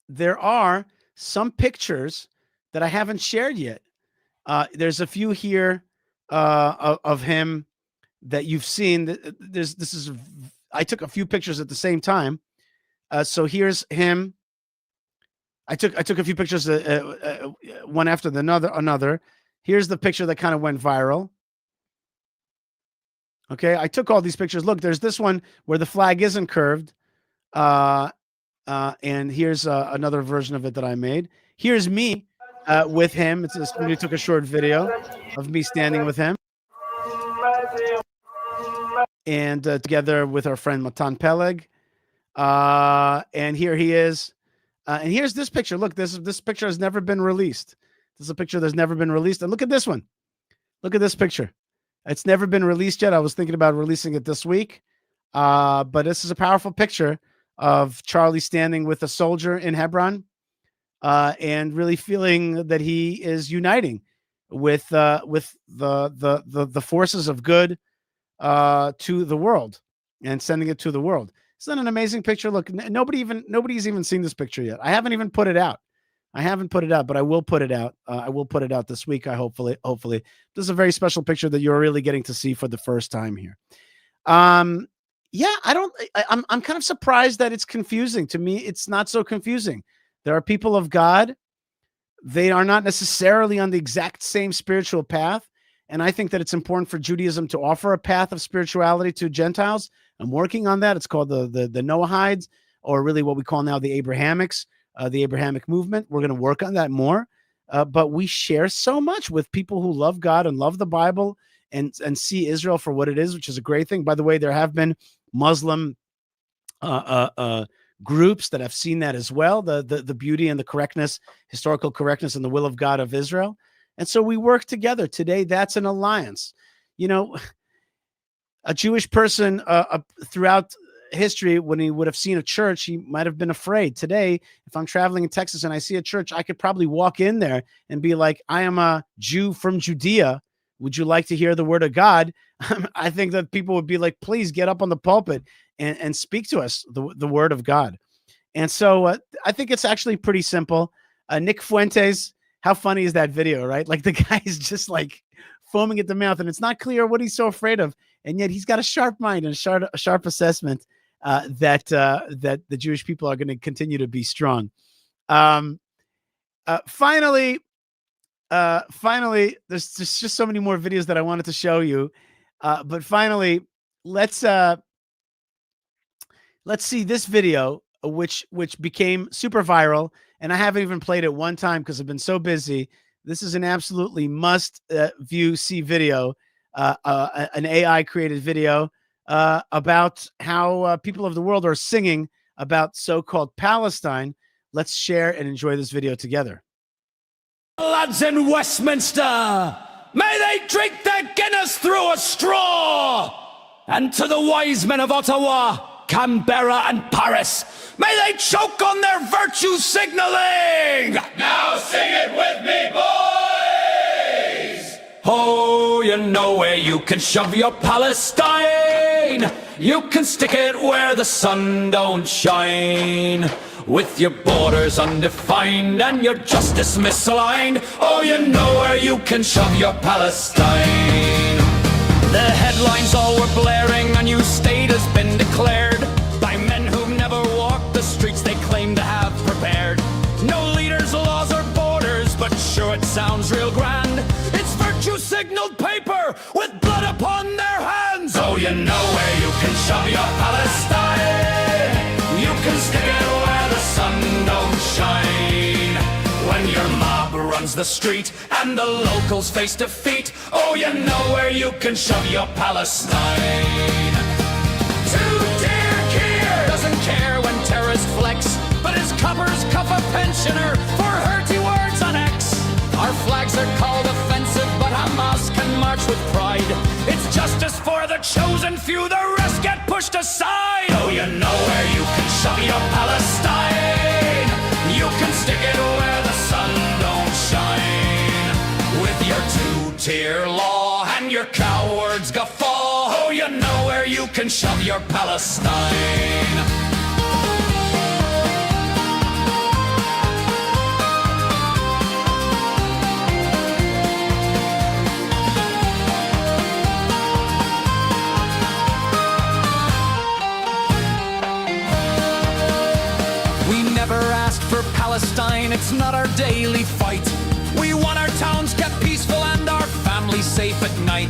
S1: there are some pictures that I haven't shared yet. There's a few here of him that you've seen. I took a few pictures at the same time. So here's him. I took a few pictures, one after another. Here's the picture that kind of went viral. Okay, I took all these pictures. Look, there's this one where the flag isn't curved. And here's another version of it that I made. Here's me with him. We took a short video of me standing with him. And together with our friend Matan Peleg. And here he is. And here's this picture. Look, this picture has never been released. This is a picture that's never been released. And look at this one. Look at this picture. It's never been released yet. I was thinking about releasing it this week. But this is a powerful picture of Charlie standing with a soldier in Hebron, and really feeling that he is uniting with the forces of good to the world and sending it to the world. Isn't that an amazing picture? Look, nobody's even seen this picture yet. I haven't even put it out. But I will put it out. I will put it out this week. Hopefully. This is a very special picture that you're really getting to see for the first time here. I'm kind of surprised that it's confusing. To me, it's not so confusing. There are people of God. They are not necessarily on the exact same spiritual path. And I think that it's important for Judaism to offer a path of spirituality to Gentiles. I'm working on that. It's called the Noahides, or really what we call now the Abrahamics, the Abrahamic movement. We're going to work on that more. But we share so much with people who love God and love the Bible and see Israel for what it is, which is a great thing. By the way, there have been Muslim groups that have seen that as well, the beauty and the correctness, historical correctness and the will of God of Israel. And so we work together. Today, that's an alliance. You know, a Jewish person throughout history, when he would have seen a church, he might have been afraid. Today, if I'm traveling in Texas and I see a church, I could probably walk in there and be like, I am a Jew from Judea. Would you like to hear the word of God? I think that people would be like, please get up on the pulpit and speak to us the word of God. And so I think it's actually pretty simple. Nick Fuentes, how funny is that video, right? Like the guy is just like foaming at the mouth, and it's not clear what he's so afraid of. And yet he's got a sharp mind and a sharp assessment that the Jewish people are going to continue to be strong. Finally, there's just so many more videos that I wanted to show you. But finally, let's see this video, which became super viral, and I haven't even played it one time because I've been so busy. This is an absolutely must see video, an AI created video about how people of the world are singing about so-called Palestine. Let's share and enjoy this video together.
S16: Lads in Westminster, may they drink their Guinness through a straw. And to the wise men of Ottawa, Canberra and Paris, may they choke on their virtue signaling.
S17: Now sing it with me, boys.
S16: Oh, you know where you can shove your Palestine. You can stick it where the sun don't shine. With your borders undefined and your justice misaligned. Oh, you know where you can shove your Palestine. The headlines all were blaring, a new state has been declared by men who've never walked the streets they claim to have prepared. No leaders, laws, or borders, but sure it sounds real grand. It's virtue signaled paper with blood upon their hands. Oh, you know where you can shove your Palestine. You can stick it where the sun don't shine. When your mob runs the street and the locals face defeat, oh, you know where you can shove your Palestine. Two-tier Keir doesn't care when terrorists flex, but his coppers cuff a pensioner for hurty words on X. Our flags are called offensive, but Hamas can march with pride. It's justice for the chosen few, the rest get pushed aside. Oh, you know where you can shove your Palestine. You can stick it where the sun don't shine. With your two-tier law and your cowards guffaw, oh, you know where you can shove your Palestine. For Palestine, it's not our daily fight. We want our towns kept peaceful and our families safe at night.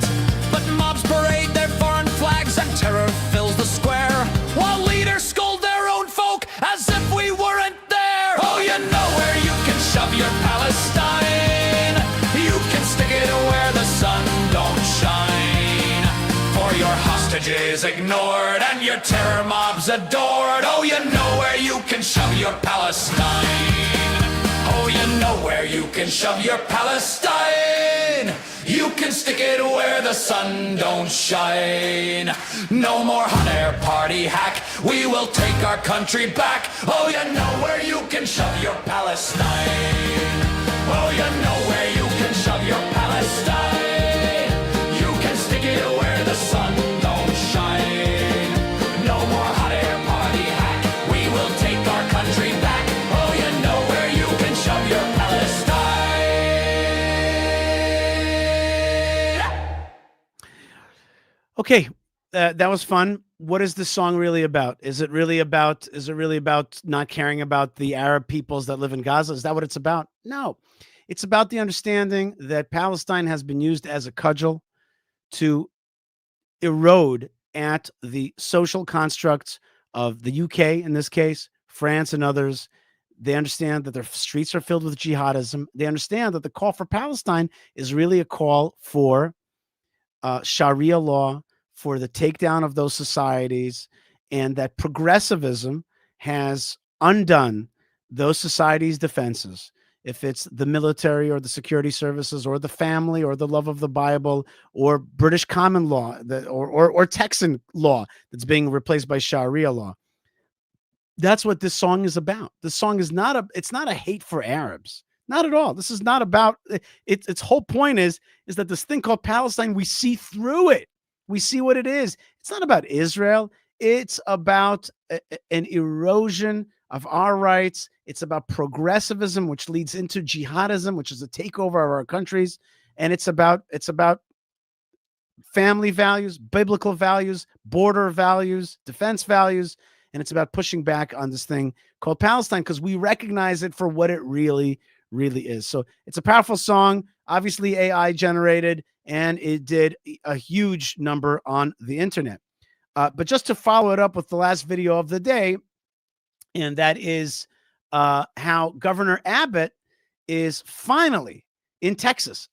S16: But mobs parade their foreign flags and terror fills the square, while leaders scold their own folk as if we weren't there. Oh, you know where you can shove your Palestine. You can stick it where the sun don't shine. For your hostages ignored and your terror mobs adored, oh, you know where you can shove your Palestine. Oh, you know where you can shove your Palestine. You can stick it where the sun don't shine. No more hot air party hack. We will take our country back. Oh, you know where you can shove your Palestine. Oh, you know where you can shove your Palestine. You can stick it where the sun don't shine. No more hot air party hack. We will take our country back. Oh, you know where you can shove your Palestine.
S1: Okay, that was fun. What is this song really about? Is it really about not caring about the Arab peoples that live in Gaza? Is that what it's about? No. It's about the understanding that Palestine has been used as a cudgel to erode at the social constructs of the UK, in this case, France and others. They understand that their streets are filled with jihadism. They understand that the call for Palestine is really a call for Sharia law, for the takedown of those societies, and that progressivism has undone those societies' defenses. If it's the military or the security services or the family or the love of the Bible or British common law or Texan law that's being replaced by Sharia law. That's what this song is about. This song is it's not a hate for Arabs. Not at all. This is not about its whole point is that this thing called Palestine, we see through it. We see what it is. It's not about Israel. It's about an erosion of our rights. It's about progressivism, which leads into jihadism, which is a takeover of our countries. And it's about family values, biblical values, border values, defense values. And it's about pushing back on this thing called Palestine because we recognize it for what it really is. So it's a powerful song, obviously AI generated, and it did a huge number on the internet. But just to follow it up with the last video of the day, and that is how Governor Abbott is finally in Texas,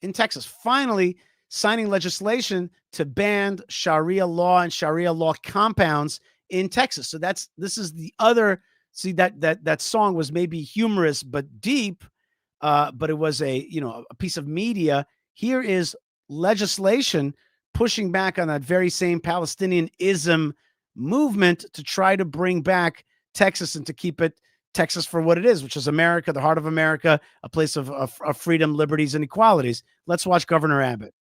S1: finally signing legislation to ban Sharia law and Sharia law compounds in Texas. So this is the other. See, that song was maybe humorous but deep, but it was a piece of media. Here is legislation pushing back on that very same Palestinianism movement to try to bring back Texas and to keep it Texas for what it is, which is America, the heart of America, a place of freedom, liberties, and equalities. Let's watch Governor Abbott.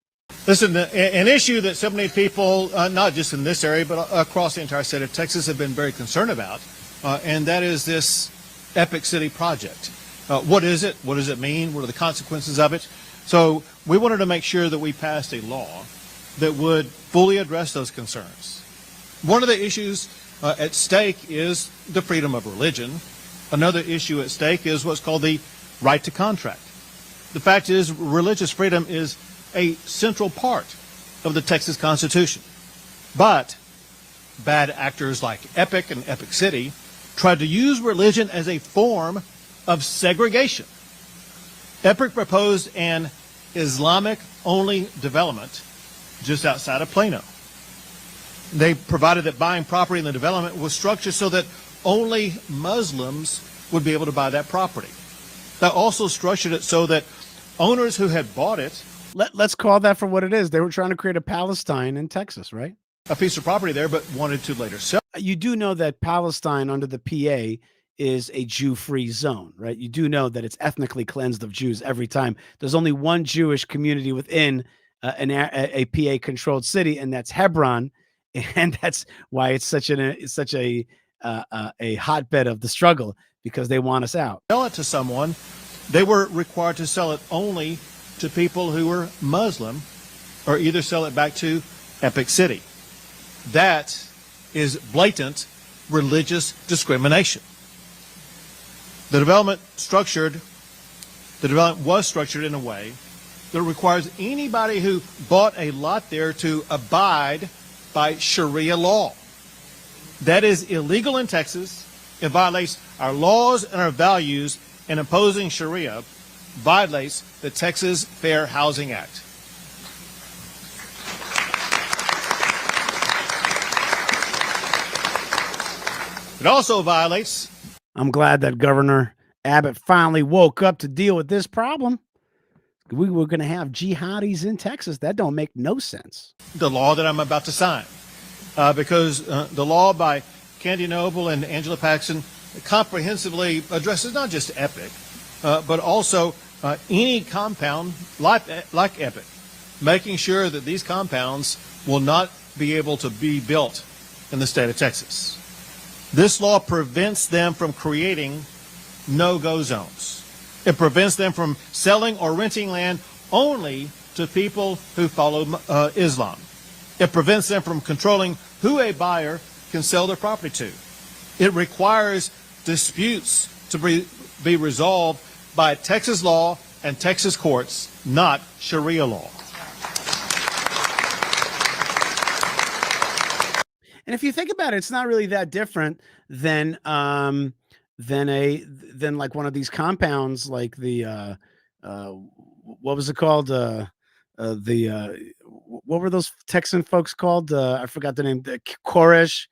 S18: Listen, an issue that so many people, not just in this area, but across the entire state of Texas, have been very concerned about, and that is this Epic City project. What is it? What does it mean? What are the consequences of it? So we wanted to make sure that we passed a law that would fully address those concerns. One of the issues at stake is the freedom of religion. Another issue at stake is what's called the right to contract. The fact is, religious freedom is a central part of the Texas Constitution. But bad actors like Epic and Epic City tried to use religion as a form of segregation. Epic proposed an Islamic-only development just outside of Plano. They provided that buying property in the development was structured so that only Muslims would be able to buy that property. They also structured it so that owners who had bought it.
S1: Let's call that for what it is. They were trying to create a Palestine in Texas, right?
S18: A piece of property there, but wanted to later sell.
S1: You do know that Palestine under the PA is a Jew-free zone, right? You do know that it's ethnically cleansed of Jews every time. There's only one Jewish community within a PA-controlled city, and that's Hebron, and that's why it's such a hotbed of the struggle, because they want us out.
S18: Sell it to someone, they were required to sell it only to people who were Muslim, or either sell it back to Epic City. That is blatant religious discrimination. The development was structured in a way that requires anybody who bought a lot there to abide by Sharia law. That is illegal in Texas. It violates our laws and our values, and imposing Sharia violates the Texas Fair Housing Act. It also violates.
S1: I'm glad that Governor Abbott finally woke up to deal with this problem. We were going to have jihadis in Texas. That don't make no sense.
S18: The law that I'm about to sign, because the law by Candy Noble and Angela Paxson comprehensively addresses not just Epic, but also any compound like Epic, making sure that these compounds will not be able to be built in the state of Texas. This law prevents them from creating no-go zones. It prevents them from selling or renting land only to people who follow Islam. It prevents them from controlling who a buyer can sell their property to. It requires disputes to be resolved by Texas law and Texas courts, not Sharia law.
S1: And if you think about it, it's not really that different than like one of these compounds, like the what was it called? What were those Texan folks called? I forgot the name. The Koresh,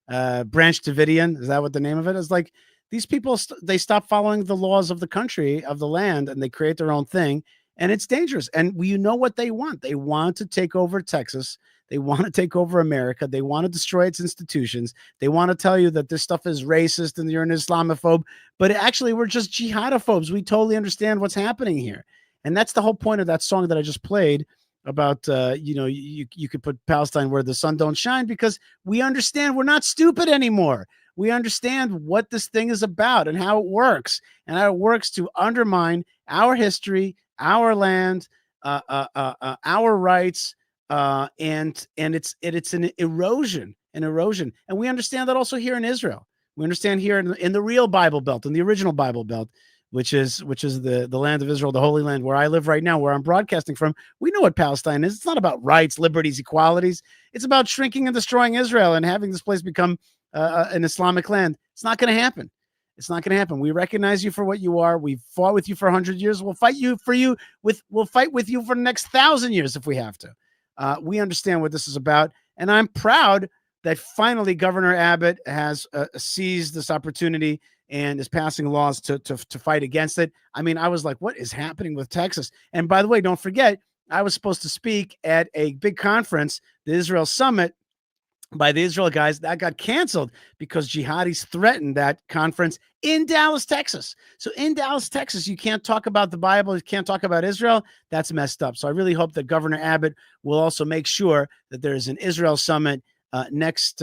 S1: Branch Davidian. Is that what the name of it is? Like these people, they stop following the laws of the country, of the land, and they create their own thing. And it's dangerous. And you know what they want? They want to take over Texas. They want to take over America. They want to destroy its institutions. They want to tell you that this stuff is racist and you're an Islamophobe. But actually, we're just jihadophobes. We totally understand what's happening here. And that's the whole point of that song that I just played about, you could put Palestine where the sun don't shine, because we understand we're not stupid anymore. We understand what this thing is about and how it works, and how it works to undermine our history, our land, our rights, and it's an erosion, and we understand that also here in Israel. We understand here in the real Bible Belt, in the original Bible Belt, which is the land of Israel, the Holy Land, where I live right now, where I'm broadcasting from. We know what Palestine is. It's not about rights, liberties, equalities. It's about shrinking and destroying Israel and having this place become an Islamic land. It's not going to happen. It's not going to happen. We recognize you for what you are. We've fought with you for 100 years. We'll fight with you for the next 1,000 years if we have to. We understand what this is about, and I'm proud that finally Governor Abbott has seized this opportunity and is passing laws to fight against it. I mean, I was like, what is happening with Texas? And by the way, don't forget, I was supposed to speak at a big conference, the Israel Summit, by the Israel guys. That got canceled because jihadis threatened that conference in Dallas, Texas. So in Dallas, Texas, you can't talk about the Bible. You can't talk about Israel. That's messed up. So I really hope that Governor Abbott will also make sure that there's an Israel Summit next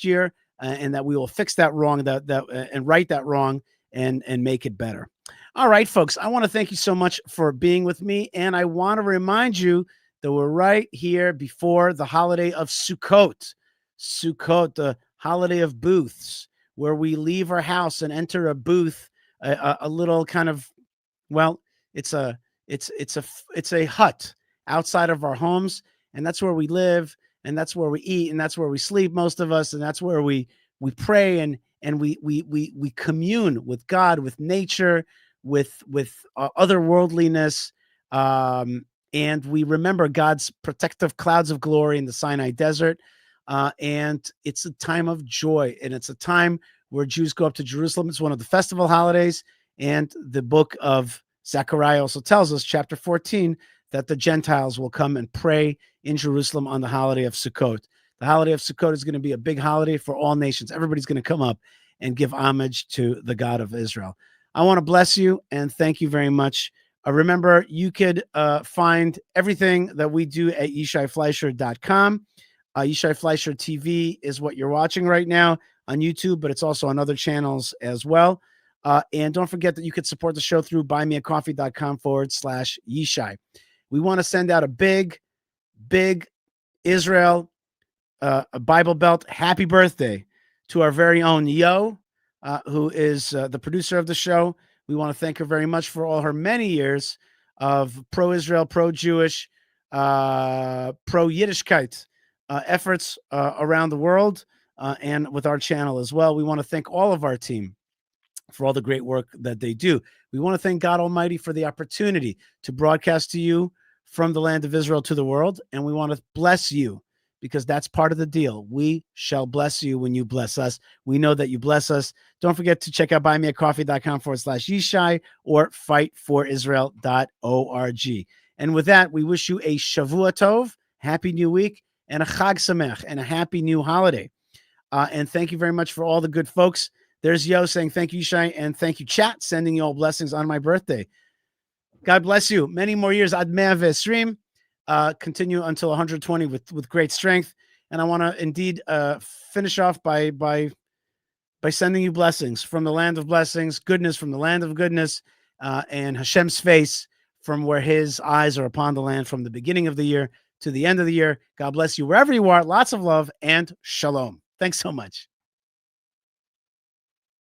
S1: year, and that we will fix that wrong, and right that wrong, and make it better. All right, folks, I want to thank you so much for being with me, and I want to remind you that we're right here before the holiday of Sukkot. Sukkot, the holiday of booths, where we leave our house and enter a booth, a little kind of, well, it's a hut outside of our homes, and that's where we live, and that's where we eat, and that's where we sleep, most of us, and that's where we pray, and we commune with God, with nature, with otherworldliness, and we remember God's protective clouds of glory in the Sinai desert. And it's a time of joy, and it's a time where Jews go up to Jerusalem. It's one of the festival holidays, and the book of Zechariah also tells us, chapter 14, that the Gentiles will come and pray in Jerusalem on the holiday of Sukkot. The holiday of Sukkot is going to be a big holiday for all nations. Everybody's going to come up and give homage to the God of Israel. I want to bless you and thank you very much. Remember, you could find everything that we do at YishaiFleischer.com. Yishai Fleischer TV is what you're watching right now on YouTube, but it's also on other channels as well. And don't forget that you could support the show through buymeacoffee.com/Yishai. We want to send out a big Israel a Bible Belt happy birthday to our very own Yo, who is the producer of the show. We want to thank her very much for all her many years of pro-Israel, pro-Jewish, pro-Yiddishkeit efforts around the world, and with our channel as well. We want to thank all of our team for all the great work that they do. We want to thank God Almighty for the opportunity to broadcast to you from the land of Israel to the world, and we want to bless you, because that's part of the deal. We shall bless you when you bless us. We know that you bless us. Don't forget to check out buymeacoffee.com/Yishai or fightforisrael.org. And with that, we wish you a Shavua Tov, happy new week, and a Chag Sameach, and a happy new holiday. And thank you very much for all the good folks. There's Yo saying thank you, Yishai, and thank you, chat, sending you all blessings on my birthday. God bless you. Many more years. Ad 120. Continue until 120 with great strength. And I want to indeed finish off by sending you blessings from the land of blessings, goodness from the land of goodness, and Hashem's face from where his eyes are upon the land from the beginning of the year to the end of the year. God bless you wherever you are. Lots of love and shalom. Thanks so much.